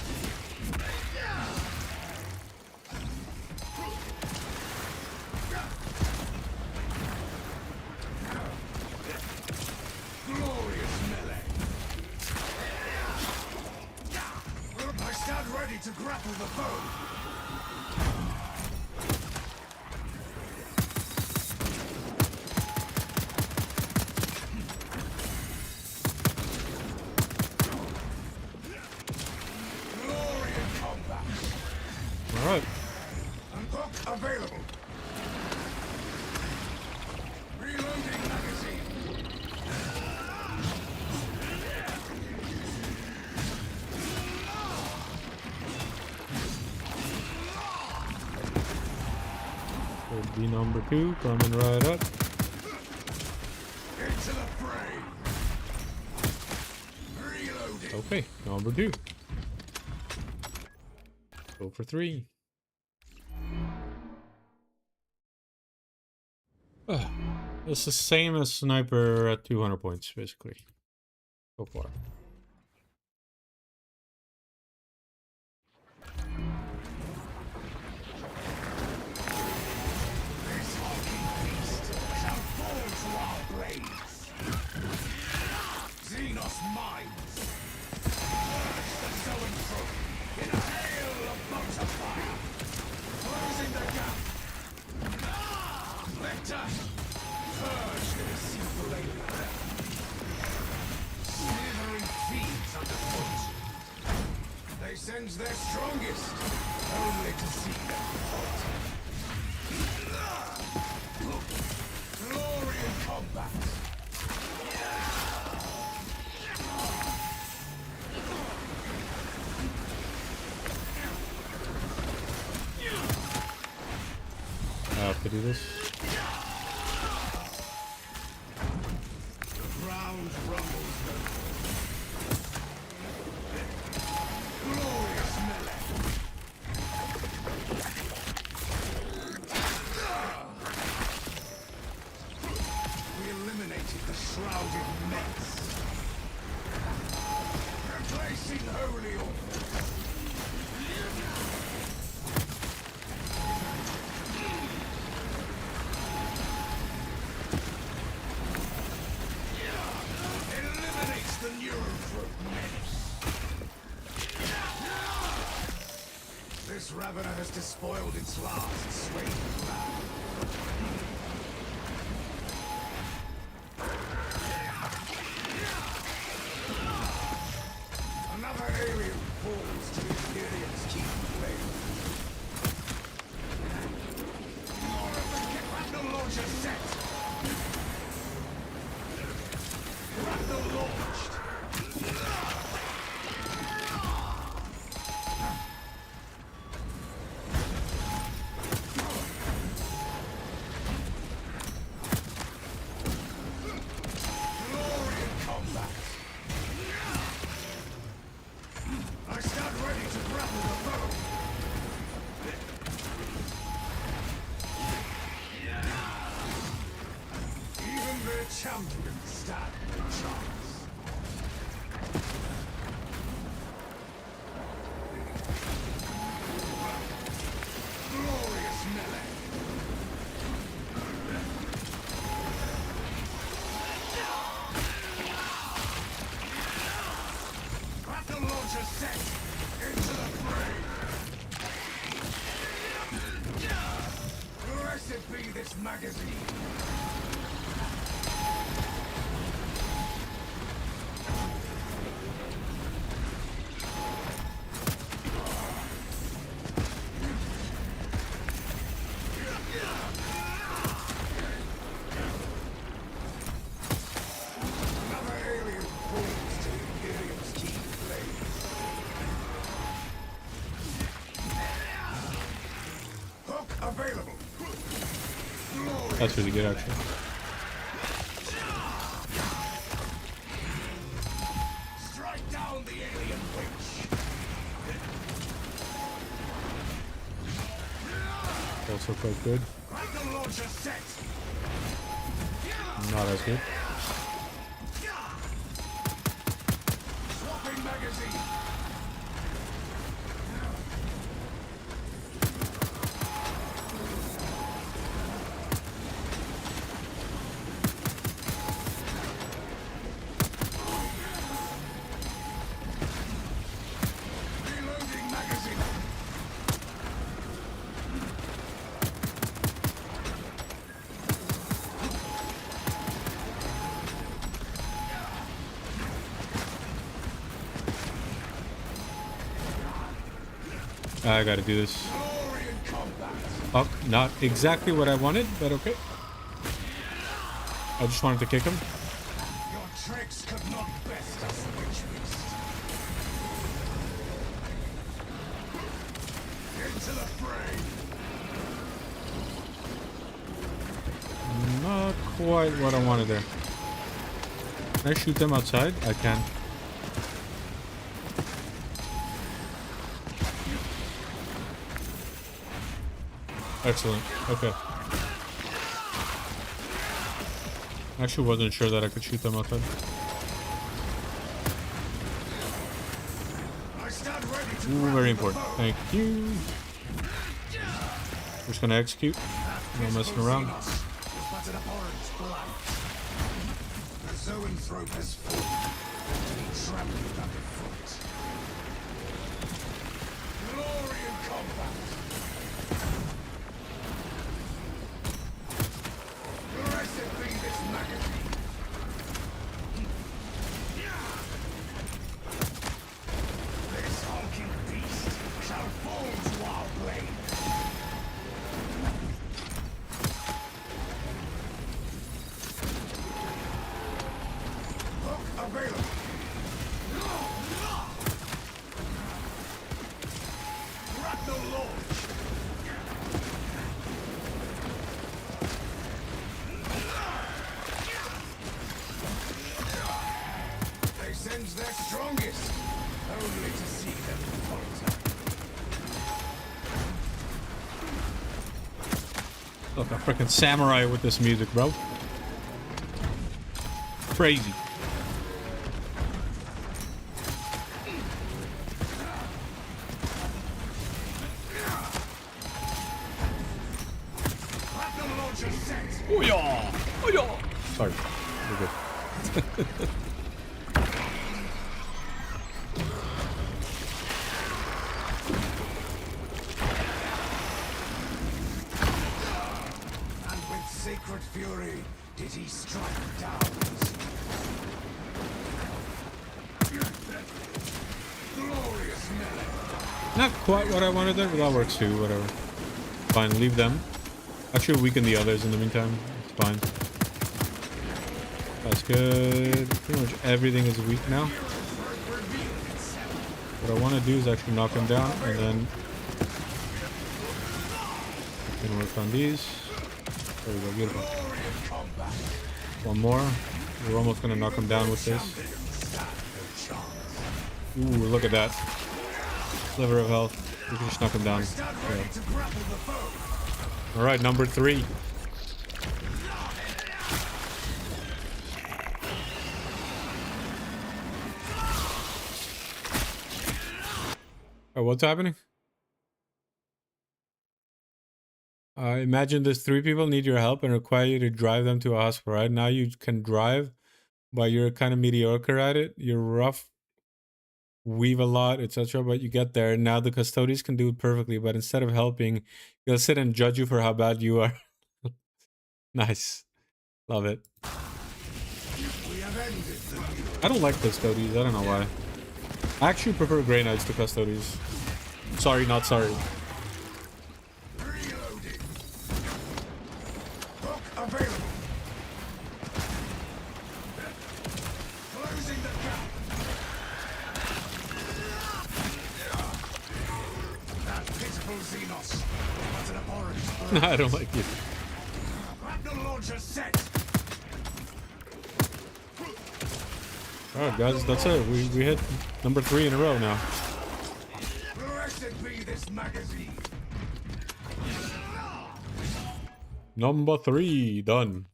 Glorious melee. I stand ready to grapple the foe. Glory in combat.
Alright.
Unlock available. Reloading magazine.
Would be number 2 coming right up.
Into the fray. Reloading.
Okay, number 2. Go for 3. It's the same as sniper at 200 points, basically. So far.
This hulking beast shall fall to our blades. Xenos minds. Purge the Zoan trophy in a hail of motor fire. Closing the gap. Lecter. Purge the deceitful alien. Slithering fiends underfoot. They send their strongest, only to see them falter. Glory in combat.
I have to do this.
The ground rumbles. Glorious melee. We eliminated the shrouded menace. Replacing holy orders. Eliminates the neurothroat menace. This ravener has despoiled its last swaying ground. Another alien falls to Imperium's key blade. More of the Grapnel launcher set. Grapnel launched. None can stand the chance. Glorious melee. Battle launcher set. Into the fray. Blessed be this magazine. Another alien falls to Imperium's key blade. Hook available.
That's really good, actually.
Strike down the alien witch.
Also quite good.
Battle launcher set.
Not as good.
Swapping magazine. Reloading magazine.
I gotta do this.
Glory in combat.
Oh, not exactly what I wanted, but okay. I just wanted to kick him.
Your tricks could not best us, witch beast. Into the fray.
Not quite what I wanted there. Can I shoot them outside? I can. Excellent. Okay. Actually wasn't sure that I could shoot them outside.
I stand ready to
Ooh, very important. Thank you. Just gonna execute. No messing around.
But an abhorrent blood. The zoanthrope has fallen, to be trampled underfoot. Glory in combat. Blessed be this magazine. This hulking beast shall fall to our blade. Hook available. Grapnel launch. They sense their strongest, only to see them falter.
Look, a freaking samurai with this music, bro. Crazy.
Grapnel launcher set.
Oh yeah! Oh yeah! Sorry. We're good.
And with sacred fury did he strike down. Glorious melee.
Not quite what I wanted there, but that works too. Whatever. Fine, leave them. Actually, weaken the others in the meantime. It's fine. That's good. Pretty much everything is weak now. What I want to do is actually knock him down, and then we can work on these. There we go, beautiful. One more. We're almost gonna knock him down with this. Ooh, look at that. Sliver of health. We can just knock him down. Yeah. Alright, number 3. Oh, what's happening? Imagine there's 3 people need your help and require you to drive them to a hospital, right? Now you can drive, but you're kind of mediocre at it. You're rough, weave a lot, etc. But you get there. Now the custodians can do it perfectly, but instead of helping, they'll sit and judge you for how bad you are. Nice. Love it. I don't like custodians. I don't know why. I actually prefer Grey Knights to custodians. Sorry, not sorry.
Reloading. Hook available. Closing the gap. That pitiful Xenos. What an abhorrent.
I don't like you.
Grapnel launcher set.
Alright guys, that's it. We hit number 3 in a row now.
Blessed be this magazine.
Number 3 done.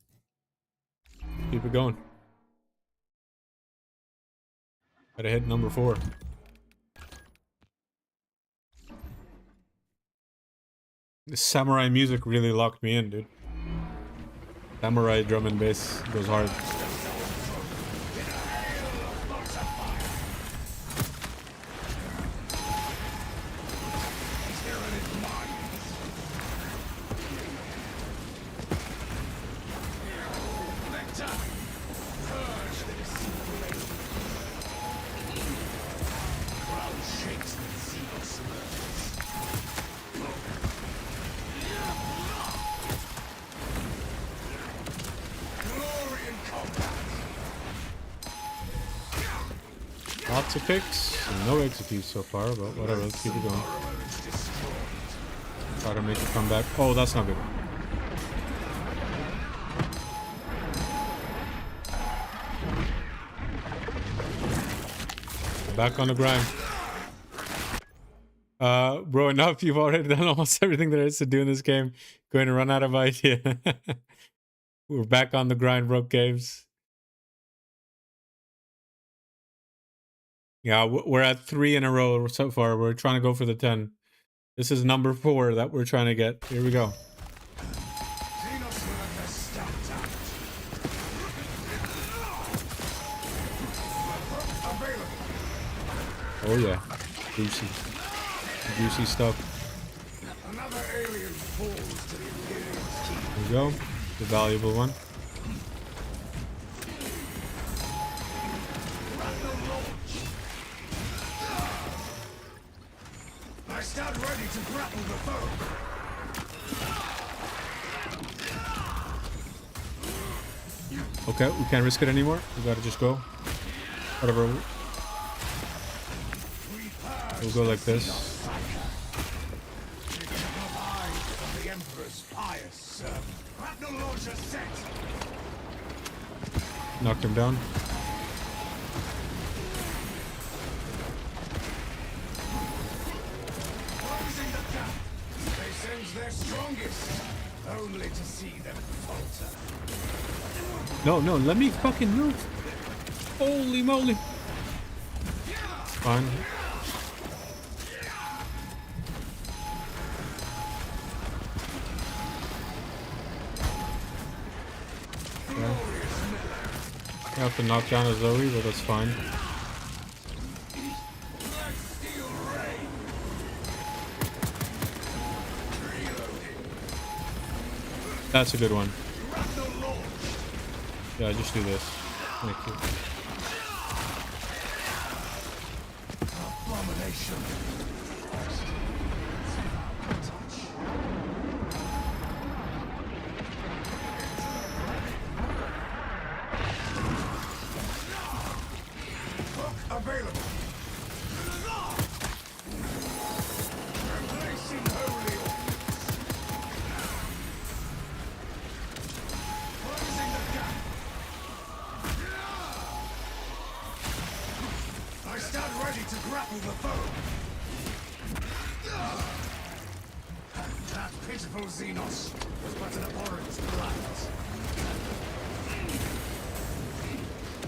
Keep it going. Gotta hit number 4. The samurai music really locked me in, dude. Samurai drum and bass goes hard. Lots of picks, and no executes so far, but whatever, let's keep it going. Try to make it come back. Oh, that's not good. Back on the grind. Bro, enough. You've already done almost everything there is to do in this game. Going to run out of idea. We're back on the grind, bro, games. Yeah, we're at 3 in a row so far. We're trying to go for the 10. This is number 4 that we're trying to get. Here we go. Oh yeah, juicy, juicy stuff.
Another alien falls to the Imperial's teeth.
There we go, the valuable one.
I stand ready to grapple the foe.
Okay, we can't risk it anymore. We gotta just go. Whatever. We'll go like this.
The Emperor's pious grapnel launcher set.
Knocked him down.
Closing the gap. They sense their strongest, only to see them falter.
No, no, let me fucking move. Holy moly. Fine. Okay. I have to knock down a Zoe, but that's fine. That's a good one. Yeah, just do this. Thank you.
Abomination. Available. Replacing holy ordnance. Closing the gap. I stand ready to grapple the foe. That pitiful Xenos was but an abhorrent blight.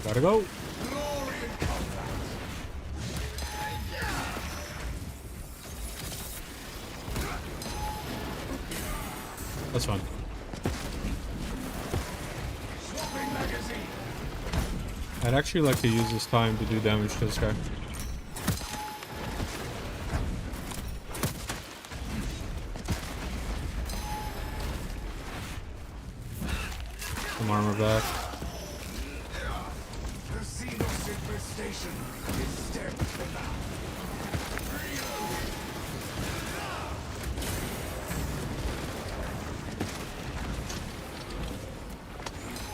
Gotta go.
Glory in combat.
That's fine.
Swapping magazine.
I'd actually like to use this time to do damage to this guy. Some armor back.
The Xenos infestation is stemmed for now.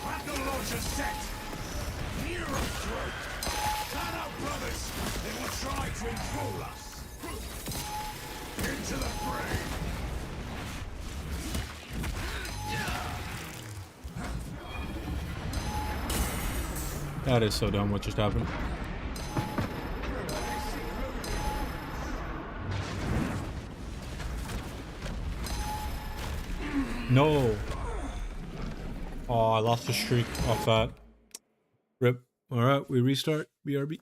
Battle launcher set. Near a throat. Turn out, brothers. They will try to enthrall us. Into the fray.
That is so dumb what just happened. No. Oh, I lost a streak off that. Rip. Alright, we restart. BRB.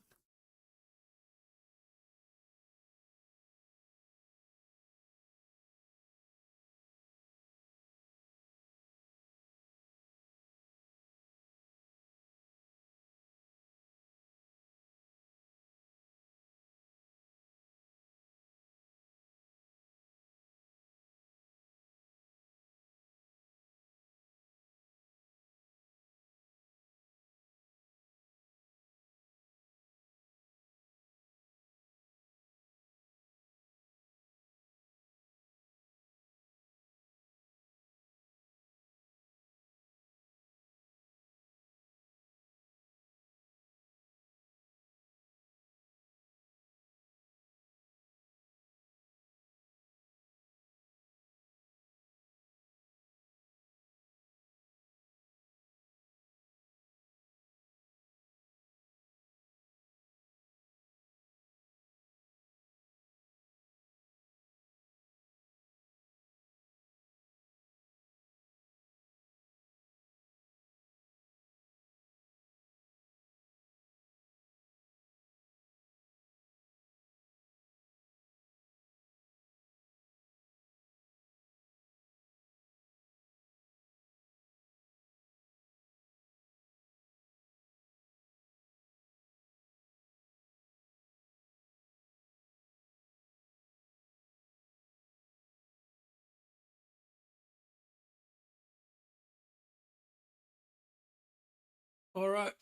Alright.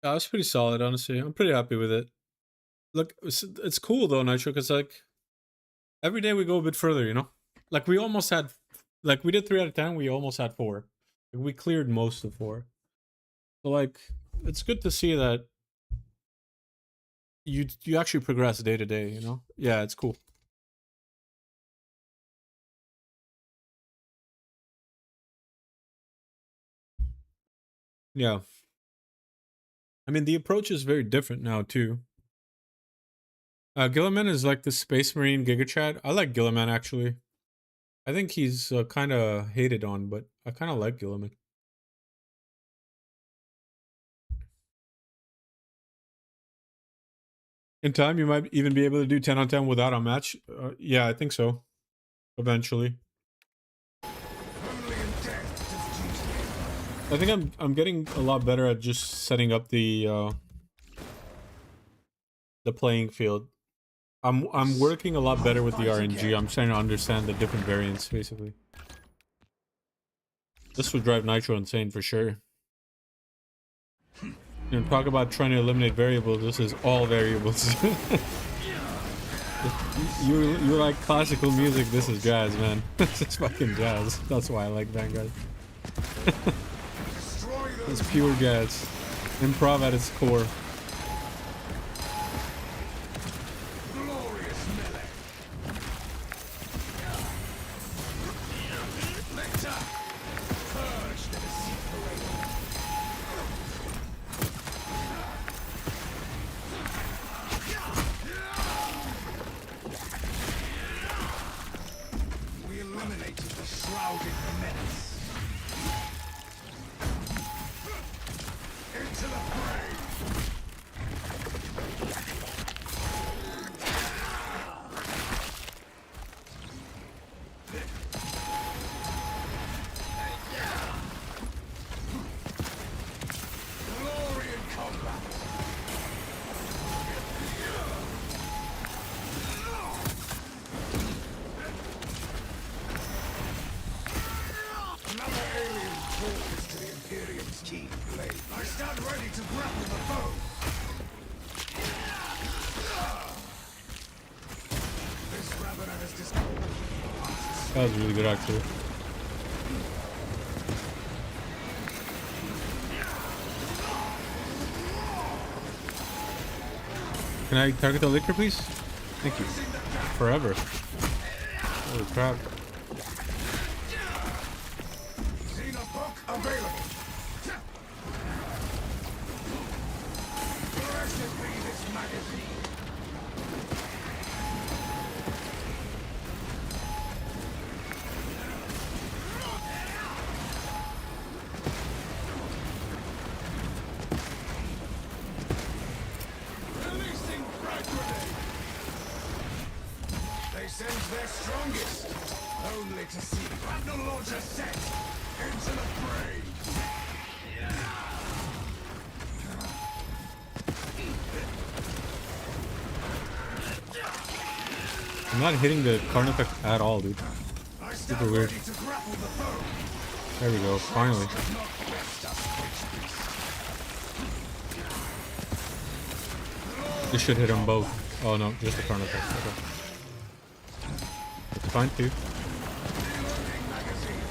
That was pretty solid, honestly. I'm pretty happy with it. Look, it's cool though, Nitro, because like every day we go a bit further, you know? Like we almost had, like we did 3 out of 10, we almost had 4. We cleared most of 4. So like, it's good to see that you actually progress day to day, you know? Yeah, it's cool. Yeah. I mean, the approach is very different now too. Gilliman is like the Space Marine Giga Chad. I like Gilliman actually. I think he's kind of hated on, but I kind of like Gilliman. In time, you might even be able to do 10 on 10 without a match. Yeah, I think so. Eventually. I think I'm getting a lot better at just setting up the playing field. I'm working a lot better with the RNG. I'm trying to understand the different variants, basically. This would drive Nitro insane for sure. You know, talk about trying to eliminate variables. This is all variables. you like classical music. This is jazz, man. This is fucking jazz. That's why I like Vanguard. It's pure jazz. Improv at its core.
alien claws to the Imperium's keen blade. I stand ready to grapple the foe. This ravener has discovered.
That was really good, actually. Can I target the liquor, please? Thank you. Forever. Holy crap.
Seen a book available. Blessed be this magazine. Releasing frag grenade. They send their strongest, only to see grapnel launcher set into the fray.
I'm not hitting the Carnifex at all, dude.
I stand
Super weird.
ready to grapple the foe.
There we go, finally.
Does not rest us, witch.
This should hit them both. Oh no, just the Carnifex. Okay. It's fine too.
Reloading magazine.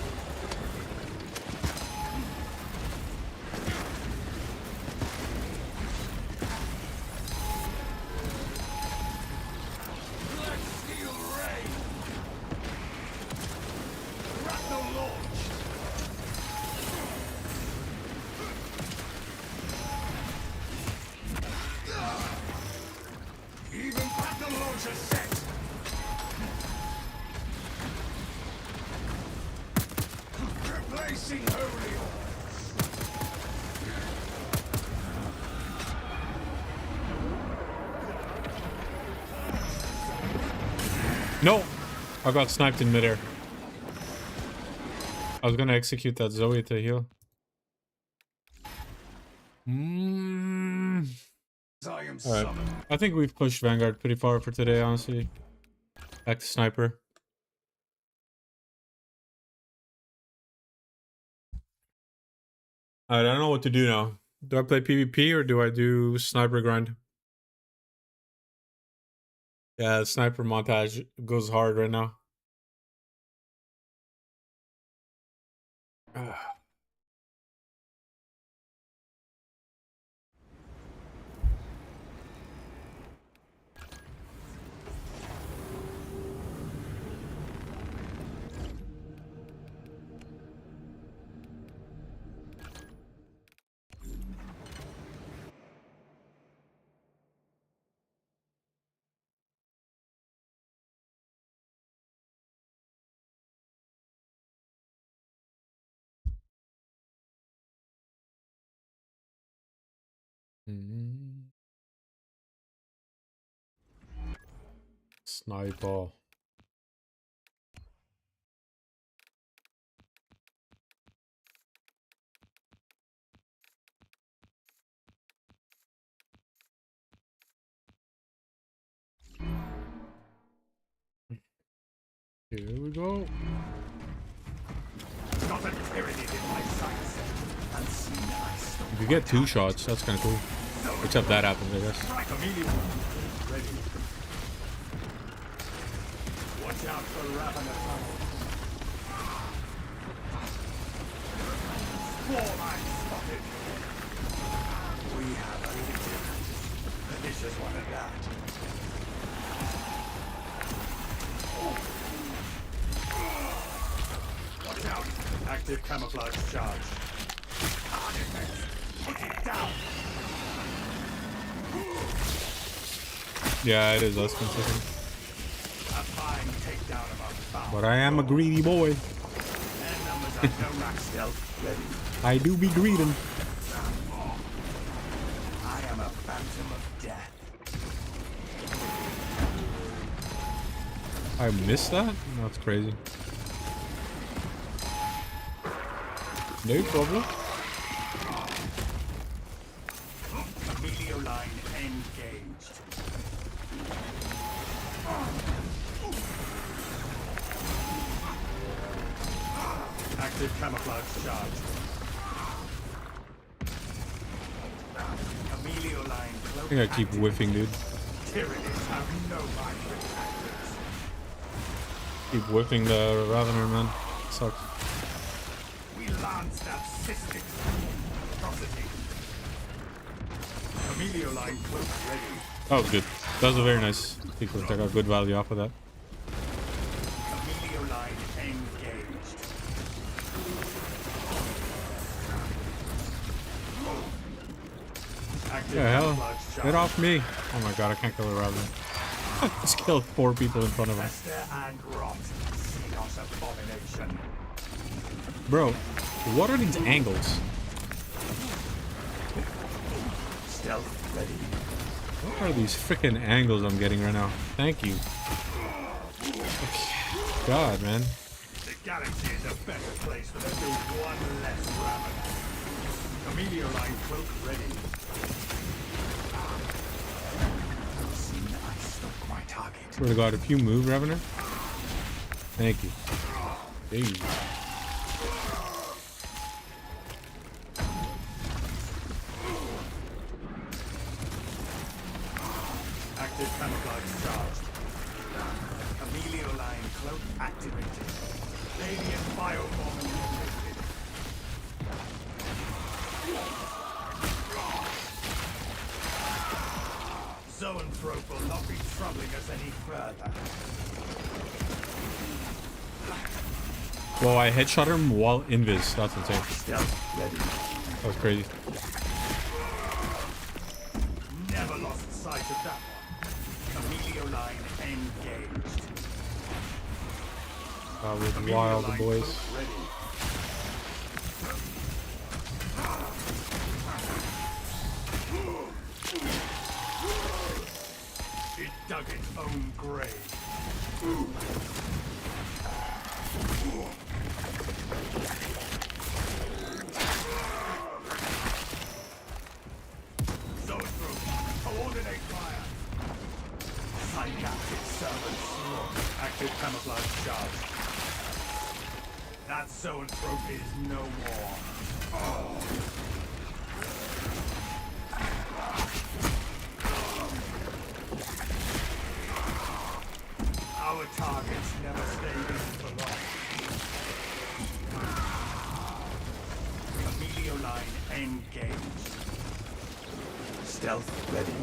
Black steel ray. Grapnel launch. Even grapnel launcher set. Replacing holy orders.
No! I got sniped in midair. I was gonna execute that Zoe to heal.
I am
Alright.
summoned.
I think we've pushed Vanguard pretty far for today, honestly. Back to Sniper. Alright, I don't know what to do now. Do I play PvP or do I do Sniper grind? Yeah, the Sniper montage goes hard right now. Sniper. Here we go.
Not a pyramid in my sights. Unseen I stole.
If you get 2 shots, that's kind of cool. Except that happens, I guess.
Strike immediately. Ready. Watch out for Ravener tunnel. Swarm I spotted. We have a leader. This is one of that. Watch out. Active camouflage charge. Put it down.
Yeah, it is us consistent.
A fine takedown of our foul.
But I am a greedy boy.
Their numbers are no rack stealth. Ready.
I do be greeding.
I am a phantom of death.
I missed that? That's crazy. No problem.
Emilio line engaged. Active Active camouflage charged. Amelio line
I
cloak
think I keep whiffing, dude.
Tyrannies have no mind for tactics.
Keep whiffing the Ravener, man. Sucks.
We lance that cystic atrocity. Amelio line cloak ready.
That was good. That was a very nice sequence. I got good value off of that.
Amelio line engaged. Active
Yeah, hell.
camouflage
Get
charge.
off me. Oh my god, I can't kill the Ravener. Just killed 4 people in front of him.
Fester and rot. Xenos abomination.
Bro, what are these angles?
Stealth ready.
What are these freaking angles I'm getting right now? Thank you. God, man.
The galaxy is a better place for there being one less raven. Amelio line cloak ready. I stuck my target.
Swear to God, if you move, Ravener. Thank you. Jeez.
Active camouflage charged. Amelio line cloak activated. Radiant bioform eliminated. Zoanthrope will not be troubling us any further.
Well, I headshot him while invis. That's insane.
Stealth ready.
That was crazy.
Never lost sight of that one. Amelio line engaged.
That was
Amelio
wild,
line
boys.
cloak ready. It dug its own grave. Zoanthrope, coordinate fire. Synaptic servants. Active camouflage charge. That Zoanthrope is no more. Our targets never stay in for long. Amelio line engaged. Stealth ready.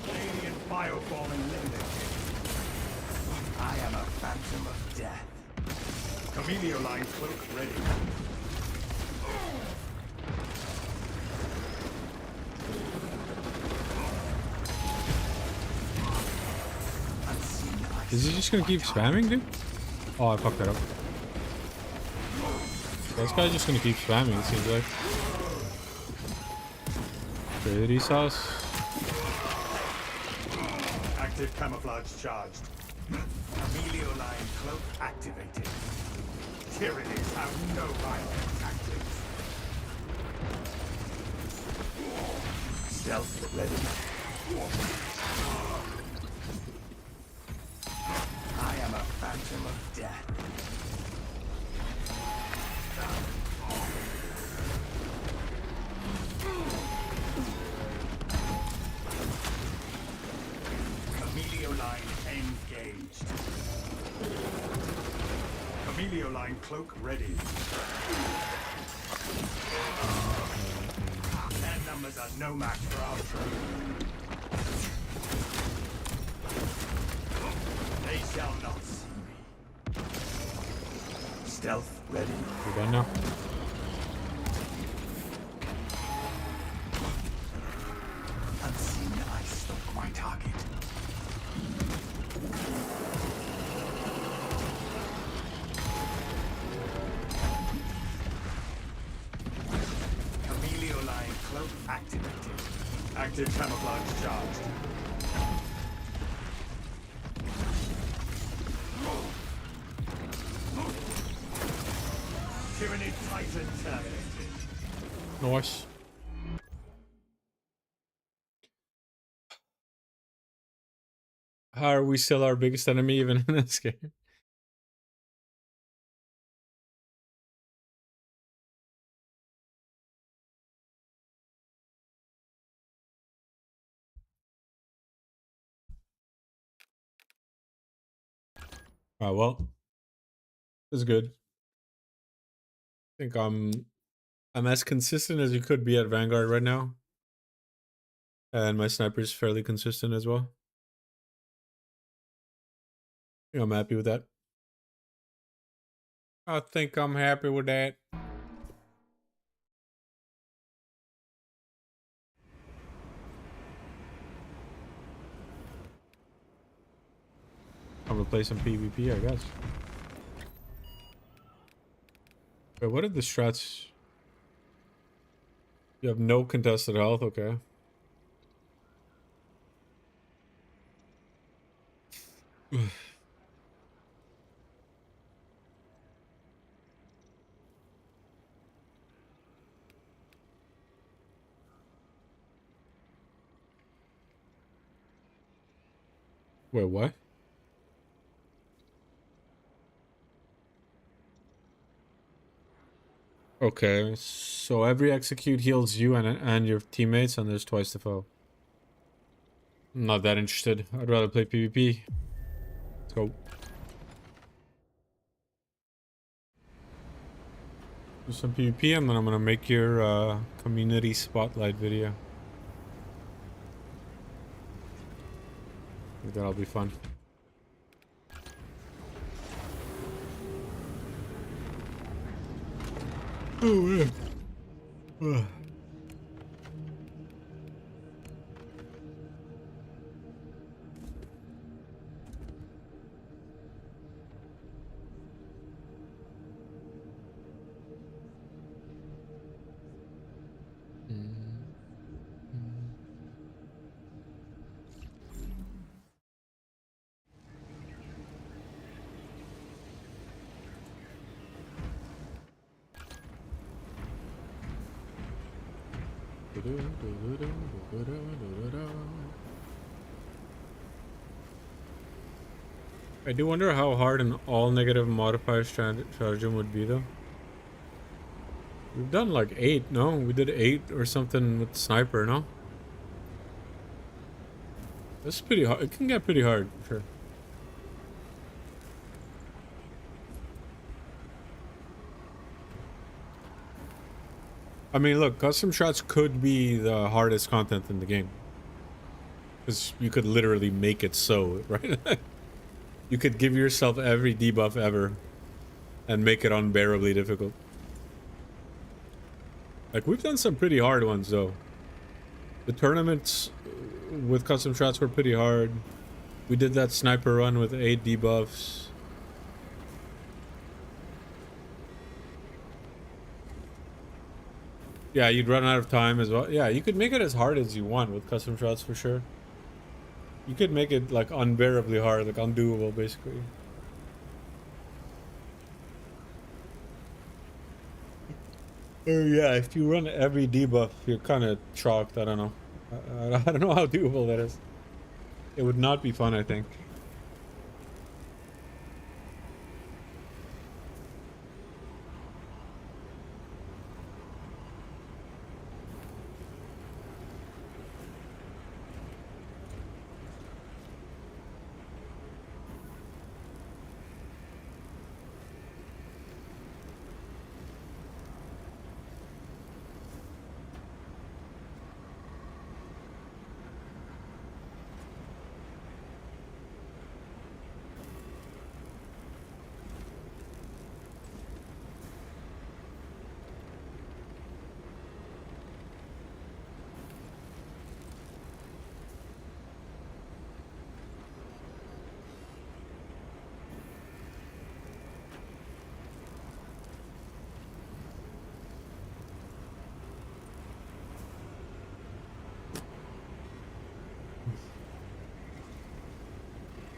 Alien bioform eliminated. I am a phantom of death. Amelio line cloak ready.
Is he just gonna keep spamming, dude? Oh, I fucked that up. This guy's just gonna keep spamming, it seems like. Pretty sauce.
Active camouflage charged. Amelio line cloak activated. Tyrannies have no violent tactics. Stealth ready. I am a phantom of death. Amelio line engaged. Amelio line cloak ready. Their numbers are no match for our troops. They shall not see me. Stealth ready.
You done now?
Unseen, I stalk my target. Amelio line cloak activated. Active camouflage charged. Tyranny Titan terminated.
Nice. How are we still our biggest enemy even in this game? Oh well, it's good. I think I'm as consistent as you could be at Vanguard right now, and my sniper's fairly consistent as well. I think I'm happy with that. I think I'm happy with that. I'm gonna play some PvP, I guess. Wait, what are the strats? You have no contested health, okay. Wait, what? Okay, so every execute heals you and your teammates, and there's twice the foe. I'm not that interested. I'd rather play PvP. Let's go. Do some PvP, and then I'm gonna make your community spotlight video. I think that'll be fun. Oh yeah. Ugh. I do wonder how hard an all negative modifier stratagem would be though. We've done like 8, no? We did 8 or something with sniper, no? That's pretty hard. It can get pretty hard, for sure. I mean, look, custom shots could be the hardest content in the game. Because you could literally make it so, right? You could give yourself every debuff ever and make it unbearably difficult. Like, we've done some pretty hard ones, though. The tournaments with custom shots were pretty hard. We did that sniper run with 8 debuffs. Yeah, you'd run out of time as well. Yeah, you could make it as hard as you want with custom shots for sure. You could make it like unbearably hard, like undoable basically. Yeah, if you run every debuff, you're kind of chalked. I don't know. I don't know how doable that is. It would not be fun, I think.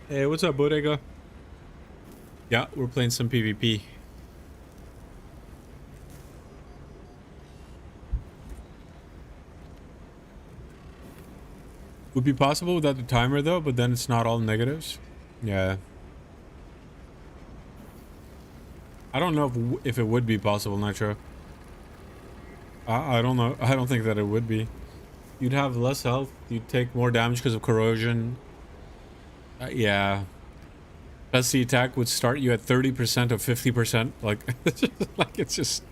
Hey, what's up, Bodega? Yeah, we're playing some PvP. Would be possible without the timer though, but then it's not all negatives. Yeah. I don't know if it would be possible, Nitro. I don't know. I don't think that it would be. You'd have less health. You'd take more damage because of corrosion. Yeah. Press the attack would start you at 30% of 50%. Like, like it's just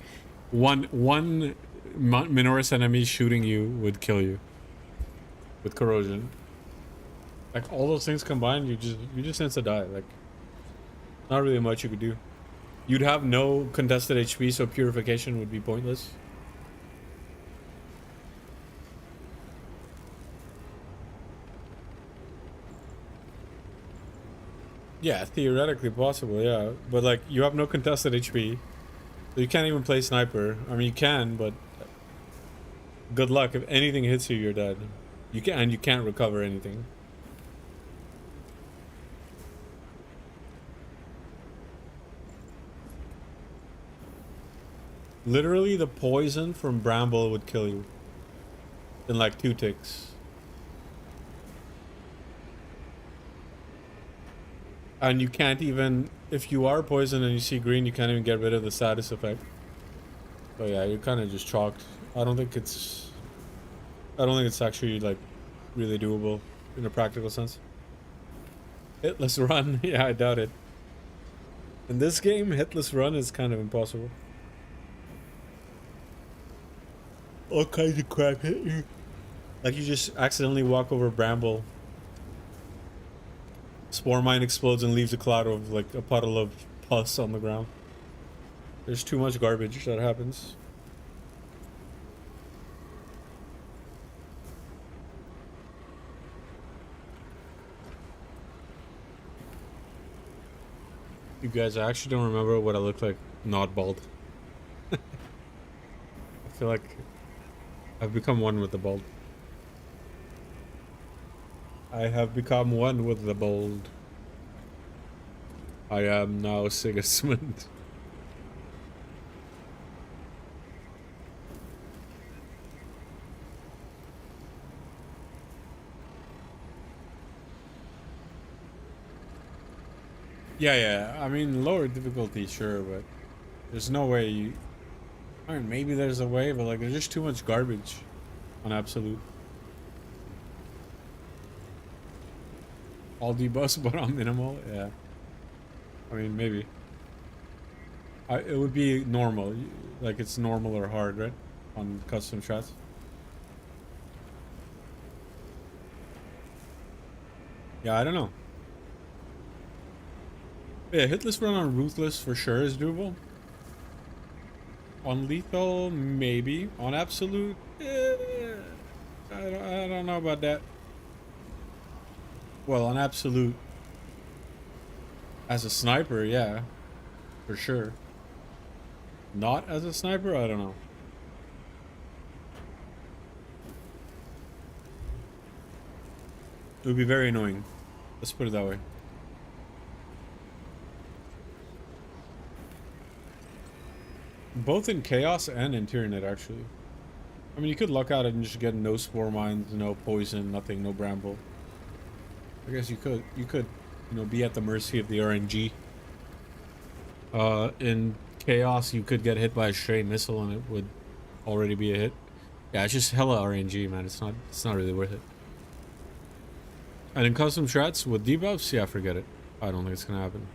one Minoris enemy shooting you would kill you with corrosion. Like all those things combined, you just insta die. Like, not really much you could do. You'd have no contested HP, so purification would be pointless. Yeah, theoretically possible, yeah. But like, you have no contested HP. So you can't even play sniper. I mean, you can, but good luck. If anything hits you, you're dead. You can't recover anything. Literally, the poison from Bramble would kill you in like 2 ticks. And you can't even, if you are poisoned and you see green, you can't even get rid of the status effect. So yeah, you're kind of just chalked. I don't think it's actually like really doable in a practical sense. Hitless run, yeah, I doubt it. In this game, hitless run is kind of impossible. All kinds of crap hit you. Like you just accidentally walk over Bramble. Spore mine explodes and leaves a cloud of like a puddle of pus on the ground. There's too much garbage that happens. You guys, I actually don't remember what I look like not bald. I feel like I've become one with the bald. I have become one with the bold. I am now Sigismund. Yeah, I mean, lower difficulty, sure, but there's no way you... I mean, maybe there's a way, but like, there's just too much garbage on Absolute. All debuffs, but on minimal, yeah. I mean, maybe. It would be normal, like it's normal or hard, right? On custom strats. Yeah, I don't know. Yeah, hitless run on Ruthless for sure is doable. On Lethal, maybe. On Absolute, I don't know about that. Well, on Absolute, as a sniper, yeah, for sure. Not as a sniper, I don't know. It would be very annoying. Let's put it that way. Both in Chaos and in Tyranid, actually. I mean, you could luck out and just get no Spore Mines, no Poison, nothing, no Bramble. I guess you could, you know, be at the mercy of the RNG. In Chaos, you could get hit by a stray missile and it would already be a hit. Yeah, it's just hella RNG, man. It's not really worth it. And in custom strats with debuffs, yeah, forget it. I don't think it's gonna happen.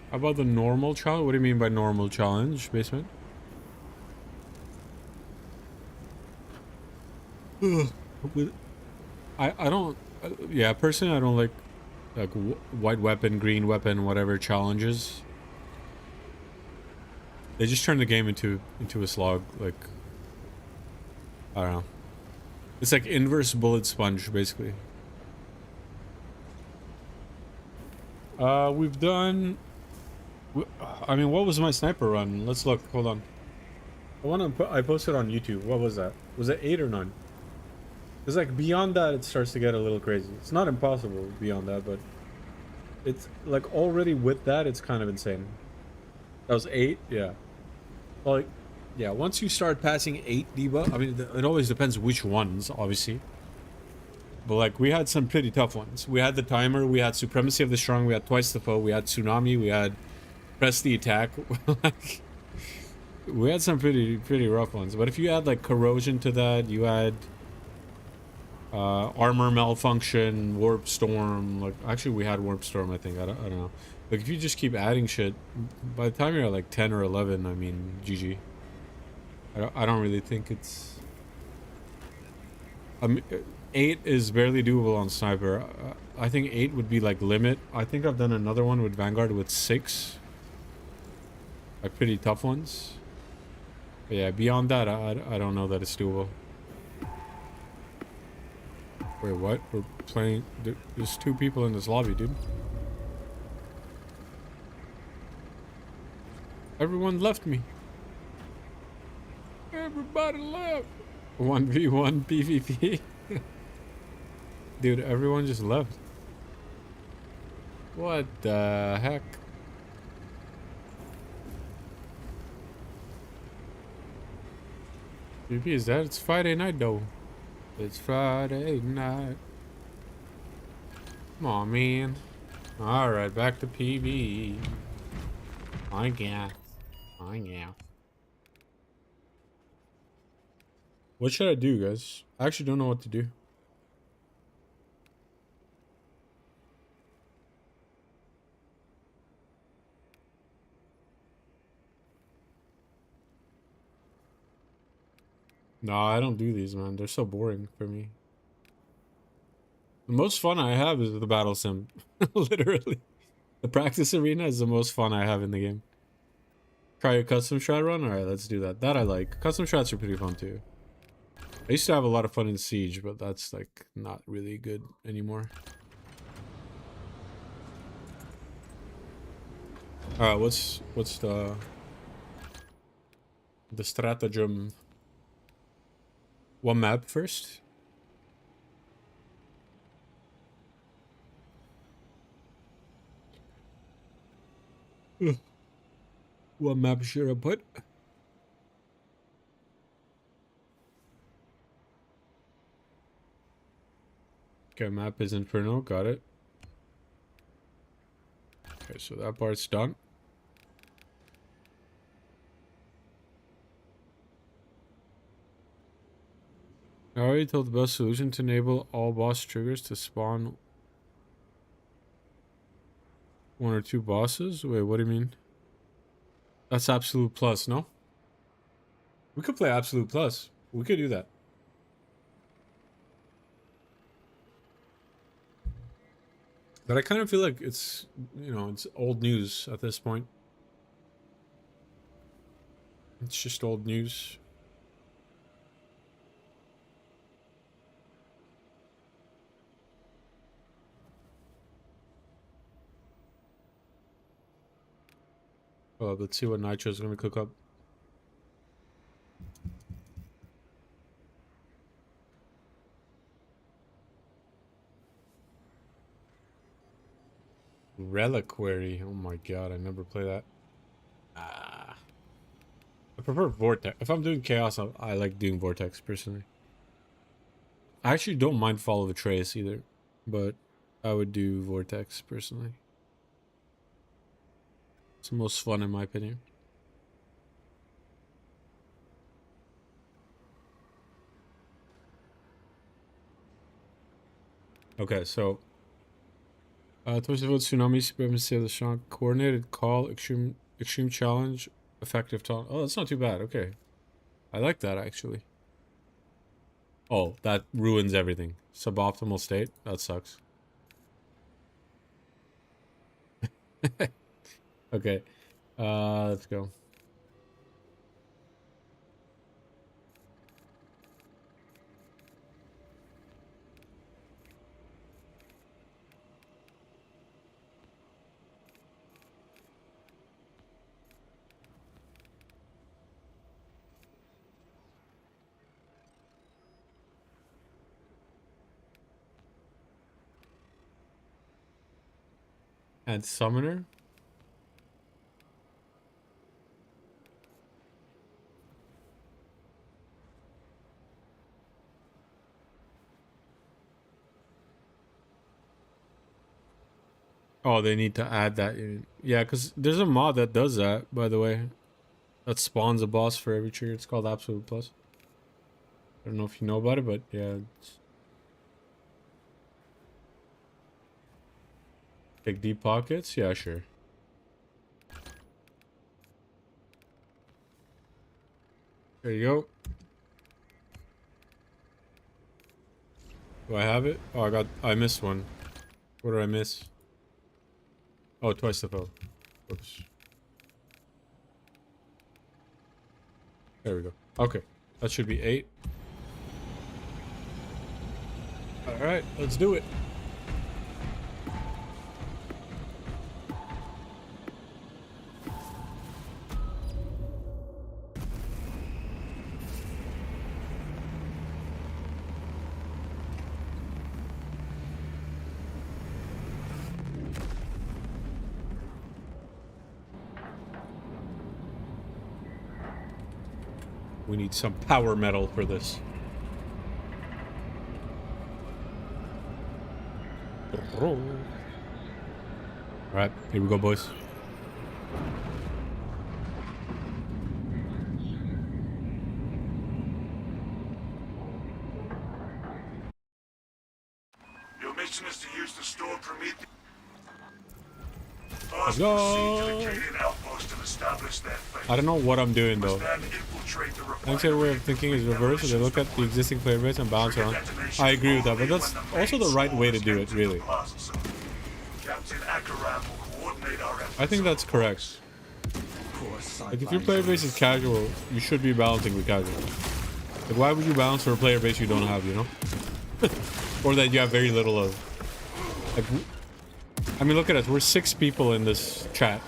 How about the normal challenge? What do you mean by normal challenge, Basement? I don't, yeah, personally I don't like white weapon, green weapon, whatever challenges. They just turn the game into a slog. Like, I don't know. It's like inverse bullet sponge, basically. We've done... I mean, what was my sniper run? Let's look. Hold on. I posted on YouTube. What was that? Was it 8 or 9? Because like beyond that, it starts to get a little crazy. It's not impossible beyond that, but it's like already with that, it's kind of insane. That was 8, yeah. Like, yeah. Once you start passing 8 debuff, I mean, it always depends which ones, obviously. But like, we had some pretty tough ones. We had the timer. We had Supremacy of the Strong. We had Twice the Foe. We had Tsunami. We had Press the Attack. Like, we had some pretty rough ones. But if you add like Corrosion to that, you add armor malfunction, warp storm. Like, actually, we had warp storm. I think I don't know. Like, if you just keep adding shit, by the time you're at like 10 or 11, I mean, GG. I don't really think it's. I mean, 8 is barely doable on sniper. I think 8 would be like limit. I think I've done another one with Vanguard with 6. Like pretty tough ones. But yeah, beyond that, I don't know that it's doable. Wait, what? We're playing. There's 2 people in this lobby, dude. Everyone left me. Everybody left. 1v1 PvP. Dude, everyone just left. What the heck? PvP is that? It's Friday night though. It's Friday night. Come on, man. Alright, back to PvE. I guess. What should I do, guys? I actually don't know what to do. No, I don't do these, man. They're so boring for me. The most fun I have is the battle sim. Literally. The practice arena is the most fun I have in the game. Try a custom strat run? Alright, let's do that. That I like. Custom strats are pretty fun too. I used to have a lot of fun in Siege, but that's like not really good anymore. Alright, what's the stratagem? One map first? What map should I put? Okay, map is Inferno, got it. Okay, so that part's done. I already told the best solution to enable all boss triggers to spawn 1 or 2 bosses. Wait, what do you mean? That's Absolute Plus, no? We could play Absolute Plus. We could do that. But I kind of feel like it's, you know, it's old news at this point. It's just old news. Let's see what Nitro is going to cook up. Reliquary. Oh my god, I never play that. I prefer Vortex. If I'm doing Chaos, I like doing Vortex personally. I actually don't mind Fall of Atreus either, but I would do Vortex personally. It's the most fun in my opinion. Okay, so towards the vote, Tsunami, Supremacy of the Shock, Coordinated Call, Extreme Challenge, Effective Taunt. Oh, that's not too bad. Okay. I like that actually. Oh, that ruins everything. Suboptimal state? That sucks. Okay. Let's go. And Summoner? Oh, they need to add that. Yeah, because there's a mod that does that, by the way. That spawns a boss for every trigger. It's called Absolute Plus. I don't know if you know about it, but yeah. Take deep pockets? Yeah, sure. There you go. Do I have it? Oh, I missed one. What did I miss? Oh, twice the foe. Oops. There we go. Okay. That should be 8. Alright, let's do it. We need some power metal for this. Alright, here we go, boys.
Your mission is to use the stored Prometheus.
Let's go. I don't know what I'm doing though. I think their way of thinking is reversed, so they look at the existing player base and bounce around. I agree with that, but that's also the right way to do it, really. I think that's correct. Like, if your player base is casual, you should be balancing with casual. Like, why would you balance for a player base you don't have, you know? Or that you have very little of. Like, I mean, look at us. We're 6 people in this chat.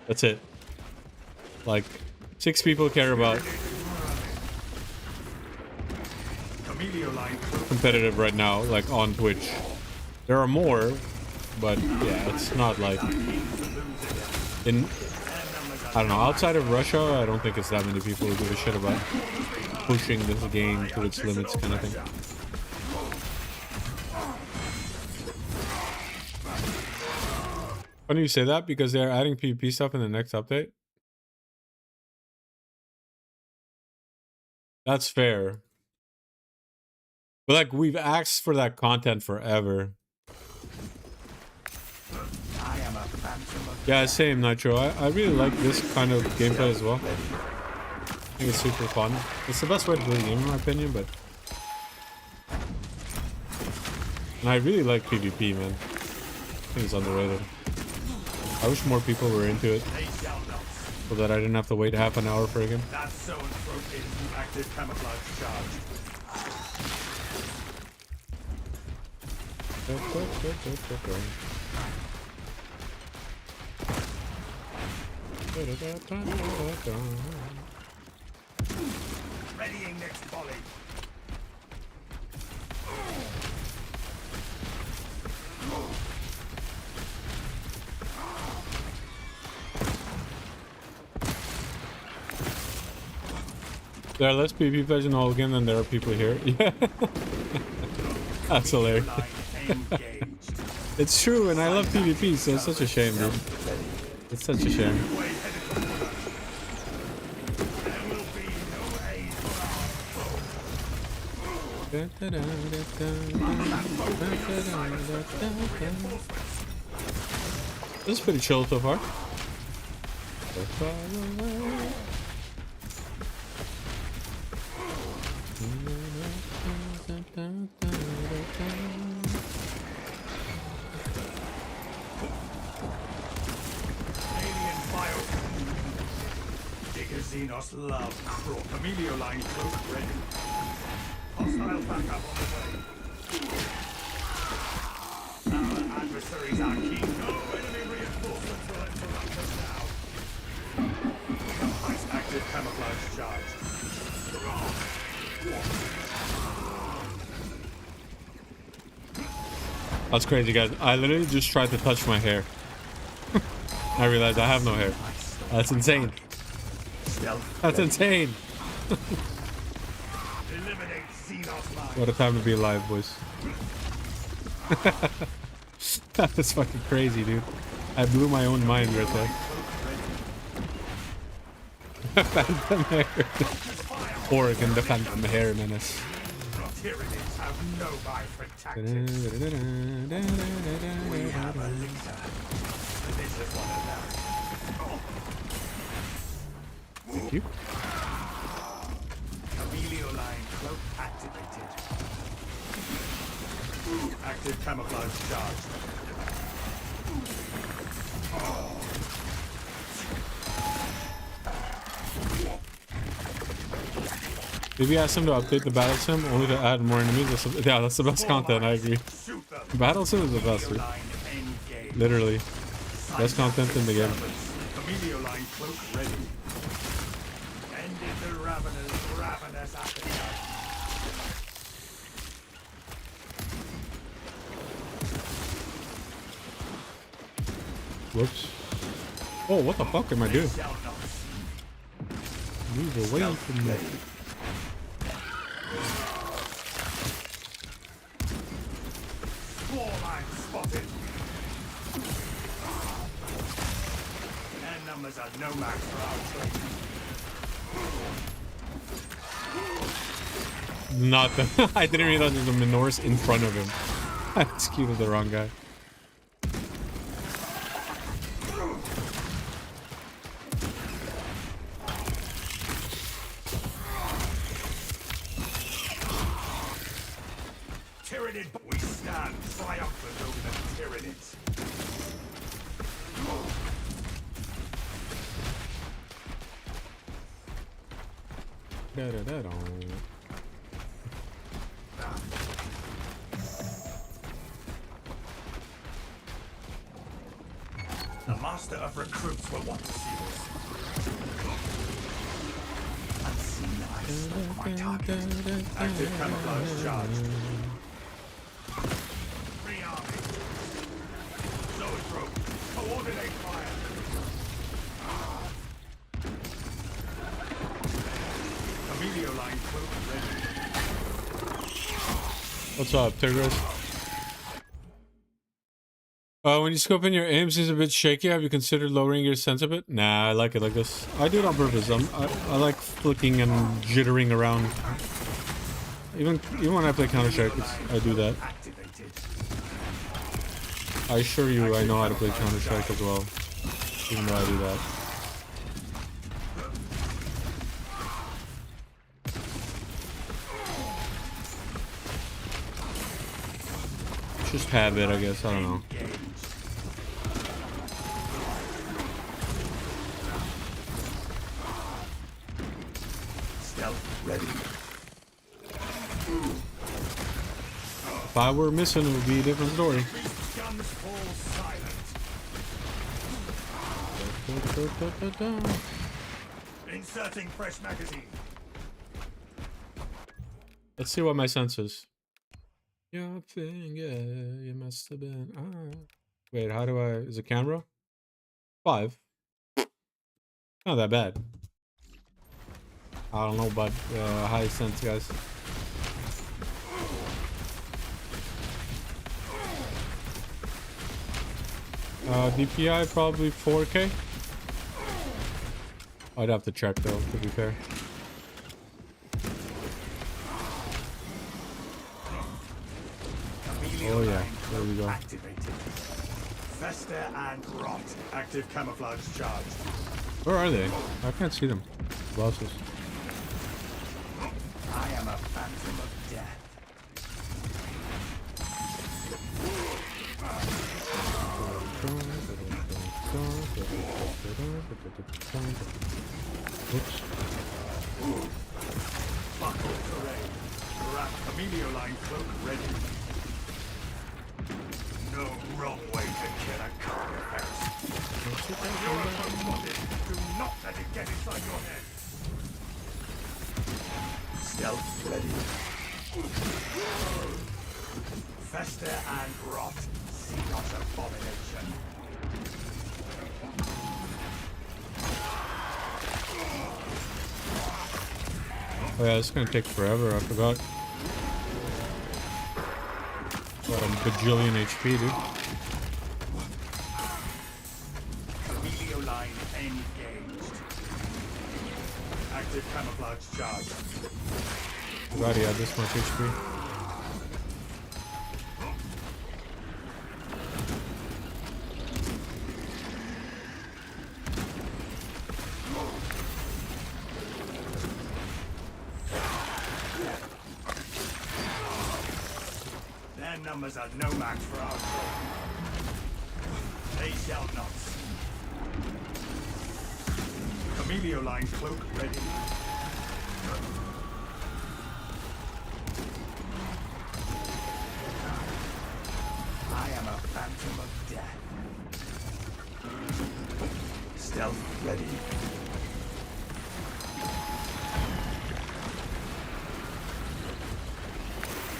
That's it. Like, 6 people care about competitive right now, like on Twitch. There are more, but yeah, it's not like in, I don't know, outside of Russia, I don't think it's that many people who give a shit about pushing this game to its limits kind of thing. Funny you say that, because they're adding PvP stuff in the next update. That's fair. But like, we've asked for that content forever. Yeah, same, Nitro. I really like this kind of gameplay as well. I think it's super fun. It's the best way to play the game in my opinion, but... And I really like PvP, man. I think it's underrated. I wish more people were into it, so that I didn't have to wait half an hour for a game.
That's so appropriate to active camouflage charge. Readying next volley.
There are less PvP players in the whole game than there are people here. Yeah. That's hilarious. It's true, and I love PvP, so it's such a shame, dude. It's such a shame. This is pretty chill so far.
Xenos love crawl. Emilio line cloak ready. Hostile backup on the way. Our adversaries are keen. No enemy reinforcements will interrupt us now. Ice active camouflage charge.
That's crazy, guys. I literally just tried to touch my hair. I realized I have no hair. That's insane. That's insane. What a time to be alive, boys. That is fucking crazy, dude. I blew my own mind right there. Phantom hair. Oregon, the Phantom hair menace.
Tyranids have no mind for tactics. We have a elixir. This is one of them.
Thank you.
Chameleoline cloak activated. Active camouflage charged.
Maybe ask them to update the battle sim only to add more enemies. Yeah, that's the best content. I agree. Battle sim is the best. Dude. Literally, best content in the game.
Chameleoline cloak ready. Ended the ravenous appetite.
Whoops. Oh, what the fuck am I doing? Move away from me.
Swarmline spotted. Their numbers are no match for our troops.
Not the. I didn't realize there's a Minor's in front of him. I executed the wrong guy.
Tyranid, we stand triumphant over the Tyranids.
Da-da-da-da.
The master of recruits will want to see this. Unseen eyes of my target. Active camouflage charged. Rearming. Zone group. Coordinate fire. Chameleoline cloak ready.
What's up, Tigris? When you scope in, your aim seems a bit shaky. Have you considered lowering your sense a bit? Nah, I like it like this. I do it on purpose. I like flicking and jittering around. Even when I play Counter-Strike, I do that. I assure you, I know how to play Counter-Strike as well. Even though I do that. Just habit, I guess. I don't know.
Ready.
If I were missing, it would be a different story.
Guns fall silent. Inserting fresh magazine.
Let's see what my sense is. Your finger, you must have been. Wait, how do I? Is it camera? 5. Not that bad. I don't know, but high sense, guys. DPI probably 4K. I'd have to check though, to be fair. Oh yeah, there we go.
Activated. Fester and rot. Active camouflage charged.
Where are they? I can't see them. Bosses.
I am a phantom of death.
Oops.
Buckle terrain. Wrap Chameleoline cloak ready. No wrong way to kill a carnivore. Do not let it get inside your head. Stealth ready. Fester and rot. See not abomination.
Oh yeah, it's gonna take forever, I forgot. Got a bajillion HP, dude.
Chameleoline engaged. Active camouflage charge.
Forgot he had this much HP.
Their numbers are no match for our foe. They shall not. Camelio line cloak ready. I am a phantom of death. Stealth ready.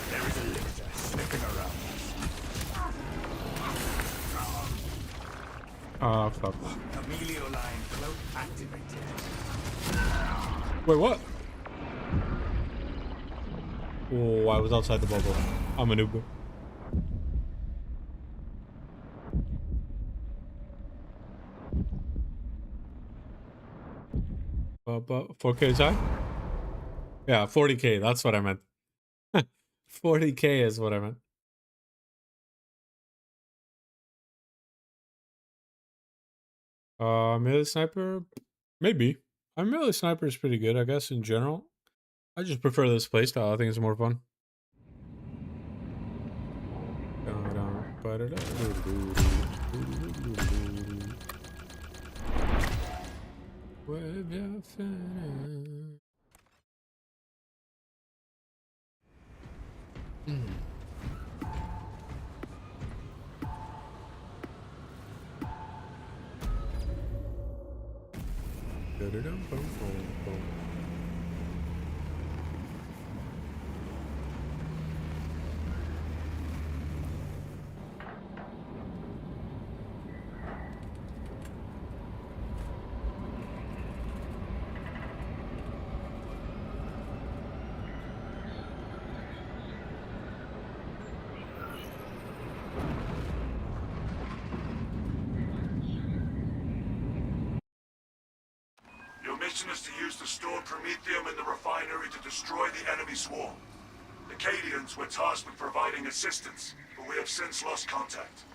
There is a lictor sniffing around us.
Ah, fuck.
Camelio line cloak activated.
Wait, what? Oh, I was outside the bubble. I'm a noob. But 4K is high? Yeah, 40K. That's what I meant. 40K is what I meant. Melee sniper? Maybe. Melee sniper is pretty good, I guess, in general. I just prefer this playstyle. I think it's more fun.
Your mission is to use the stored promethium in the refinery to destroy the enemy swarm. The Cadians were tasked with providing assistance, but we have since lost contact.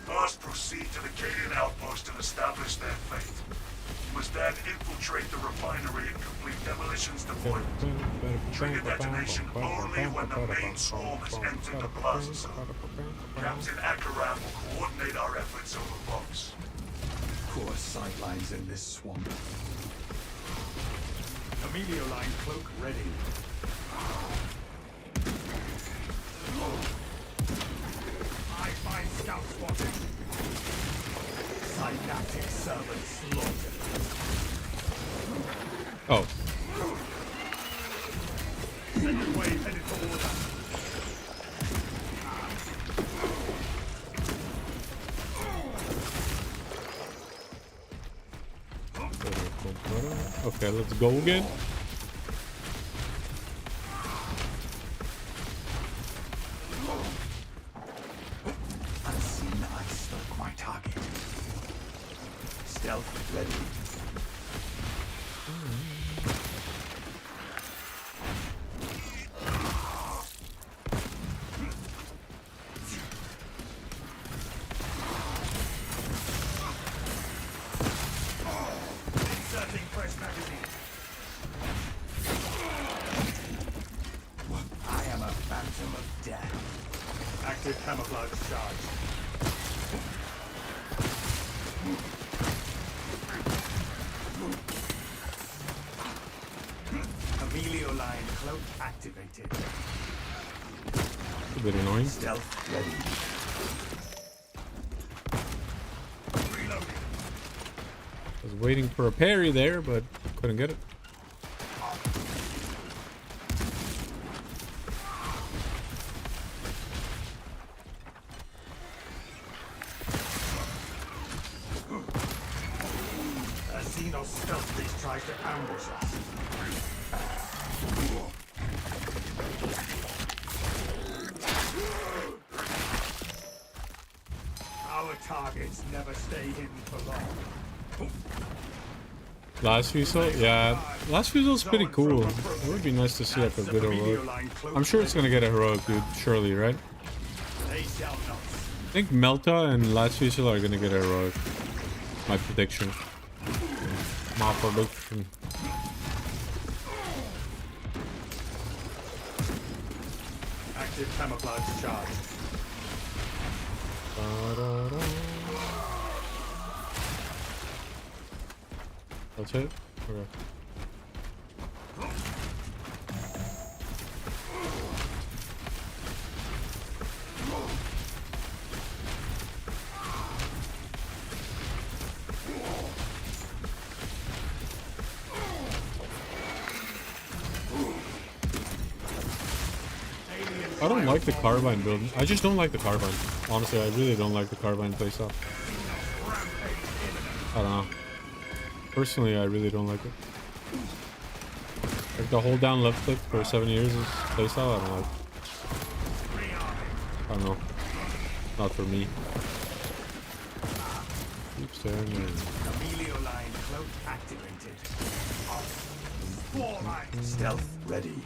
First, proceed to the Cadian outpost and establish their fate. You must then infiltrate the refinery and complete demolitions deployment. Trigger detonation only when the main swarm has entered the plaza zone. Captain Akaram will coordinate our efforts over box.
Poor sightlines in this swamp. Camelio line cloak ready. I find scout spotted. Synaptic servant slaughtered.
Oh.
Second wave headed for order.
Okay, let's go again.
Unseen, I stalk my target. Stealth ready. Inserting fresh magazine. I am a phantom of death. Active camouflage charge. Camelio line cloak activated.
A bit annoying.
Stealth ready. Reloading.
I was waiting for a parry there, but couldn't get it.
Xenos stealthily tries to ambush us. Our targets never stay hidden for long.
Last Fusel? Yeah, Last Fusel's pretty cool. It would be nice to see like a good heroic. I'm sure it's gonna get a heroic, dude. Surely, right?
They shall not.
I think Melta and Last Fusel are gonna get a heroic. My prediction. My prediction.
Active camouflage charge.
Da-da-da. That's it? Okay. I don't like the carbine build. I just don't like the carbine. Honestly, I really don't like the carbine playstyle. I don't know. Personally, I really don't like it. Like the hold down left click for 7 years is playstyle, I don't like. I don't know. Not for me. Keep staring at
Chameleon line cloak activated. Stealth ready.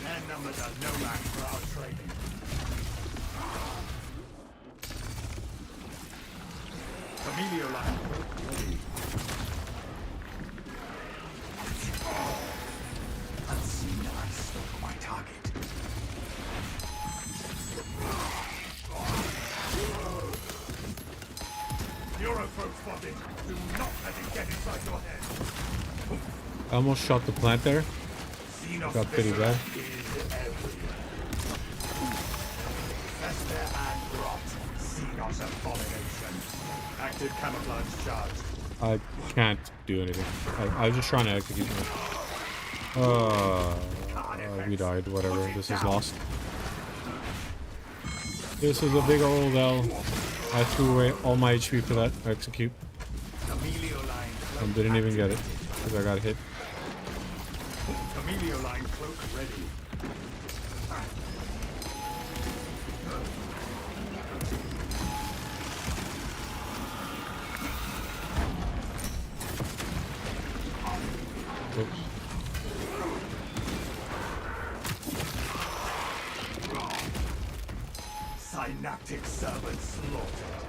And numbers are no match for our trading. Chameleon line cloak ready. Unseen, I stalk my target. Europrobe spotted. Do not let it get inside your head.
I almost shot the plant there.
Xenos
Got pretty bad.
is everywhere. Fester and rot. Xenos abomination. Active camouflage charged.
I can't do anything. I was just trying to execute my... we died. Whatever. This is lost. This is a big old L. I threw away all my HP for that. Execute.
Chameleon line cloak
And didn't even get it. Because I got hit.
Chameleon line cloak ready.
Oops.
Synaptic servant slaughtered.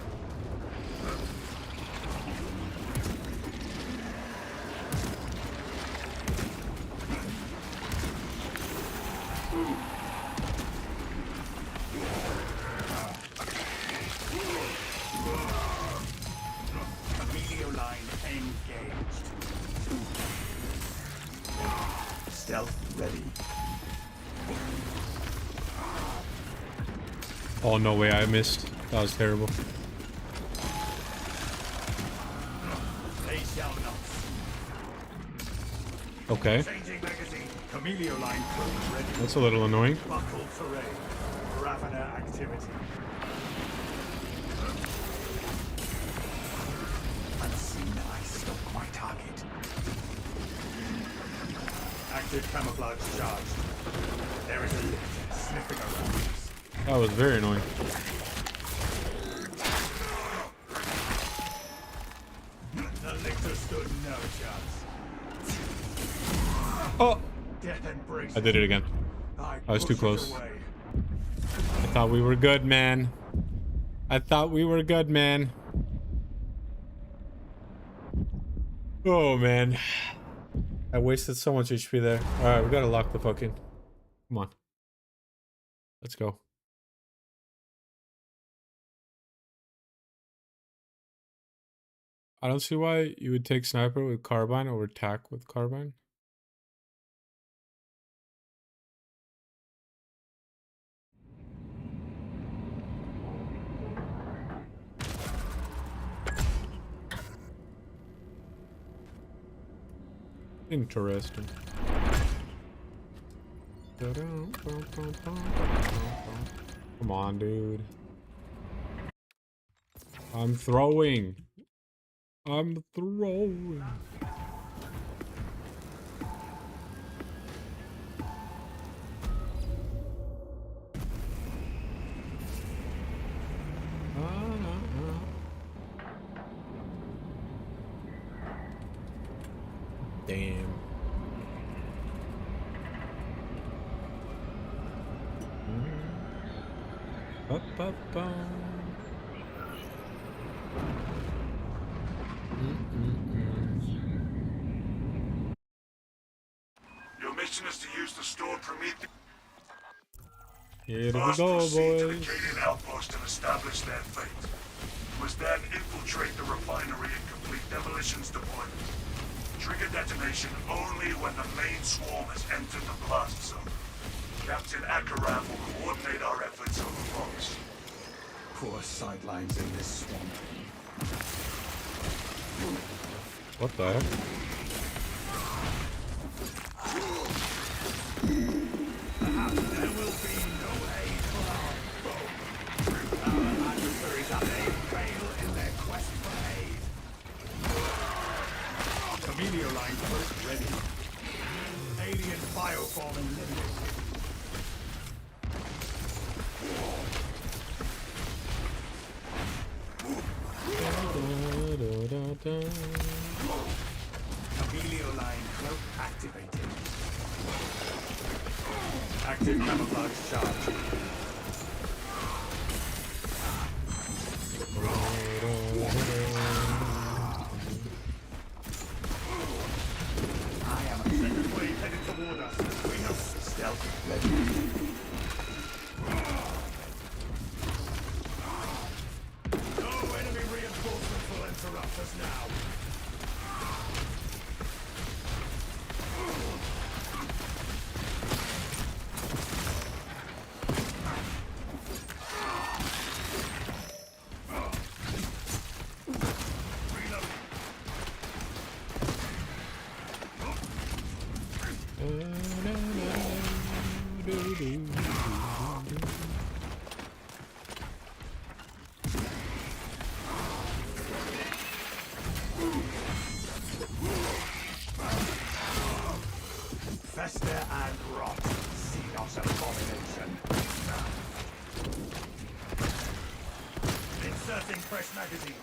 Chameleon line engaged. Stealth ready.
Oh, no way. I missed. That was terrible.
They shall not.
Okay.
Changing magazine. Chameleon line cloak ready.
That's a little annoying.
Buckle terrain. Ravener activity. Unseen, I stalk my target. Active camouflage charged. There is a lift sniffing around us.
That was very annoying.
The lictor stood no chance.
Oh!
Death embrace.
I did it again. I was too
push it
close.
away.
I thought we were good, man. I thought we were good, man. Oh, man. I wasted so much HP there. Alright, we gotta lock the fucking... Come on. Let's go. I don't see why you would take sniper with carbine over tac with carbine. Interesting. Come on, dude. I'm throwing. I'm throwing.
Your mission is to use the stored Prometheus.
Here we
First,
go,
proceed to the
boys.
Cadian outpost and establish their fate. You must then infiltrate the refinery and complete demolitions deployment. Trigger detonation only when the main swarm has entered the blast zone. Captain Akaram will coordinate our efforts over bombs.
Poor sidelines in this swamp.
What the heck?
There will be no aid for our foe. Our adversaries are they fail in their quest for aid. Camellia line first ready. Alien bioform eliminated. Camellia line cloak activated. Active camouflage charge. I am a second wave headed toward us. We have stealth ready. No enemy reinforcements will interrupt us now. Fester and rot. Xenos abomination. Inserting fresh magazine.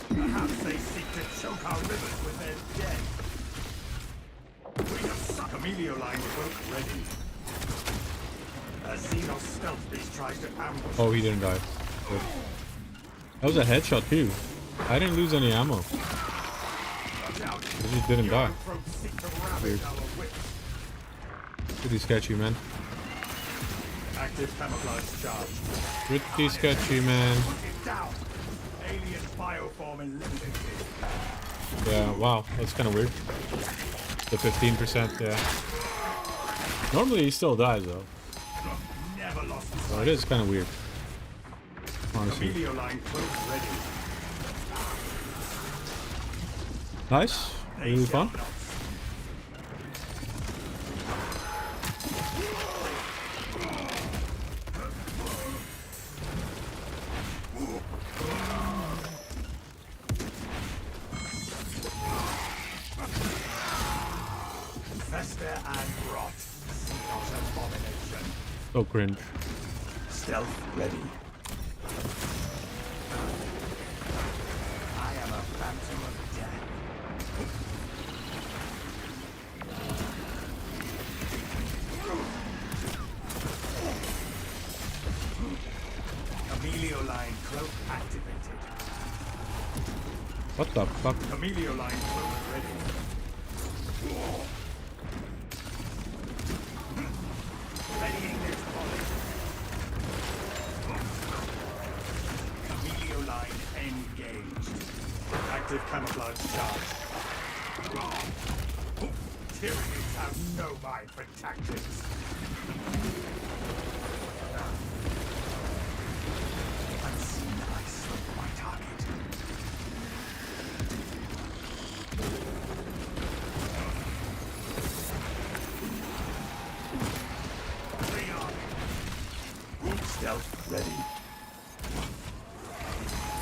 Perhaps they seek to choke our rivers with their dead. We have sucked. Camellia line cloak ready. A Xenos stealth beast tries to ambush.
Oh, he didn't die. Good. That was a headshot too. I didn't lose any ammo. He just didn't die. Weird. Pretty sketchy, man.
Active camouflage charge.
Pretty sketchy, man.
Put it down. Alien bioform eliminated.
Yeah, wow. That's kind of weird. The 15%, yeah. Normally he still dies, though.
Never lost
So
sight.
it is kind of weird. Honestly.
Camellia line cloak ready.
Nice. Really fun.
Fester and rot. Xenos abomination.
So cringe.
Stealth ready. I am a phantom of death. Camellia line cloak activated.
What the fuck?
Camellia line cloak ready. Readying this volley. Camellia line engaged. Active camouflage charge. Tyrannies have no mind for tactics. Unseen ice on my target. Stealth ready.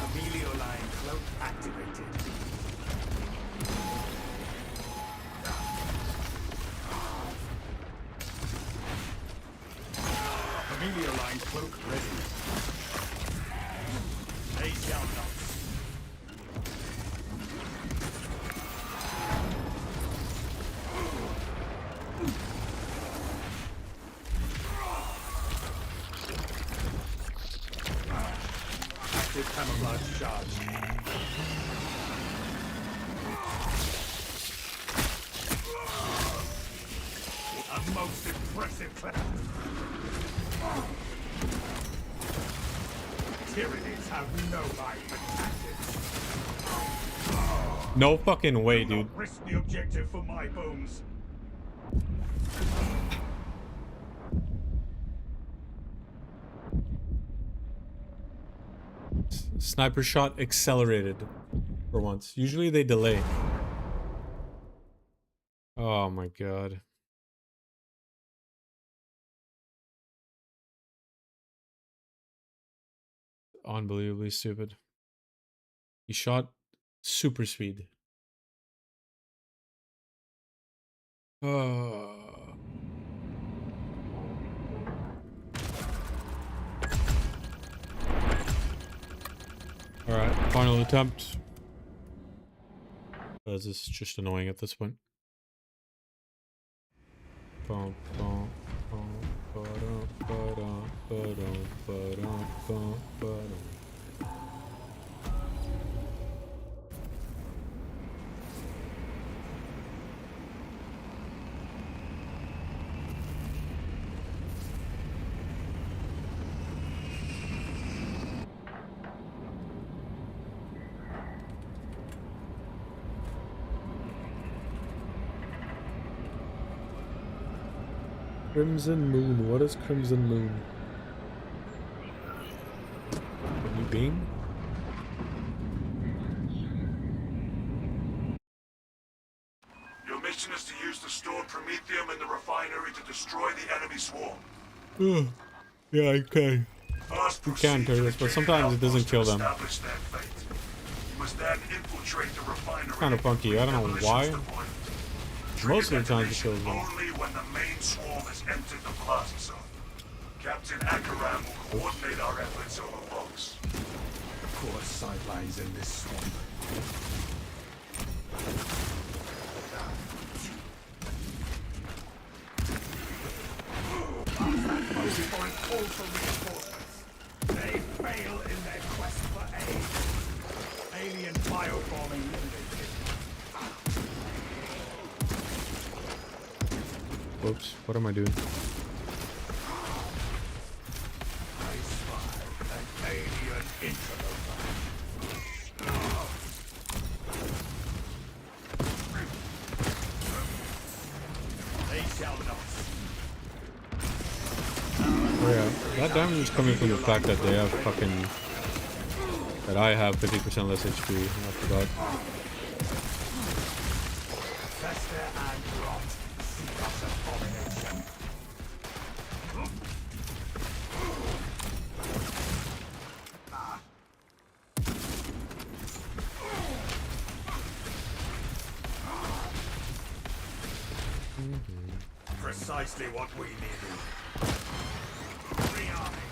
Camellia line cloak activated. Camellia line cloak ready. They shall not. Active camouflage charge. A most impressive clef. Tyranids have no life and tactics.
No fucking way,
Do
dude.
not risk the objective for my bones.
Sniper shot accelerated for once. Usually they delay. Oh my god. Unbelievably stupid. He shot super speed. Alright, final attempt. This is just annoying at this point. Bum, bum, bum, ba-dum, ba-dum, ba-dum, ba-dum, bum, ba-dum. Crimson Moon. What is Crimson Moon? Can you beam?
Your mission is to use the stored promethium in the refinery to destroy the enemy swarm.
Yeah, I can.
First,
You can,
proceed to
Turris,
the
but sometimes it doesn't
outpost
kill
and
them.
establish their fate. You must then infiltrate the refinery.
Kinda funky, I don't know why. Most of the times it kills them.
Only when the main swarm has entered the plaza zone. Captain Akaram will coordinate our efforts over box.
Of course, sidelines in this swamp. Most point call for reinforcements. They fail in their quest for aid. Alien bioforming limited.
Whoops, what am I doing?
I spy an alien interloper. They shall not.
Oh yeah, that damage is coming from the fact that they have fucking... That I have 50% less HP, I forgot.
Fester and rot. Seek us abomination. Precisely what we needed. Rearming.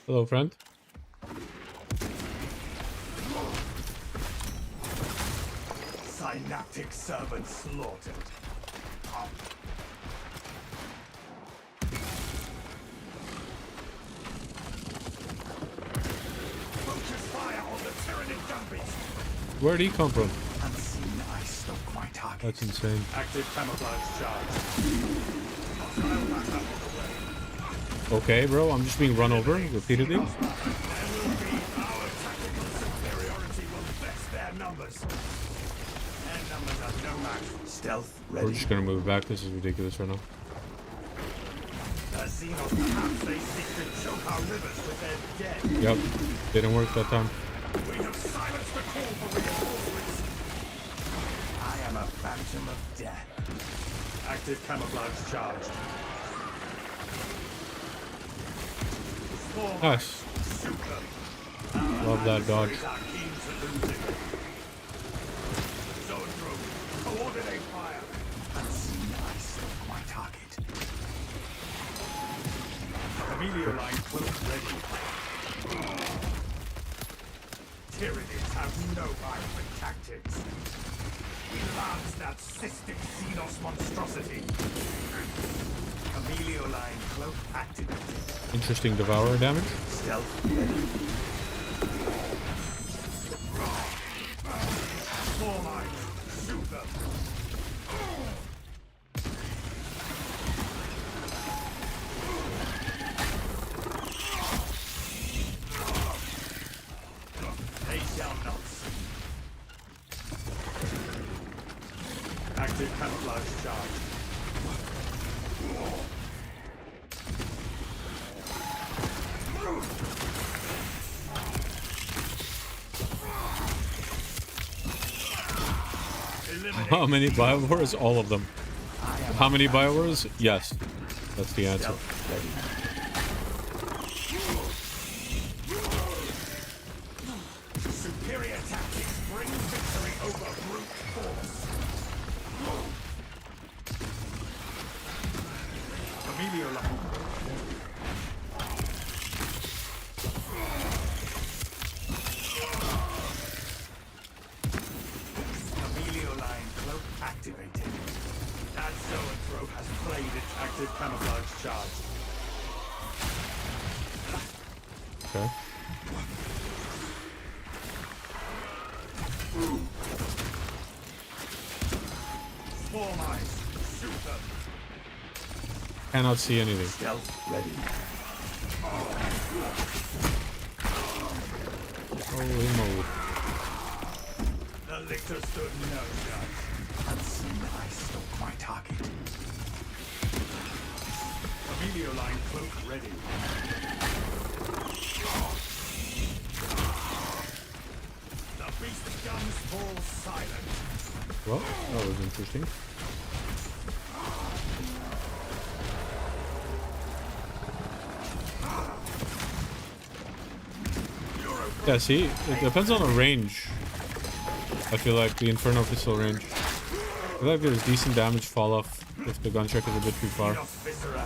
Hello, friend.
Synaptic servant slaughtered. Focus fire on the Tyranid gun beast.
Where'd he come from?
Unseen, I stalk my target.
That's insane.
Active camouflage charge. Hostile backup on the way.
Okay, bro, I'm just being run over repeatedly.
There will be our tactical superiority will best their numbers. Their numbers are no match. Stealth ready.
We're just gonna move back. This is ridiculous right now.
The Xenos, perhaps they seek to choke our rivers with their dead.
Yep, didn't work that time.
We have silenced the call for reinforcements. I am a phantom of death. Active camouflage charged.
Nice. Love that dodge.
Zone group, coordinate fire. Unseen, I stalk my target. Amelia line close ready. Tyranids have no eye for tactics. He loves that cystic Xenos monstrosity. Chameleoline cloak activated.
Interesting devourer damage.
Stealth ready. Form eyes, shoot them. They shall not see. Active camouflage charge.
How many biowars? All of them. How many biowars? Yes. That's the answer.
Superior tactics bring victory over brute force. Chameleoline. Chameleoline cloak activated. That zoanthrope has played its active camouflage charge.
Okay.
Form eyes, shoot them.
Cannot see anything.
Stealth ready.
Holy moly.
The lictor stood no chance. Unseen, I stalk my target. Chameleoline cloak ready. The beast guns fall silent.
Well, that was interesting. Yeah, see, it depends on the range. I feel like the Inferno pistol range. I feel like there's decent damage fall off if the gun check is a bit too far.
Viscera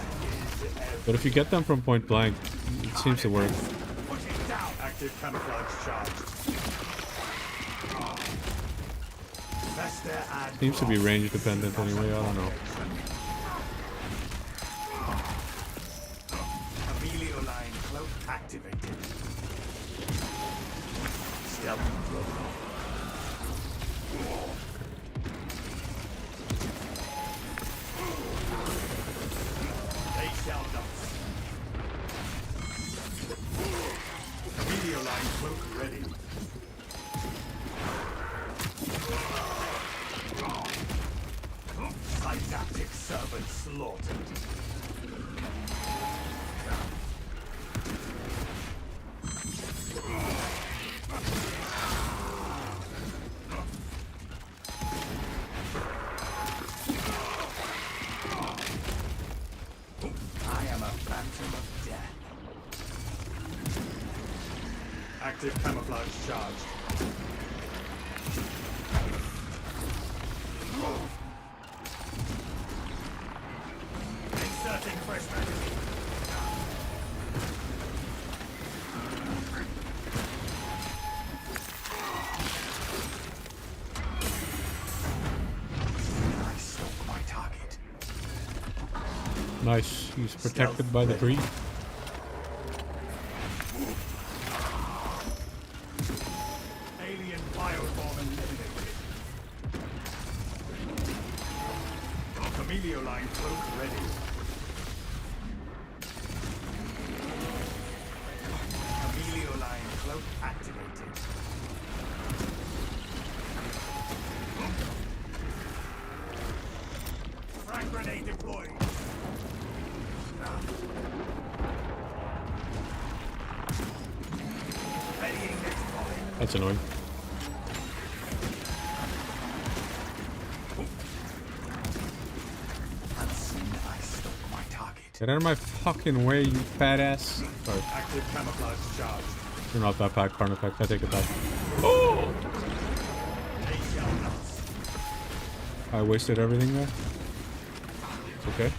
is
But if you get them from point blank, it seems to work.
put it down. Active camouflage charge. Vester and
Seems to be range dependent anyway, I don't know.
Chameleoline cloak activated. Stealth ready. They shall not see. Chameleoline cloak ready. Synaptic servant slaughtered. I am a phantom of death. Active camouflage charged. Inserting fresh magazine. I stalk my target.
Nice, he's protected by the tree.
Alien bioform eliminated. Chameleoline cloak ready. Chameleoline cloak activated. Frag grenade deployed. Readying next volley.
That's annoying.
Unseen, I stalk my target.
Get out of my fucking way, you fat ass. Sorry,
Active camouflage charge.
you're not that pack, Carnifex. I take it back. Oh!
They shall not.
I wasted everything there. It's okay.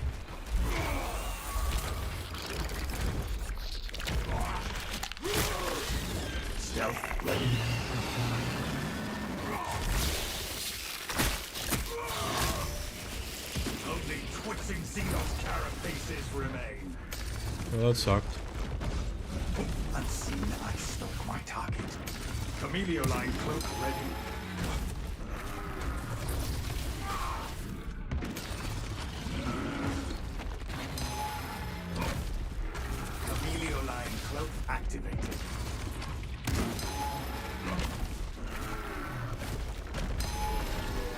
Stealth ready.
Well, that sucked.
Unseen, I stalk my target. Chameleoline cloak ready. Chameleoline cloak activated.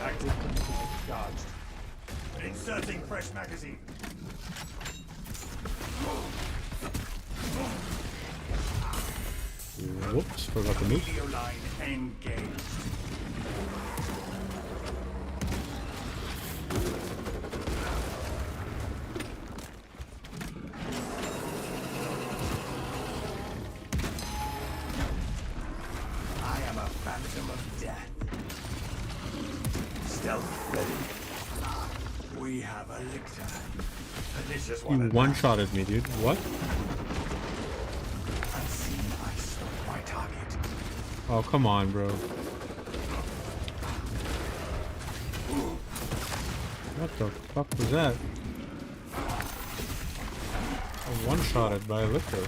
Active control charged. Inserting fresh magazine.
Whoops, forgot to move.
Chameleoline engaged. I am a phantom of death. Stealth ready. We have a lictor. Pernicious
You
one.
one-shotted me, dude. What?
Unseen, I stalk my target.
Oh, come on, bro. What the fuck was that? I'm one-shotted by a liquor.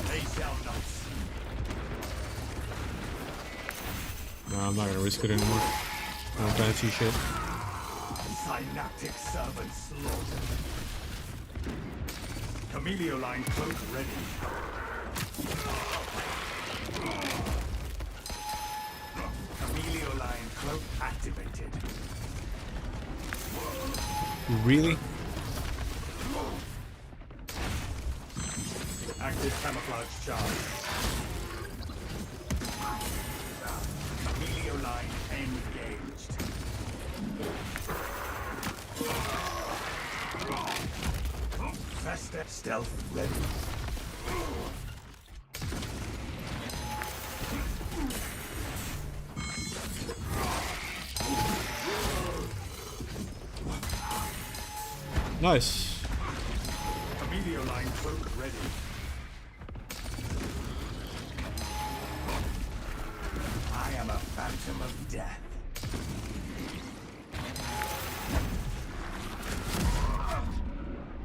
They shall not see.
No, I'm not gonna risk it anymore. I don't fancy shit.
Synaptic servant slaughtered. Chameleoline cloak ready. Chameleoline cloak activated.
Really?
Active camouflage charge. Chameleoline engaged. Fester stealth ready.
Nice.
Chameleoline cloak ready. I am a phantom of death.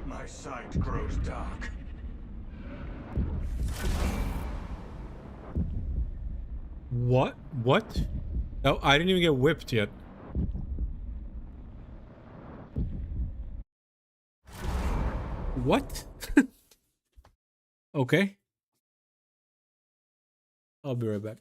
My sight grows dark.
What? What? Oh, I didn't even get whipped yet. What? Okay. I'll be right back.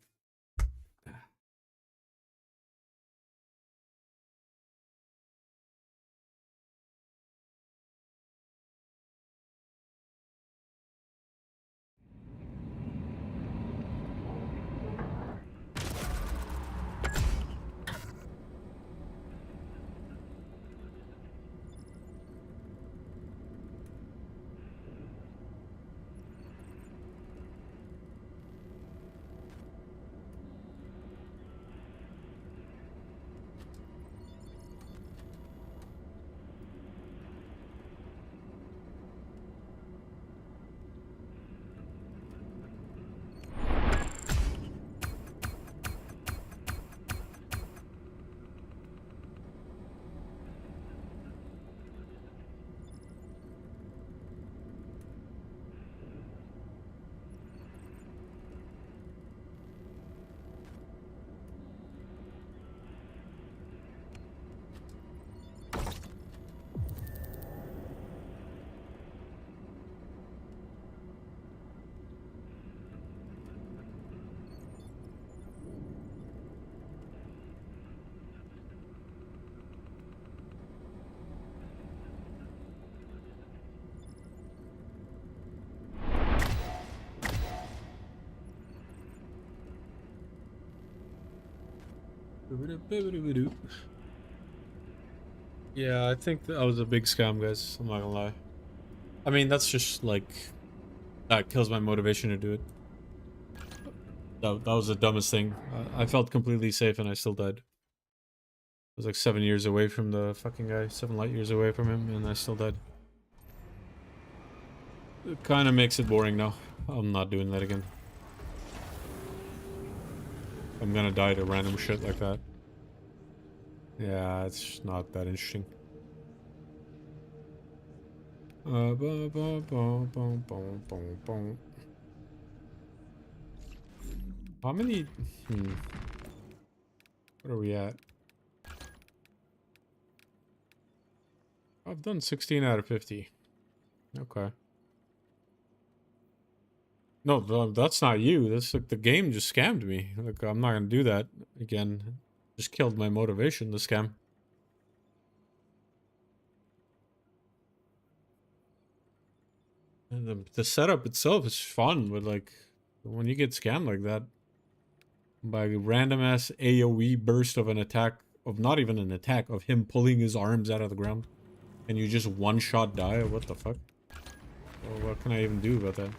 Yeah, I think that was a big scam, guys. I'm not gonna lie. I mean, that's just like that kills my motivation to do it. That was the dumbest thing. I felt completely safe and I still died. I was like 7 years away from the fucking guy, 7 light years away from him, and I still died. It kind of makes it boring now. I'm not doing that again. I'm gonna die to random shit like that. Yeah, it's not that interesting. How many? What are we at? I've done 16 out of 50. Okay. No, that's not you. That's like the game just scammed me. Like, I'm not gonna do that again. Just killed my motivation, the scam. And the setup itself is fun, but like when you get scammed like that by a random ass AoE burst of an attack, of not even an attack, of him pulling his arms out of the ground, and you just one shot die, what the fuck? Well, what can I even do about that?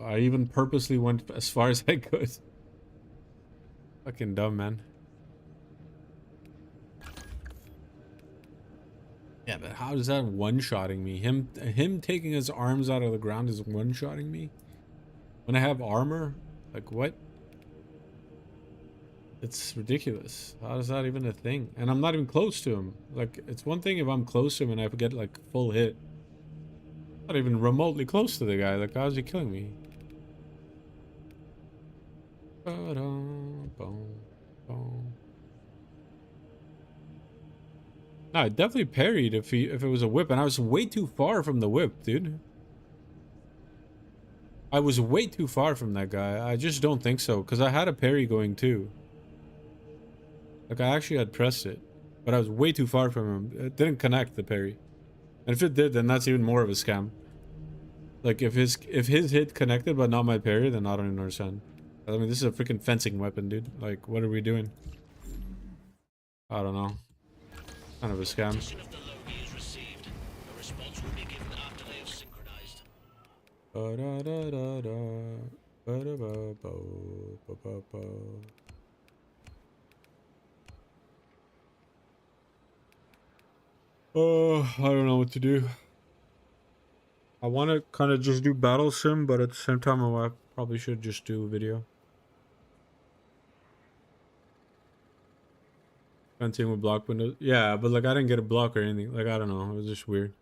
I even purposely went as far as I could. Fucking dumb, man. Yeah, but how is that one-shotting me? Him taking his arms out of the ground is one-shotting me? When I have armor? Like, what? It's ridiculous. How is that even a thing? And I'm not even close to him. Like, it's one thing if I'm close to him and I get, like, full hit. Not even remotely close to the guy. Like, how is he killing me? No, I definitely parried if it was a whip, and I was way too far from the whip, dude. I was way too far from that guy. I just don't think so, because I had a parry going too. Like, I actually had pressed it, but I was way too far from him. It didn't connect the parry. And if it did, then that's even more of a scam. Like, if his hit connected but not my parry, then I don't even understand. I mean, this is a freaking fencing weapon, dude. Like, what are we doing? I don't know. Kind of a scam. Oh, I don't know what to do. I want to kind of just do battle sim, but at the same time, I probably should just do a video. Fencing with block windows. Yeah, but like I didn't get a block or anything. Like, I don't know. It was just weird.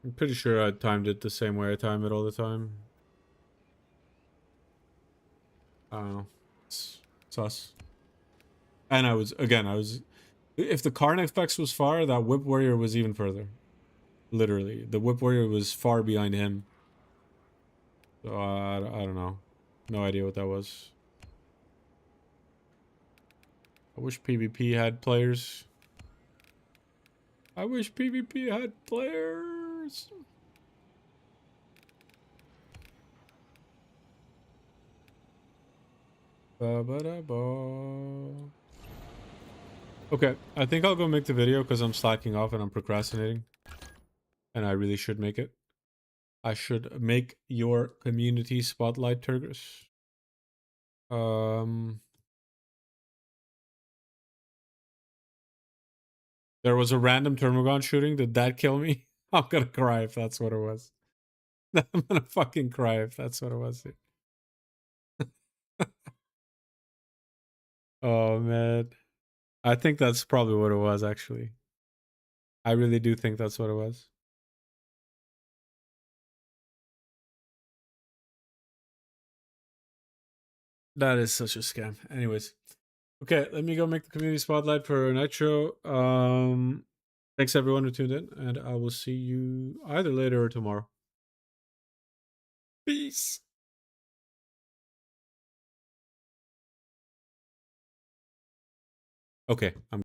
I'm pretty sure I timed it the same way I time it all the time. I don't know. It's sus. And I was if the Carnifex was far, that Whip Warrior was even further. Literally. The Whip Warrior was far behind him. So I don't know. No idea what that was. I wish PvP had players. I wish PvP had players. Ba -ba -da -ba. Okay, I think I'll go make the video because I'm slacking off and I'm procrastinating. And I really should make it. I should make your community spotlight, Turgis. There was a random Termagon shooting. Did that kill me? I'm gonna cry if that's what it was. I'm gonna fucking cry if that's what it was. Oh, man. I think that's probably what it was, actually. I really do think that's what it was. That is such a scam. Anyways. Okay, let me go make the community spotlight for Nitro. Thanks everyone who tuned in, and I will see you either later or tomorrow. Peace. Okay, I'm